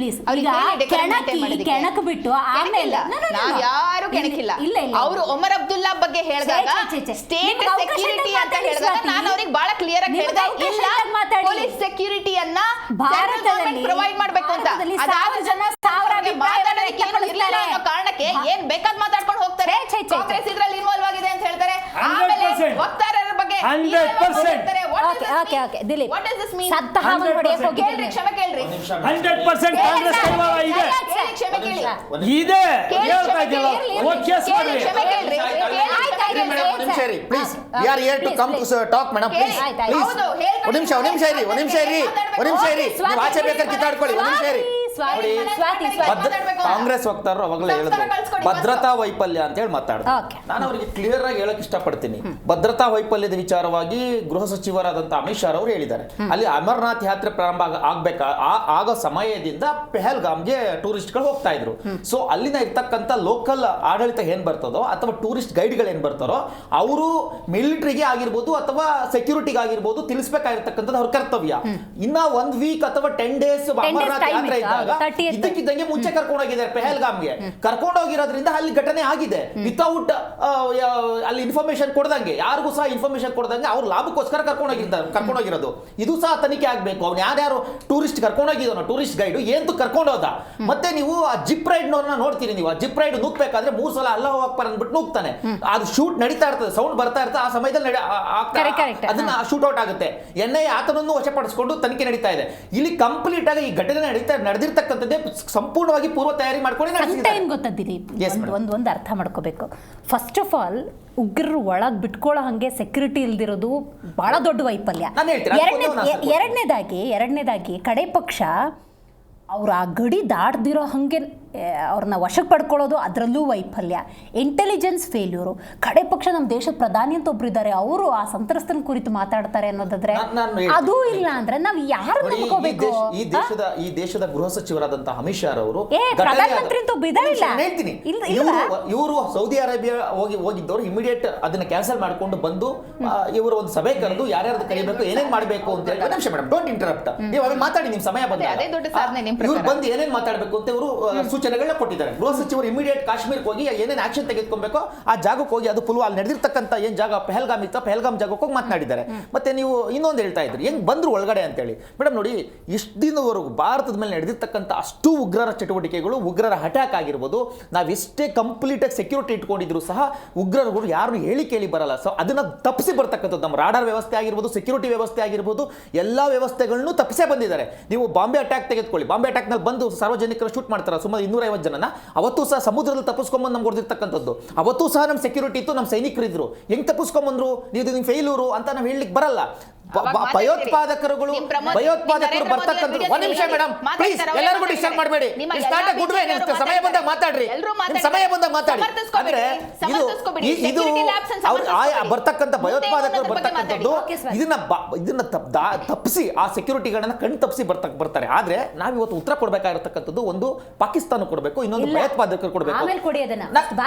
ಕೆಣಕ್ ಬಿಟ್ಟು ಆಮೇಲೆ ಯಾರು ಕೆಣಕಿಲ್ಲ. ಅವರು ಒಮರ್ ಅಬ್ದುಲ್ಲಾ ಬಗ್ಗೆ ಹೇಳಿದಾಗ ಸ್ಟೇಟ್ ಸೆಕ್ಯೂರಿಟಿ ಅಂತ ಹೇಳಿದಾಗ ನಾನು ಅವ್ರಿಗೆ ಬಹಳ ಕ್ಲಿಯರ್ ಆಗಿ ಹೇಳಿದೆ, ಇಲ್ಲ ಪೊಲೀಸ್ ಸೆಕ್ಯೂರಿಟಿಯನ್ನ ಭಾರತದಲ್ಲಿ ಪ್ರೊವೈಡ್ ಮಾಡಬೇಕು ಅಂತ. ಮಾತಾಡೋದಕ್ಕೆ ಇರಲಿಲ್ಲ ಅನ್ನೋ ಕಾರಣಕ್ಕೆ ಏನ್ ಬೇಕಾದ್ ಮಾತಾಡ್ಕೊಂಡು ಹೋಗ್ತಾರೆ. ಕಾಂಗ್ರೆಸ್ ಇದ್ರಲ್ಲಿ ಇನ್ವಾಲ್ವ್ ಆಗಿದೆ ಅಂತ ಹೇಳ್ತಾರೆ. ಆಮೇಲೆ ವಕ್ತಾರರ ಬಗ್ಗೆ 100%. Okay Dileep What does this mean? ಸತ್ತ ಹಾವನ್ನು ಹೊಡೆಯಕ್ಕೆ ಹೋಗಿ ಕೇಳ್ರಿ, ಕ್ಷಮೆ ಕೇಳ್ರಿ. 100% ಕಾಂಗ್ರೆಸ್ ಕೈವಾಡ ಇದೆ. ಕೇಳಿ, ಕ್ಷಮೆ ಕೇಳಿ. ಇದೆ ಕೇಳಿ, ಹೇಳ್ತಾ ಕ್ಷಮೆ ಇದೆಯಲ್ಲ ಕೇಳಿ, ಹೋಗಿ ಕೇಸ್ ಕೇಳಿ, ಮಾಡಿ. ಕ್ಷಮೆ ಕೇಳ್ರಿ. ಒಂದು ನಿಮಿಷ ಇರಿ please. We are here to come to talk madam please. ಆಯ್ತು, ಪ್ಲೀಸ್ ಹೌದು, ಹೇಳ್ಕೊಂಡು ಒಂದು ನಿಮಿಷ ಒಂದು ನಿಮಿಷ ಇರಿ. ನೀವು ಆಚೆ ಬೇಕಾದ್ರೆ ಕಿತ್ತಾಡ್ಕೊಳ್ಳಿ. ಒಂದು ನಿಮಿಷ ಇರಿ. ಕಾಂಗ್ರೆಸ್ ವಕ್ತಾರರು ಅವಾಗಲೇ ಹೇಳಿದ್ರು ಭದ್ರತಾ ವೈಫಲ್ಯ ಅಂತ ಹೇಳಿ ಮಾತಾಡ್ತಾರೆ. Okay. ನಾನು ಅವರಿಗೆ ಕ್ಲಿಯರ್ ಆಗಿ ಹೇಳಕ್ ಇಷ್ಟಪಡ್ತೀನಿ. ಭದ್ರತಾ ವೈಫಲ್ಯದ ವಿಚಾರವಾಗಿ ಗೃಹ ಸಚಿವರಾದಂತಹ ಅಮಿತ್ ಶಾ ಅವರು ಹೇಳಿದ್ದಾರೆ. ಅಲ್ಲಿ ಅಮರನಾಥ್ ಯಾತ್ರೆ ಪ್ರಾರಂಭ ಆಗೋ ಸಮಯದಿಂದ ಪೆಹಲ್ಗಾಮ್ಗೆ ಟೂರಿಸ್ಟ್ಗಳು ಹೋಗ್ತಾ ಇದ್ರು. ಸೊ ಅಲ್ಲಿನ ಇರ್ತಕ್ಕಂಥ ಲೋಕಲ್ ಆಡಳಿತ ಏನ್ ಬರ್ತದೋ ಅಥವಾ ಟೂರಿಸ್ಟ್ ಗೈಡ್ಗಳು ಏನ್ ಬರ್ತಾರೋ ಅವರು ಮಿಲಿಟರಿಗೆ ಆಗಿರ್ಬೋದು ಅಥವಾ ಸೆಕ್ಯೂರಿಟಿಗೆ ಆಗಿರ್ಬೋದು ತಿಳಿಸಬೇಕಾಗಿರ್ತಕ್ಕಂಥದ್ದು ಅವ್ರ ಕರ್ತವ್ಯ. ಇನ್ನ 1 ವೀಕ್ ಅಥವಾ 10 ಡೇಸ್ ಅಮರನಾಥ್ ಯಾತ್ರೆ ಇದ್ದಾಗ ಇದ್ದಕ್ಕಿದ್ದಂಗೆ ಮುಂಚೆ ಕರ್ಕೊಂಡು ಹೋಗಿದ್ದಾರೆ ಪೆಹಲ್ಗಾಮ್ಗೆ. ಕರ್ಕೊಂಡು ಹೋಗಿರೋದ್ರಿಂದ ಅಲ್ಲಿ ಘಟನೆ ಆಗಿದೆ ವಿತೌಟ್ ಅಲ್ಲಿ ಇನ್ಫಾರ್ಮೇಶನ್ ಕೊಡ್ದಂಗೆ, ಯಾರಿಗೂ ಸಹ ಇನ್ಫಾರ್ಮೇಶನ್ ಕೊಡ್ದಂಗೆ ಅವ್ರು ಲಾಭಕ್ಕೋಸ್ಕರ ಕರ್ಕೊಂಡೋಗಿರೋದು. ಇದು ಸಹ ತನಿಖೆ ಆಗ್ಬೇಕು. ಅವ್ನು ಯಾರ್ಯಾರು ಟೂರಿಸ್ಟ್ ಕರ್ಕೊಂಡೋಗಿದ್ದಾನೋ ಟೂರಿಸ್ಟ್ ಗೈಡ್ ಏನು ಕರ್ಕೊಂಡೋದ. ಮತ್ತೆ ನೀವು ಆ ಜಿಪ್ ರೈಡ್ ನೋಡ್ತೀರಿ. ನೀವು ಆ ಜಿಪ್ ರೈಡ್ ನುಗ್ಬೇಕಾದ್ರೆ 3 ಸಲ ಅಲ್ಲಾಹು ಅಕ್ಬರ್ ಅಂದ್ಬಿಟ್ಟು ನುಗ್ತಾನೆ. ಅದು ಶೂಟ್ ನಡೀತಾ ಇರ್ತದೆ, ಸೌಂಡ್ ಬರ್ತಾ ಇರ್ತದೆ. ಆ ಸಮಯದಲ್ಲಿ ಅದನ್ನ ಶೂಟ್ ಔಟ್ ಆಗುತ್ತೆ. NIA ಆತನನ್ನು ವಶಪಡಿಸಿಕೊಂಡು ತನಿಖೆ ನಡೀತಾ ಇದೆ. ಇಲ್ಲಿ ಕಂಪ್ಲೀಟ್ ಆಗಿ ಈ ಘಟನೆ ನಡೆದಿರ್ತಕ್ಕಂಥದ್ದೇ ಸಂಪೂರ್ಣವಾಗಿ ಪೂರ್ವ ತಯಾರಿ ಮಾಡ್ಕೊಂಡು ಟೈಮ್ ಗೊತ್ತಿದ್ದೀರಿ. ಒಂದು ಅರ್ಥ ಮಾಡ್ಕೋಬೇಕು. ಫಸ್ಟ್ ಆಫ್ ಆಲ್ ಉಗ್ರರು ಒಳಗೆ ಬಿಟ್ಕೊಳ್ಳೋ ಹಂಗೆ ಸೆಕ್ಯೂರಿಟಿ ಇಲ್ದಿರೋದು ಬಹಳ ದೊಡ್ಡ ವೈಫಲ್ಯ. ಎರಡನೇದಾಗಿ ಕಡೆ ಪಕ್ಷ ಅವ್ರು ಆ ಗಡಿ ದಾಟ್ದಿರೋ ಹಂಗೆ ಅವ್ರನ್ನ ವಶಕ್ಕೆ ಪಡ್ಕೊಳ್ಳೋದು, ಅದರಲ್ಲೂ ವೈಫಲ್ಯ. Intelligence failure. ಕಡೆ ಪಕ್ಷ ನಮ್ಮ ದೇಶದ ಪ್ರಧಾನಿ ಅಂತ ಒಬ್ರು ಇದ್ದಾರೆ, ಅವರು ಆ ಸಂತ್ರಸ್ತನ ಕುರಿತು ಮಾತಾಡ್ತಾರೆ ಅನ್ನೋದಾದ್ರೆ ಅದು ಇಲ್ಲ ಅಂದ್ರೆ ನಾವು ಯಾರು ನಂಬ್ಕೋಬೇಕು? ಈ ದೇಶದ ಗೃಹ ಸಚಿವರಾದಂತಹ ಅಮಿತ್ ಶಾ ಅವರು ಪ್ರಧಾನಮಂತ್ರಿ ಅಂತ ಹೇಳ್ತೀನಿ, ಇವರು ಸೌದಿ ಅರೇಬಿಯಾ ಹೋಗಿದ್ದವರು ಇಮಿಡಿಯೇಟ್ ಅದನ್ನ ಕ್ಯಾನ್ಸಲ್ ಮಾಡ್ಕೊಂಡು ಬಂದು ಇವರು ಒಂದು ಸಭೆ ಕರೆದು ಯಾರ್ಯಾರು ಕರಿಬೇಕು ಏನೇನ್ ಮಾಡಬೇಕು ಅಂತ ಹೇಳಿ. ನಿಮಿಷ ಮೇಡಮ್, ಡೋಂಟ್ ಇಂಟರಪ್ಟ್. ನೀವು ಅವಾಗ ಮಾತಾಡಿ, ನಿಮ್ ಸಮಯ ಬಂದ ಇವ್ರು ಬಂದು ಏನೇನ್ ಮಾತಾಡಬೇಕು ಅಂತ ಇವರು ಸೂಚನೆಗಳನ್ನ ಕೊಟ್ಟಿದ್ದಾರೆ. ಗೃಹ ಸಚಿವರು ಇಮಿಡಿಯೇಟ್ ಕಾಶ್ಮೀರಕ್ಕೆ ಹೋಗಿ ಏನೇನು ಆಕ್ಷನ್ ತೆಗೆದುಕೊಬೇಕು ಆ ಜಾಗಕ್ಕೆ ಹೋಗಿ, ಅದು ಅಲ್ಲಿ ನಡೆದಿರ್ತಕ್ಕಂಥ ಏನ್ ಜಾಗ ಪೆಹಲ್ಗಾಮ್ ಇತ್ತು, ಪೆಹಲ್ಗಾಮ್ ಜಾಗಕ್ಕೆ ಹೋಗಿ ಮಾತನಾಡಿದ್ದಾರೆ. ಮತ್ತೆ ನೀವು ಇನ್ನೊಂದು ಹೇಳ್ತಾ ಇದ್ರಿ ಹೆಂಗ್ ಬಂದ್ರು ಒಳಗಡೆ ಅಂತೇಳಿ. ಮೇಡಮ್ ನೋಡಿ, ಇಷ್ಟು ದಿನವರೆಗೂ ಭಾರತದ ಮೇಲೆ ನಡೆದಿರ್ತಕ್ಕಂಥ ಅಷ್ಟು ಉಗ್ರರ ಚಟುವಟಿಕೆಗಳು, ಉಗ್ರರ ಅಟ್ಯಾಕ್ ಆಗಿರ್ಬೋದು, ನಾವೆಷ್ಟೇ ಕಂಪ್ಲೀಟ್ ಆಗಿ ಸೆಕ್ಯೂರಿಟಿ ಇಟ್ಕೊಂಡಿದ್ರು ಸಹ ಉಗ್ರರುಗಳು ಯಾರು ಹೇಳಿ ಕೇಳಿ ಬರಲ್ಲ. ಸೊ ಅದನ್ನ ತಪ್ಪಿಸಿ ಬರ್ತಕ್ಕಂಥದ್ದು ನಮ್ಮ ರಾಡಾರ್ ವ್ಯವಸ್ಥೆ ಆಗಿರ್ಬೋದು, ಸೆಕ್ಯೂರಿಟಿ ವ್ಯವಸ್ಥೆ ಆಗಿರ್ಬೋದು, ಎಲ್ಲಾ ವ್ಯವಸ್ಥೆಗಳನ್ನು ತಪ್ಪಿಸೇ ಬಂದಿದ್ದಾರೆ. ನೀವು ಬಾಂಬೆ ಅಟ್ಯಾಕ್ ತೆಗೆದುಕೊಳ್ಳಿ. ಬಾಂಬೆ ಅಟ್ಯಾಕ್ ನಲ್ಲಿ ಬಂದು ಸಾರ್ವಜನಿಕರು ಶೂಟ್ ಮಾಡ್ತಾರೆ ಸುಮಾರು 250 ಜನನ. ಅವತ್ತು ಸಹ ಸಮುದ್ರದಲ್ಲಿ ತಪ್ಪಿಸ್ಕೊಂಡ್ಬಂದು ನಮ್ಗೆ ಹೊಡೆದಿರ್ತಕ್ಕಂಥದ್ದು. ಅವತ್ತು ಸಹ ನಮ್ಮ ಸೆಕ್ಯೂರಿಟಿ ಇತ್ತು, ನಮ್ಮ ಸೈನಿಕರು ಇದ್ರು. ಹೆಂಗ್ ತಪ್ಪಿಸ್ಕೊಂಡ್ಬಂದ್ರು? ನೀವು ಫೇಲ್ಯೂರು ಅಂತ ನಾವು ಹೇಳಲಿಕ್ಕೆ ಬರಲ್ಲ. ಭಯೋತ್ಪಾದಕರು ಬರ್ತಕ್ಕಂಥ. ಒಂದ್ ನಿಮಿಷ ಮೇಡಮ್ ಪ್ಲೀಸ್, ಎಲ್ಲರಿಗೂ ಡಿಸ್ಟರ್ಬ್ ಮಾಡಬೇಡಿ. ಸಮಯ ಬಂದಾಗ ಮಾತಾಡ್ರಿ, ಸಮಯ ಬಂದಾಗ ಮಾತಾಡಿ. ಅಂದ್ರೆ ಇದು ಬರ್ತಕ್ಕಂಥ ಭಯೋತ್ಪಾದಕರು ಬರ್ತಕ್ಕಂಥದ್ದು ಇದನ್ನ ತಪ್ಪಿಸಿ ಆ ಸೆಕ್ಯೂರಿಟಿಗಳನ್ನ ಕಣ್ ತಪ್ಪಿಸಿ ಬರ್ತಾರೆ. ಆದ್ರೆ ನಾವ್ ಇವತ್ತು ಉತ್ತರ ಕೊಡ್ಬೇಕಾಗಿರ್ತಕ್ಕಂಥದ್ದು ಒಂದು ಪಾಕಿಸ್ತಾನ ಕೊಡ್ಬೇಕು, ಇನ್ನೊಂದು ಭಯೋತ್ಪಾದಕರು ಕೊಡ್ಬೇಕು.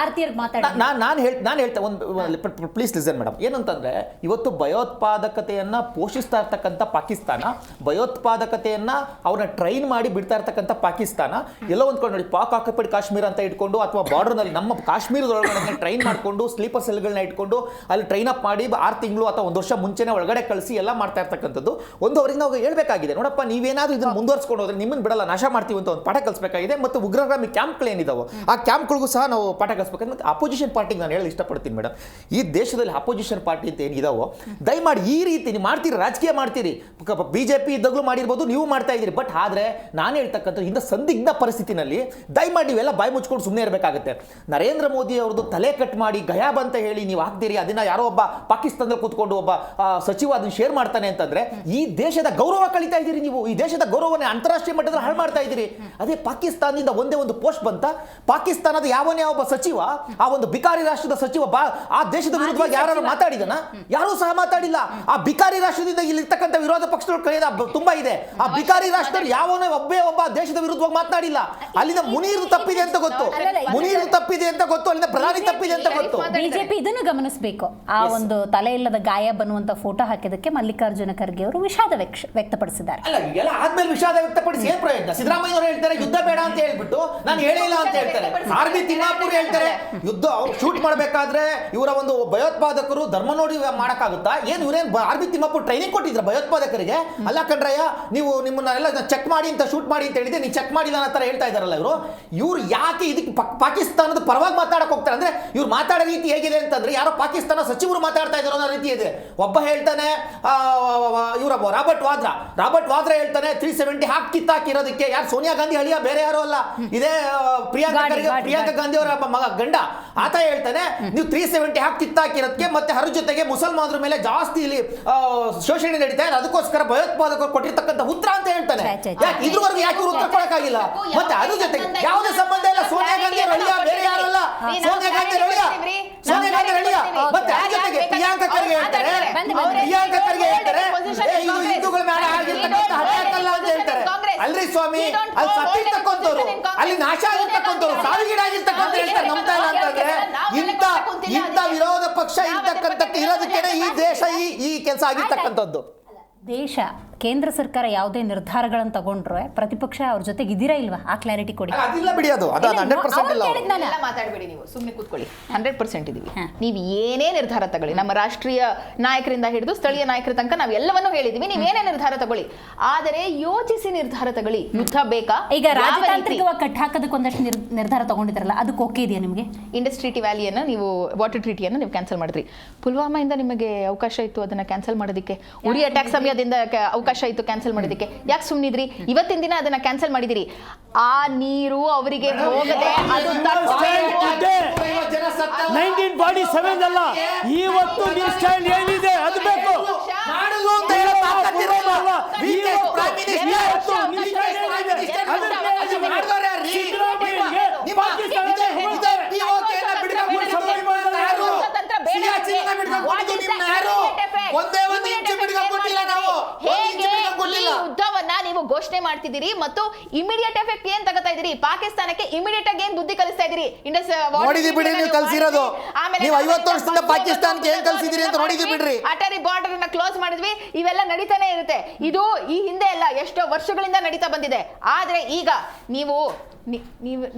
ನಾನು ಹೇಳ್ತಾ ಒಂದು ಪ್ಲೀಸ್ ಲಿಸನ್ ಮೇಡಮ್. ಏನಂತಂದ್ರೆ ಇವತ್ತು ಭಯೋತ್ಪಾದಕತೆಯನ್ನ ಪೋಷಿಸ್ತಾ ಇರ್ತಕ್ಕಂಥ ಪಾಕಿಸ್ತಾನ, ಭಯೋತ್ಪಾದಕತೆಯನ್ನ ಅವ್ರನ್ನ ಟ್ರೈನ್ ಮಾಡಿ ಬಿಡ್ತಾ ಇರ್ತಕ್ಕಂಥ ಪಾಕಿಸ್ತಾನ, ಎಲ್ಲೋ ಒಂದು ಕಡೆ ನೋಡಿ ಪಾಕ್ ಆಕ್ಯುಪೈಡ್ ಕಾಶ್ಮೀರ ಅಂತ ಇಟ್ಕೊಂಡು ಅಥವಾ ಬಾರ್ಡರ್ನಲ್ಲಿ ನಮ್ಮ ಕಾಶ್ಮೀರದೊಳಗಡೆ ಟ್ರೈನ್ ಮಾಡ್ಕೊಂಡು ಸ್ಲೀಪರ್ ಸೆಲ್ಗಳನ್ನ ಇಟ್ಕೊಂಡು ಅಲ್ಲಿ ಟ್ರೈನ್ ಅಪ್ ಮಾಡಿ 6 ತಿಂಗಳು ಅಥವಾ 1 ವರ್ಷ ಮುಂಚೆನೆ ಒಳಗಡೆ ಕಳಿಸಿ ಎಲ್ಲ ಮಾಡ್ತಾ ಇರ್ತಕ್ಕಂಥದ್ದು. ಒಂದು ಅವರಿಗೆ ನಾವು ಹೇಳ್ಬೇಕಾಗಿದೆ, ನೋಡಪ್ಪ ನೀವೇನಾದ್ರೂ ಇದನ್ನ ಮುಂದುವರ್ಸ್ಕೊಂಡು ಹೋದ್ರೆ ನಿಮ್ಮನ್ನ ಬಿಡಲ್ಲ, ನಾಶ ಮಾಡ್ತೀವಿ ಅಂತ ಒಂದು ಪಾಠ ಕಲಿಸಬೇಕಾಗಿದೆ. ಮತ್ತು ಉಗ್ರಗಾಮಿ ಕ್ಯಾಂಪ್ಗಳು ಏನಿದಾವೋ ಆ ಕ್ಯಾಂಪ್ಗಳಿಗೂ ಸಹ ನಾವು ಪಾಠ ಕಲಿಸಬೇಕಾಗಿದೆ. ಮತ್ತು ಅಪೋಸಿಷನ್ ಪಾರ್ಟಿಗೆ ನಾನು ಹೇಳಿ ಇಷ್ಟಪಡ್ತೀನಿ ಮೇಡಮ್, ಈ ದೇಶದಲ್ಲಿ ಅಪೋಸಿಷನ್ ಪಾರ್ಟಿ ಅಂತ ಏನಿದಾವೋ ದಯಮಾಡಿ ಈ ರೀತಿ ನೀವು ಮಾಡ್ತೀರಿ, ರಾಜಕೀಯ ಮಾಡ್ತೀರಿ. ಬಿಜೆಪಿ ಇದ್ದಾಗಲೂ ಮಾಡಿರ್ಬೋದು, ನೀವು ಮಾಡ್ತಾ ಇದ್ದೀರಿ. ಬಟ್ ಆದ್ರೆ ನಾನು ಹೇಳ್ತಕ್ಕಂಥ ಇಂಥ ಸಂದಿಗ್ಧ ಪರಿಸ್ಥಿತಿನಲ್ಲಿ ದಯಮಾಡಿ ನೀವೆಲ್ಲ ಬಾಯಿ ಮುಚ್ಕೊಂಡು ಸುಮ್ಮನೆ ಇರಬೇಕಾಗುತ್ತೆ. ನರೇಂದ್ರ ಮೋದಿ ಅವ್ರದ್ದು ತಲೆ ಕಟ್ ಮಾಡಿ ಗಯಾಬ್ ಅಂತ ಹೇಳಿ ನೀವು ಹಾಕ್ತೀರಿ, ಅದನ್ನ ಯಾರೋ ಒಬ್ಬ ಪಾಕಿಸ್ತಾನದಲ್ಲಿ ಕೂತ್ಕೊಂಡು ಒಬ್ಬ ಸಚಿವ ಅದನ್ನ ಶೇರ್ ಮಾಡ್ತಾನೆ ಅಂತಂದ್ರೆ ಈ ದೇಶದ ಗೌರವ ಕಳೀತಾ ಇದ್ದೀರಿ ನೀವು. ಈ ದೇಶದ ಗೌರವನೇ ಅಂತಾರಾಷ್ಟ್ರೀಯ ಮಟ್ಟದಲ್ಲಿ ಹಾಳು ಮಾಡ್ತಾ ಇದ್ದೀರಿ. ಅದೇ ಪಾಕಿಸ್ತಾನದಿಂದ ಒಂದೇ ಒಂದು ಪೋಸ್ಟ್ ಬಂತ, ಪಾಕಿಸ್ತಾನದ ಯಾವನೇ ಒಬ್ಬ ಸಚಿವ, ಆ ಒಂದು ಬಿಕಾರಿ ರಾಷ್ಟ್ರದ ಸಚಿವ ಆ ದೇಶದ ವಿರುದ್ಧವಾಗಿ ಯಾರು ಮಾತಾಡಿದನ? ಯಾರೂ ಸಹ ಮಾತಾಡಿಲ್ಲ. ಆ ಬಿಕಾರಿ ರಾಷ್ಟ್ರದಿಂದ ಇಲ್ಲಿರ್ತಕ್ಕಂಥ ವಿರೋಧ ಪಕ್ಷಗಳು ಕರೆಯೋದು ತುಂಬಾ ಇದೆ. ಆ ಬಿಕಾರಿ ರಾಷ್ಟ್ರದಲ್ಲಿ ಯಾವನೇ ಒಬ್ಬ ದೇಶದ ವಿರುದ್ಧವಾಗಿ ಮಾತನಾಡಿಲ್ಲ. ಅಲ್ಲಿಂದ ಮುನೀರ್ ತಪ್ಪಿದೆ ಅಂತ ಗೊತ್ತು, ಅಲ್ಲಿಂದ ಪ್ರಧಾನಿ ತಪ್ಪಿದೆ ಅಂತ ಗೊತ್ತು. ಬಿಜೆಪಿ ಇದನ್ನು ಗಮನಿಸಬೇಕು. ಆ ಒಂದು ತಲೆ ಇಲ್ಲದ ಗಾಯ ಬನ್ನುವಂತ ಫೋಟೋ ಹಾಕಿದಕ್ಕೆ ಮಲ್ಲಿಕಾರ್ಜುನ ಖರ್ಗೆ ಅವರು ವಿಷಾದ ವ್ಯಕ್ತಪಡಿಸಿದ್ದಾರೆ. ಅಲ್ಲ, ಎಲ್ಲ ಆದ್ಮೇಲೆ ವಿಷಾದ ವ್ಯಕ್ತಪಡಿಸಿ ಏನ್ ಪ್ರಯೋಜನ? ಸಿದ್ದರಾಮಯ್ಯ ಅವರು ಹೇಳ್ತಾರೆ ಯುದ್ಧ ಬೇಡ ಅಂತ ಹೇಳ್ಬಿಟ್ಟು ಹೇಳ್ಬಿಟ್ಟು ನಾನು ಹೇಳಿಲ್ಲ ಅಂತ ಹೇಳ್ತಾರೆ. ಆರ್.ಬಿ. ತಿಮ್ಮಾಪುರ್ ಹೇಳ್ತಾರೆ ಯುದ್ಧ ಅವ್ರು ಶೂಟ್ ಮಾಡ್ಬೇಕಾದ್ರೆ ಇವರ ಒಂದು ಭಯೋತ್ಪಾದಕರು ಧರ್ಮ ನೋಡಿ ಮಾಡಕ್ಕಾಗುತ್ತಾ? ಏನು ಇವ್ರೇನ್ ಆರ್.ಬಿ. ತಿಮ್ಮಾಪುರ್ ಟ್ರೈನಿಂಗ್ ಕೊಟ್ಟಿದ್ರ ಭಯೋತ್ಪಾದಕರಿಗೆ? ಅಲ್ಲ ಕಣ್ರಯ್ಯ, ನೀವು ನಿಮ್ಮನ್ನೆಲ್ಲ ಚೆಕ್ ಮಾಡಿ ಅಂತ ಶೂಟ್ ಮಾಡಿ ಅಂತ ಹೇಳಿದ್ರೆ ನೀವು ಚೆಕ್ ಮಾಡಿಲ್ಲ ಅನ್ನೋ ತರ ಹೇಳ್ತಾ ಇದಾರಲ್ಲ ಇವ್ರು ಯಾಕೆ ಇದಕ್ಕೆ ಪಾಕಿಸ್ತಾನದ ಪರವಾಗಿ ಮಾತಾಡಕ್ ಹೋಗ್ತಾರೆ ಅಂದ್ರೆ ಇವ್ರು ಮಾತಾಡೋ ರೀತಿ ಹೇಗಿದೆ ಅಂತಂದ್ರೆ ಯಾರೋ ಪಾಕಿಸ್ತಾನ ಸಚಿವರು ಮಾತಾಡ್ತಾ ಇದಾರೋ ಅನ್ನೋ ರೀತಿ ಇದೆ. ಒಬ್ಬ ಹೇಳ್ತಾನೆ ಇವರ ರಾಬರ್ಟ್ ವಾದ್ರಾ ಹೇಳ್ತಾನೆ 370 ಕಿತ್ತಾಕಿರೋದಕ್ಕೆ ಯಾರು ಸೋನಿಯಾ ಗಾಂಧಿ ಅಳಿಯ ಬೇರೆ ಯಾರು ಅಲ್ಲ, ಇದೇ ಪ್ರಿಯಾಂಕಾ ಗಾಂಧಿ ಅವರ ಮಗ ಗಂಡ ಆತ ಹೇಳ್ತಾನೆ ನೀವು 370 ಕಿತ್ತಾಕಿರೋದಕ್ಕೆ ಮತ್ತೆ ಅದ್ರ ಜೊತೆಗೆ ಮುಸಲ್ಮಾನರ ಮೇಲೆ ಜಾಸ್ತಿ ಇಲ್ಲಿ ಶೋಷಣೆ ನಡೀತಾ ಇದೆ, ಅದಕ್ಕೋಸ್ಕರ ಭಯೋತ್ಪಾದಕರು ಕೊಟ್ಟಿರ್ತಕ್ಕಂಥ ಉತ್ತರ ಅಂತ ಹೇಳ್ತಾನೆ. ಯಾಕೆ ಇದ್ರವರೆಗೂ ಯಾಕೆ ಇವ್ರು ಉತ್ತರ ಕೊಡಕ್ಕಾಗಿಲ್ಲ? ಮತ್ತೆ ಅದ್ರ ಜೊತೆಗೆ ಯಾವುದೇ ಸಂಬಂಧ ಇಲ್ಲ, ಸೋನಿಯಾ ಗಾಂಧಿ ಅಳಿಯ ಬೇರೆ ಯಾರಲ್ಲ, ಸೋನಿಯಾ ಗಾಂಧಿ ಅಳಿಯ ಮತ್ತೆ ಅದ್ರ ಜೊತೆಗೆ ಪ್ರಿಯಾಂಕಾ ಖರ್ಗೆ ಹೇಳ್ತಾರೆ ಇದು ಹಿಂದೂಗಳ ಮೇಲೆ ಆಗಿರ್ತಕ್ಕಂಥ ಹತ್ಯಾಕಲ್ಲ ಅಂತ ಹೇಳ್ತಾರೆ. ಅಲ್ರಿ ಸ್ವಾಮಿ, ಅಲ್ಲಿ ಸತ್ತಿರ್ತಕ್ಕಂಥವ್ರು, ಅಲ್ಲಿ ನಾಶ ಆಗಿರ್ತಕ್ಕಂಥವ್ರು, ಸಾವಿಗೀಡಾಗಿರ್ತಕ್ಕಂಥ ಹೇಳ್ತಾರೆ ನಂಬ್ತಾ ಇಲ್ಲ ಅಂತಂದ್ರೆ ಇಂಥ ವಿರೋಧ ಪಕ್ಷ ಇರ್ತಕ್ಕಂಥಕ್ಕೆ ಇರೋದಕ್ಕೇನೆ ಈ ದೇಶ ಈ ಕೆಲಸ ಆಗಿರ್ತಕ್ಕಂಥದ್ದು. ದೇಶ ಕೇಂದ್ರ ಸರ್ಕಾರ ಯಾವುದೇ ನಿರ್ಧಾರಗಳನ್ನು ತಗೊಂಡ್ರೆ ಪ್ರತಿಪಕ್ಷ ಅವ್ರ ಜೊತೆಗೆ ಇದೀರಾ ಇಲ್ವಾ? ಆ ಕ್ಲಾರಿಟಿ ಕೊಡಿ. ಅದಿಲ್ಲ ಬಿಡಿ, ಅದು 100% ಇಲ್ಲ. ಎಲ್ಲ ಮಾತಾಡಬೇಡಿ, ನೀವು ಸುಮ್ಮನೆ ಕೂತ್ಕೊಳ್ಳಿ. 100% ಇದೀವಿ. ನೀವು ಏನೇ ನಿರ್ಧಾರ ತಗೊಳ್ಳಿ, ನಮ್ಮ ರಾಷ್ಟ್ರೀಯ ನಾಯಕರಿಂದ ಹಿಡಿದು ಸ್ಥಳೀಯ ನಾಯಕರ ತನಕ ನಾವು ಎಲ್ಲವನ್ನೂ ಹೇಳಿದೀವಿ, ನೀವೇನೇ ನಿರ್ಧಾರ ತಗೊಳ್ಳಿ, ಆದರೆ ಯೋಚಿಸಿ ನಿರ್ಧಾರ ತಗೊಳ್ಳಿ. ಯುದ್ಧ ಬೇಕಾ? ಈಗ ರಾಜತಾಂತ್ರಿಕವಾಗಿ ಕಟ್ ಹಾಕೋದಕ್ಕೆ ಒಂದಷ್ಟು ನಿರ್ಧಾರ ತಗೊಂಡಿದ್ರಲ್ಲ, ಅದಕ್ಕೆ ಓಕೆ ಇದೆಯಾ ನಿಮಗೆ? ಇಂಡಸ್ ಟ್ರೀಟಿ ವ್ಯಾಲಿಯನ್ನು ನೀವು ವಾಟರ್ ಟ್ರೀಟಿಯನ್ನು ನೀವು ಕ್ಯಾನ್ಸಲ್ ಮಾಡಿದ್ರಿ. ಪುಲ್ವಾಮಾಯಿಂದ ನಿಮಗೆ ಅವಕಾಶ ಇತ್ತು ಅದನ್ನ ಕ್ಯಾನ್ಸಲ್ ಮಾಡೋದಕ್ಕೆ, ಉರಿ ಅಟ್ಯಾಕ್ ಸಮಯದಿಂದ ಅವಕಾಶ ಇತ್ತು ಕ್ಯಾನ್ಸಲ್ ಮಾಡೋದಕ್ಕೆ, ಯಾಕೆ ಸುಮ್ಮನಿದ್ರಿ? ಇವತ್ತಿನ ದಿನ ಅದನ್ನ ಕ್ಯಾನ್ಸಲ್ ಮಾಡಿದಿರಿ. ಆ ನೀರು ಅವರಿಗೆ ಹೋಗದೆ ಅದು 1947 ಅಲ್ಲ, ಇವತ್ತು ನಿಮ್ಮ ಸ್ಟೈಲ್ ಏನಿದೆ ಅದು ಬೇಕು. ಯುದ್ಧವನ್ನ ನೀವು ಘೋಷಣೆ ಮಾಡ್ತಿದ್ದೀರಿ ಮತ್ತು ಇಮಿಡಿಯೇಟ್ ಎಫೆಕ್ಟ್ ಏನ್ ತಗೋತಾ ಇದೀರಿ? ಪಾಕಿಸ್ತಾನಕ್ಕೆ ಇಮಿಡಿಯೇಟ್ ಆಗಿ ಏನ್ ಬುದ್ಧಿ ಕಲಿಸ್ತಾ ಇದೀರಿ? ನೋಡಿದಿ ಬಿಡ್ರಿ, ನೀವು ಕಲಿಸಿರೋದು ನೀವು 50 ವರ್ಷದಿಂದ ಪಾಕಿಸ್ತಾನಕ್ಕೆ ಏನ್ ಕಲಿಸಿದಿರಿ ಅಂತ ನೋಡಿದಿ ಬಿಡ್ರಿ. ಅಟಾರಿ ಬಾರ್ಡರ್ ಅನ್ನ ಕ್ಲೋಸ್ ಮಾಡಿದ್ವಿ, ಇವೆಲ್ಲ ನಡೀತಾನೆ ಇರುತ್ತೆ. ಇದು ಈ ಹಿಂದೆ ಎಲ್ಲ ಎಷ್ಟೋ ವರ್ಷಗಳಿಂದ ನಡೀತಾ ಬಂದಿದೆ. ಆದ್ರೆ ಈಗ ನೀವು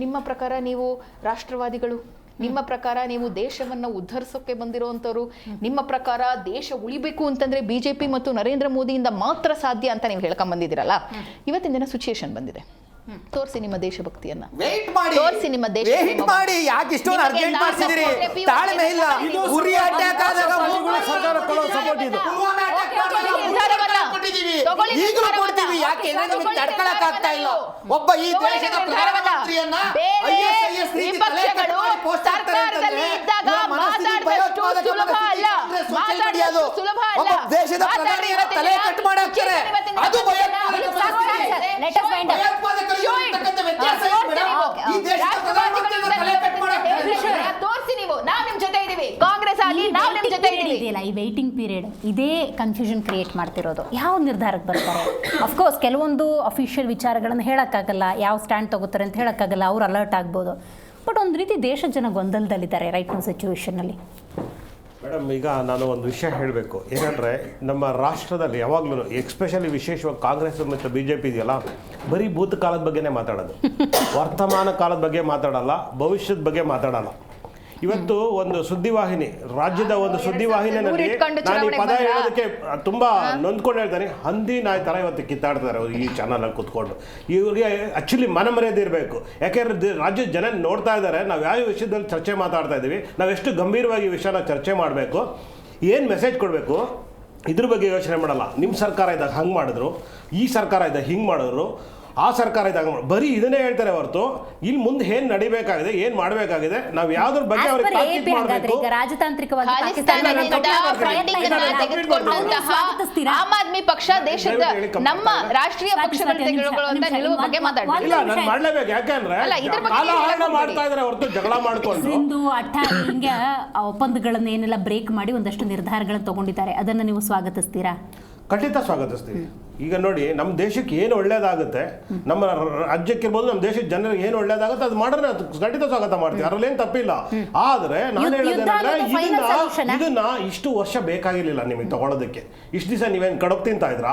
ನಿಮ್ಮ ಪ್ರಕಾರ ನೀವು ರಾಷ್ಟ್ರವಾದಿಗಳು, ನಿಮ್ಮ ಪ್ರಕಾರ ನೀವು ದೇಶವನ್ನು ಉದ್ಧರಿಸೋಕೆ ಬಂದಿರುವಂಥವ್ರು, ನಿಮ್ಮ ಪ್ರಕಾರ ದೇಶ ಉಳಿಬೇಕು ಅಂತಂದ್ರೆ ಬಿಜೆಪಿ ಮತ್ತು ನರೇಂದ್ರ ಮೋದಿಯಿಂದ ಮಾತ್ರ ಸಾಧ್ಯ ಅಂತ ನೀವು ಹೇಳ್ಕೊಂಡ್ ಬಂದಿದ್ದೀರಲ್ಲ, ಇವತ್ತಿನ ದಿನ ಸಿಚುಯೇಷನ್ ಬಂದಿದೆ. ತೋರಿಸಿ ನಿಮ್ಮ ದೇಶಭಕ್ತಿಯನ್ನ, ತೋರಿಸಿ ನಿಮ್ಮ ದೇಶ ಮಾಡಿ. ಯಾಕೆ ಇಷ್ಟೊಂದು ಅರ್ಜೆಂಟ್ ಮಾಡ್ತಿದ್ದೀರಿ? ತಾಳ್ಮೆ ಇಲ್ಲ. ಉರಿ ಅಟ್ಯಾಕ್ ಆದಾಗ ಸರ್ಕಾರ ಕೊಡೋ ಸಪೋರ್ಟ್ ಇದು. ಈಗಲೂ ಕೊಡ್ತೀವಿ, ಯಾಕೆ ನಿಮಗೆ ತಡ್ಕೊಳಕ್ ಆಗ್ತಾ ಇಲ್ಲ? ಒಬ್ಬ ಈ ದೇಶದ ಪ್ರಧಾನಮಂತ್ರಿಯನ್ನ IAS ಸರ್ಕಾರದಲ್ಲಿ ಇದ್ದಾಗ ಮಾತಾಡದಷ್ಟು ಸುಲಭ ಅಲ್ಲ, ಮಾತಾಡೋದು ಸುಲಭ ಅಲ್ಲ. ಒಬ್ಬ ದೇಶದ ಪ್ರಧಾನಿಯನ್ನ ತಲೆ ಕಟ್ ಮಾಡಾಕ್ತಾರೆ, ಅದು ತೋರಿಸಿ. ನೀವು ನಾವು ನಿಮ್ ಜೊತೆ ಇದೀವಿ, ಕಾಂಗ್ರೆಸ್ ಆಗಿ ನಾವು ನಿಮ್ ಜೊತೆ ಇದೀವಿ. ಈ ವೈಟಿಂಗ್ ಪೀರಿಯಡ್ ಇದೇ ಕನ್ಫ್ಯೂಷನ್ ಕ್ರಿಯೇಟ್ ಮಾಡ್ತಿರೋದು. ಯಾವ ನಿರ್ಧಾರಕ್ಕೆ ಬರ್ತಾರೆ? ಅಫ್ಕೋರ್ಸ್ ಕೆಲವೊಂದು ಅಫಿಷಿಯಲ್ ವಿಚಾರಗಳನ್ನು ಹೇಳೋಕ್ಕಾಗಲ್ಲ, ಯಾವ ಸ್ಟ್ಯಾಂಡ್ ತಗೋತಾರೆ ಅಂತ ಹೇಳೋಕ್ಕಾಗಲ್ಲ, ಅವ್ರು ಅಲರ್ಟ್ ಆಗ್ಬೋದು. ಬಟ್ ಒಂದು ರೀತಿ ದೇಶದ ಜನ ಗೊಂದಲದಲ್ಲಿದ್ದಾರೆ ರೈಟ್ ನೋ ಸಿಚುವೇಶನಲ್ಲಿ. ಮೇಡಮ್, ಈಗ ನಾನು ಒಂದು ವಿಷಯ ಹೇಳಬೇಕು. ಏನಂದರೆ ನಮ್ಮ ರಾಷ್ಟ್ರದಲ್ಲಿ ಯಾವಾಗಲೂ ಎಕ್ಸ್ಪೆಷಲಿ ವಿಶೇಷವಾಗಿ ಕಾಂಗ್ರೆಸ್ ಮತ್ತು BJP ಇದೆಯಲ್ಲ, ಬರೀ ಭೂತಕಾಲದ ಬಗ್ಗೆನೇ ಮಾತಾಡೋದು, ವರ್ತಮಾನ ಕಾಲದ ಬಗ್ಗೆ ಮಾತಾಡಲ್ಲ, ಭವಿಷ್ಯದ ಬಗ್ಗೆ ಮಾತಾಡಲ್ಲ. ಇವತ್ತು ಒಂದು ಸುದ್ದಿವಾಹಿನಿ, ರಾಜ್ಯದ ಒಂದು ಸುದ್ದಿವಾಹಿನಿಯಲ್ಲಿ ನಾನು ಈ ಪದ ಹೇಳೋದಕ್ಕೆ ತುಂಬಾ ನೊಂದ್ಕೊಂಡು ಹೇಳ್ತಾನೆ, ಹಂದಿ ನಾಯಿ ಥರ ಇವತ್ತು ಕಿತ್ತಾಡ್ತಾರೆ ಈ ಚಾನಲಲ್ಲಿ ಕೂತ್ಕೊಂಡು. ಇವ್ರಿಗೆ ಆ್ಯಕ್ಚುಲಿ ಮನಮರ್ಯಾದೆ ಇರಬೇಕು. ಯಾಕೆಂದರೆ ರಾಜ್ಯದ ಜನ ನೋಡ್ತಾ ಇದ್ದಾರೆ, ನಾವು ಯಾವ ವಿಷಯದಲ್ಲಿ ಚರ್ಚೆ ಮಾತಾಡ್ತಾ ಇದ್ದೀವಿ, ನಾವು ಎಷ್ಟು ಗಂಭೀರವಾಗಿ ಈ ವಿಷಯನ ಚರ್ಚೆ ಮಾಡಬೇಕು, ಏನು ಮೆಸೇಜ್ ಕೊಡಬೇಕು, ಇದ್ರ ಬಗ್ಗೆ ಯೋಚನೆ ಮಾಡಲ್ಲ. ನಿಮ್ಮ ಸರ್ಕಾರ ಇದ್ದಾಗ ಹಂಗೆ ಮಾಡಿದ್ರು, ಈ ಸರ್ಕಾರ ಇದ್ದಾಗ ಹಿಂಗೆ ಮಾಡಿದ್ರು, ಆ ಸರ್ಕಾರ ಇದ್ದಾಗ ಬರೀ ಇದನ್ನೇ ಹೇಳ್ತಾರೆ ಹೊರತು ಇಲ್ಲಿ ಮುಂದೆ ಏನ್ ನಡಿಬೇಕಾಗಿದೆ, ಏನ್ ಮಾಡಬೇಕಾಗಿದೆ, ನಾವು ಯಾವ್ದ್ರ ಬಗ್ಗೆ ಅವ್ರಿಗೆ ತಾಕೀತು ಮಾಡಬೇಕು. ಆಮ್ ಆದ್ಮಿ ಪಕ್ಷ ದೇಶದ ನಮ್ಮ ರಾಷ್ಟ್ರೀಯ ಪಕ್ಷಗಳು ತೆಗೆದುಕೊಳ್ಳುವಂತ ನಿಲುವು ಬಗ್ಗೆ ಮಾತಾಡ್ತಾರೆ. ಇಲ್ಲ, ನಾನು ಮಾಡ್ಲೇಬೇಕು. ಯಾಕಂದ್ರೆ ಕಾಲಹರಣ ಮಾಡ್ತಾ ಇದಾರೆ ಹೊರತು ಜಗಳ ಮಾಡ್ಕೊಂಡು ಸಿಂಧು ಅಟ್ಟಾರಿ ಹಿಂಗೆ ಒಪ್ಪಂದಗಳನ್ನ ಏನೆಲ್ಲ ಬ್ರೇಕ್ ಮಾಡಿ ಒಂದಷ್ಟು ನಿರ್ಧಾರಗಳನ್ನು ತಗೊಂಡಿದ್ದಾರೆ. ಅದನ್ನ ನೀವು ಸ್ವಾಗತಿಸ್ತೀರಾ? ಖಂಡಿತ ಸ್ವಾಗತಿಸ್ತೀವಿ. ಈಗ ನೋಡಿ ನಮ್ಮ ದೇಶಕ್ಕೆ ಏನು ಒಳ್ಳೇದಾಗುತ್ತೆ, ನಮ್ಮ ರಾಜ್ಯಕ್ಕಿರ್ಬೋದು, ನಮ್ಮ ದೇಶದ ಜನರಿಗೆ ಏನು ಒಳ್ಳೇದಾಗುತ್ತೆ ಅದು ಮಾಡಿದ್ರೆ ಖಂಡಿತ ಸ್ವಾಗತ ಮಾಡ್ತೀವಿ, ಅದರಲ್ಲಿ ಏನು ತಪ್ಪಿಲ್ಲ. ಆದ್ರೆ ನಾನು ಹೇಳೋದೇನಂದ್ರೆ ಇದನ್ನ ಇಷ್ಟು ವರ್ಷ ಬೇಕಾಗಿರ್ಲಿಲ್ಲ ನಿಮಗೆ ತಗೊಳ್ಳೋದಕ್ಕೆ. ಇಷ್ಟು ದಿವಸ ನೀವೇನು ಕಡಪ್ ತಿಂತಾ ಇದ್ರಾ,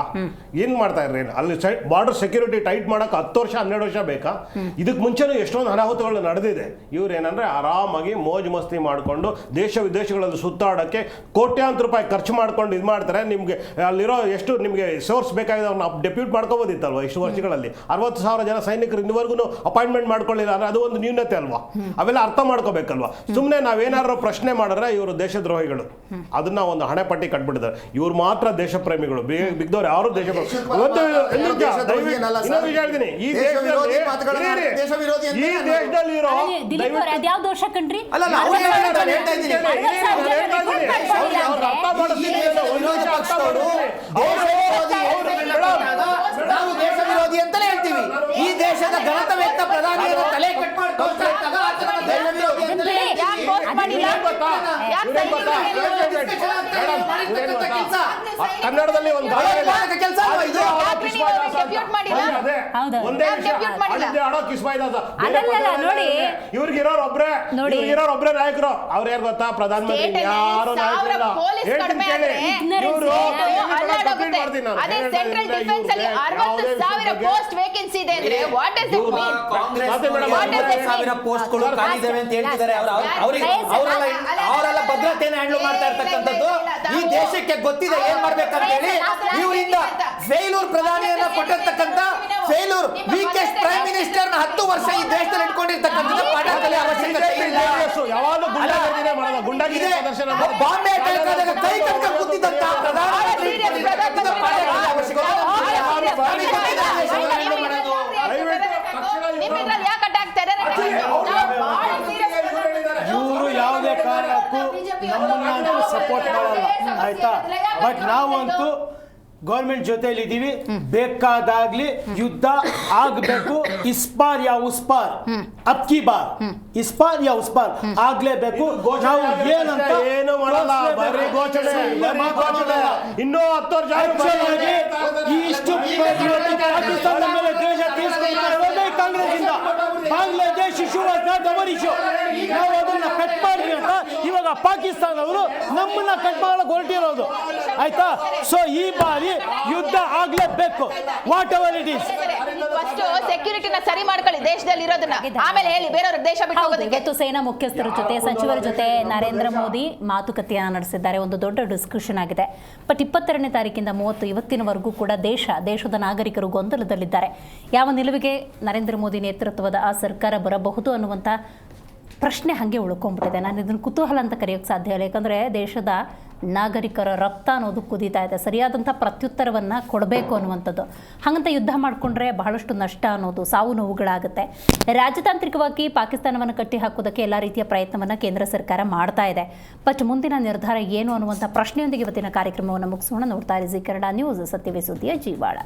ಏನ್ ಮಾಡ್ತಾ ಇದ್ರಿ? ಅಲ್ಲಿ ಬಾರ್ಡರ್ ಸೆಕ್ಯೂರಿಟಿ ಟೈಟ್ ಮಾಡಕ್ಕೆ 10 ವರ್ಷ 12 ವರ್ಷ ಬೇಕಾ? ಇದಕ್ಕೆ ಮುಂಚೆನೂ ಎಷ್ಟೊಂದು ಅನಾಹುತಗಳು ನಡೆದಿದೆ. ಇವ್ರು ಏನಂದ್ರೆ ಆರಾಮಾಗಿ ಮೋಜು ಮಸ್ತಿ ಮಾಡಿಕೊಂಡು ದೇಶ ವಿದೇಶಗಳಲ್ಲಿ ಸುತ್ತಾಡಕ್ಕೆ ಕೋಟ್ಯಾಂತರ ರೂಪಾಯಿ ಖರ್ಚು ಮಾಡ್ಕೊಂಡು ಇದು ಮಾಡ್ತಾರೆ. ನಿಮ್ಗೆ ಅಲ್ಲಿರೋ ಎಷ್ಟು ನಿಮಗೆ ಸೋರ್ಸ್ ಬೇಕಾಗಿದೆ ಅವ್ರನ್ನ ಡೆಪ್ಯೂಟ್ ಮಾಡ್ಕೋಬೋದಿತ್ತಲ್ವಾ ಇಷ್ಟು ವರ್ಷಗಳಲ್ಲಿ. 60,000 ಜನ ಸೈನಿಕರು ಇನ್ನುವರೆಗೂ ಅಪಾಯಿಂಟ್ಮೆಂಟ್ ಮಾಡ್ಕೊಳ್ಳಿಲ್ಲ ಅಂದ್ರೆ ಅದು ಒಂದು ನ್ಯೂನತೆ ಅಲ್ವಾ? ಅವೆಲ್ಲ ಅರ್ಥ ಮಾಡ್ಕೋಬೇಕಲ್ವಾ? ಸುಮ್ಮನೆ ನಾವೇನಾದ್ರು ಪ್ರಶ್ನೆ ಮಾಡಿದ್ರೆ ಇವರು ದೇಶದ್ರೋಹಿಗಳು, ಅದನ್ನ ಒಂದು ಹಣೆ ಪಟ್ಟಿ ಕಟ್ಬಿಟ್ಟಿದ್ದಾರೆ. ಇವ್ರು ಮಾತ್ರ ದೇಶ ಪ್ರೇಮಿಗಳು, ಬಿಗ್ದವ್ರು ಯಾರು ದೇಶ ಪ್ರೇಮಿ. ಈ ದೇಶದಲ್ಲಿ ಇರೋ ಅದ್ಯಾವ ದೋಷ ಕಣ್ರಿ? ನಾವು ದೇಶ ವಿರೋಧಿ ಅಂತಲೇ ಹೇಳ್ತೀವಿ. ಈ ದೇಶದ ಘನತ ವ್ಯಕ್ತ ಪ್ರಧಾನಿಯರ ತಲೆ ಕಟ್ ಕನ್ನಡದಲ್ಲಿ ಒಂದು ಕೆಲಸ ಇವ್ರಿಗಿರೋರೊಬ್ರೆ ನಾಯಕರು. ಅವ್ರ ಯಾರು ಗೊತ್ತಾ? ಪ್ರಧಾನಮಂತ್ರಿ ಯಾರು ನಾಯಕರು ಇವರು ಪೋಸ್ಟ್ಗಳು ಖಾಲಿದಾವೆ ಅಂತ ಹೇಳ್ತಿದ್ದಾರೆ. ಅವರೆಲ್ಲ ಭದ್ರತೆಯನ್ನು ಹ್ಯಾಂಡಲ್ ಮಾಡ್ತಾ ಇರ್ತಕ್ಕಂಥದ್ದು ಈ ದೇಶಕ್ಕೆ ಗೊತ್ತಿದೆ ಏನ್ ಮಾಡ್ಬೇಕಂತ ಹೇಳಿ. ಇವರಿಂದ ಫೇಲ್ಯೂರ್ ಪ್ರಧಾನಿಯನ್ನ ಕೊಟ್ಟಿರ್ತಕ್ಕಂಥ ಫೇಲ್ಯೂರ್ ವೀಕೆಸ್ಟ್ ಪ್ರೈಮ್ ಮಿನಿಸ್ಟರ್ 10 ವರ್ಷ ಈ ದೇಶದಲ್ಲಿ ಇಟ್ಕೊಂಡಿರ್ತಕ್ಕಂಥ ಪಾಠ ಕಲಿಯ ಅವಶ್ಯಕತೆ ಇಲ್ಲ. ಬಾಂಬೆ ಅಟ್ಯಾಕ್ ಕೈ ಕಟ್ಕೊಂಡು ಕೂತಿದ್ದಂತ ಪ್ರಧಾನಮಂತ್ರಿ ಇವರು ಯಾವುದೇ ಕಾರಣಕ್ಕೂ ನಮ್ಮನ್ನಂತೂ ಸಪೋರ್ಟ್ ಮಾಡಲ್ಲ, ಆಯ್ತಾ? ಬಟ್ ನಾವಂತೂ ಗೌರ್ಮೆಂಟ್ ಜೊತೆಲಿ ಇದೀವಿ. ಬೇಕಾದಾಗ್ಲಿ ಯುದ್ಧ ಆಗಬೇಕು. ಇಸ್ಪಾರ್ ಯಾ ಉಸ್ಪಾರ್, ಅಬ್ಕಿ ಬಾರ್ ಇಸ್ಪಾರ್ ಯಾ ಉಸ್ಪಾರ್ ಆಗ್ಲೇಬೇಕು. ನಾವು ಏನಂತ ಏನು ಮಾಡಲ್ಲ, ಬರೀ ಘೋಷಣೆ. ಇನ್ನೂ 10 ವರ್ಷ ಇಷ್ಟು ಪಾಕಿಸ್ತಾನದ ಮೇಲೆ ದೇಶ ತೀರ್ಸ್ಕೊಂಡಿರೋದೇ ಕಾಂಗ್ರೆಸ್ ಇಂದ. Bangladesh issue our issue. ನಾವು ಅದನ್ನ ಕಟ್ ಮಾಡಿ ಅಂತ ಇವಾಗ ಪಾಕಿಸ್ತಾನವರು ನಮ್ಮನ್ನ ಕಟ್ ಮಾಡಕ್ಕೆ ಹೊರಟಿರೋದು, ಆಯ್ತಾ? ಸೊ ಈ ಬಾರಿ ಯುದ್ಧ ಆಗ್ಲೇಬೇಕು, ವಾಟ್ ಎವರ್ ಇಟ್ ಈಸ್. ಸೆಕ್ಯೂರಿಟಿನ ಸರಿ ಮಾಡ್ಕೊಳ್ಳಿ ದೇಶದಲ್ಲಿ ಇರೋದನ್ನ, ಆಮೇಲೆ ಹೇಳಿ ಬೇರೆಯವ್ರ ದೇಶ ಬಿಟ್ಟು ಹೋಗೋದಕ್ಕೆ. ಇವತ್ತು ಸೇನಾ ಮುಖ್ಯಸ್ಥರ ಜೊತೆ, ಸಚಿವರ ಜೊತೆ ನರೇಂದ್ರ ಮೋದಿ ಮಾತುಕತೆಯನ್ನು ನಡೆಸಿದ್ದಾರೆ. ಒಂದು ದೊಡ್ಡ ಡಿಸ್ಕಷನ್ ಆಗಿದೆ. ಬಟ್ 22ನೇ ತಾರೀಕಿಂದ 30 ಇವತ್ತಿನವರೆಗೂ ಕೂಡ ದೇಶದ ನಾಗರಿಕರು ಗೊಂದಲದಲ್ಲಿದ್ದಾರೆ. ಯಾವ ನಿಲುವಿಗೆ ನರೇಂದ್ರ ಮೋದಿ ನೇತೃತ್ವದ ಆ ಸರ್ಕಾರ ಬರಬಹುದು ಅನ್ನುವಂಥ ಪ್ರಶ್ನೆ ಹಾಗೆ ಉಳ್ಕೊಂಡ್ಬಿಟ್ಟಿದೆ. ನಾನು ಇದನ್ನು ಕುತೂಹಲ ಅಂತ ಕರೆಯೋಕ್ಕೆ ಸಾಧ್ಯ ಇಲ್ಲ. ಯಾಕಂದರೆ ದೇಶದ ನಾಗರಿಕರ ರಕ್ತ ಅನ್ನೋದು ಕುದೀತಾ ಇದೆ. ಸರಿಯಾದಂಥ ಪ್ರತ್ಯುತ್ತರವನ್ನು ಕೊಡಬೇಕು ಅನ್ನುವಂಥದ್ದು. ಹಾಗಂತ ಯುದ್ಧ ಮಾಡಿಕೊಂಡ್ರೆ ಬಹಳಷ್ಟು ನಷ್ಟ ಅನ್ನೋದು, ಸಾವು ನೋವುಗಳಾಗುತ್ತೆ. ರಾಜತಾಂತ್ರಿಕವಾಗಿ ಪಾಕಿಸ್ತಾನವನ್ನು ಕಟ್ಟಿ ಹಾಕೋದಕ್ಕೆ ಎಲ್ಲ ರೀತಿಯ ಪ್ರಯತ್ನವನ್ನು ಕೇಂದ್ರ ಸರ್ಕಾರ ಮಾಡ್ತಾ ಇದೆ. ಬಟ್ ಮುಂದಿನ ನಿರ್ಧಾರ ಏನು ಅನ್ನುವಂಥ ಪ್ರಶ್ನೆಯೊಂದಿಗೆ ಇವತ್ತಿನ ಕಾರ್ಯಕ್ರಮವನ್ನು ಮುಗಿಸೋಣ. ನೋಡ್ತಾ ಇರಿ ಜೀ ಕನ್ನಡ ನ್ಯೂಸ್, ಸತ್ಯವೇ ಸುದ್ದಿಯ ಜೀವಾಳ.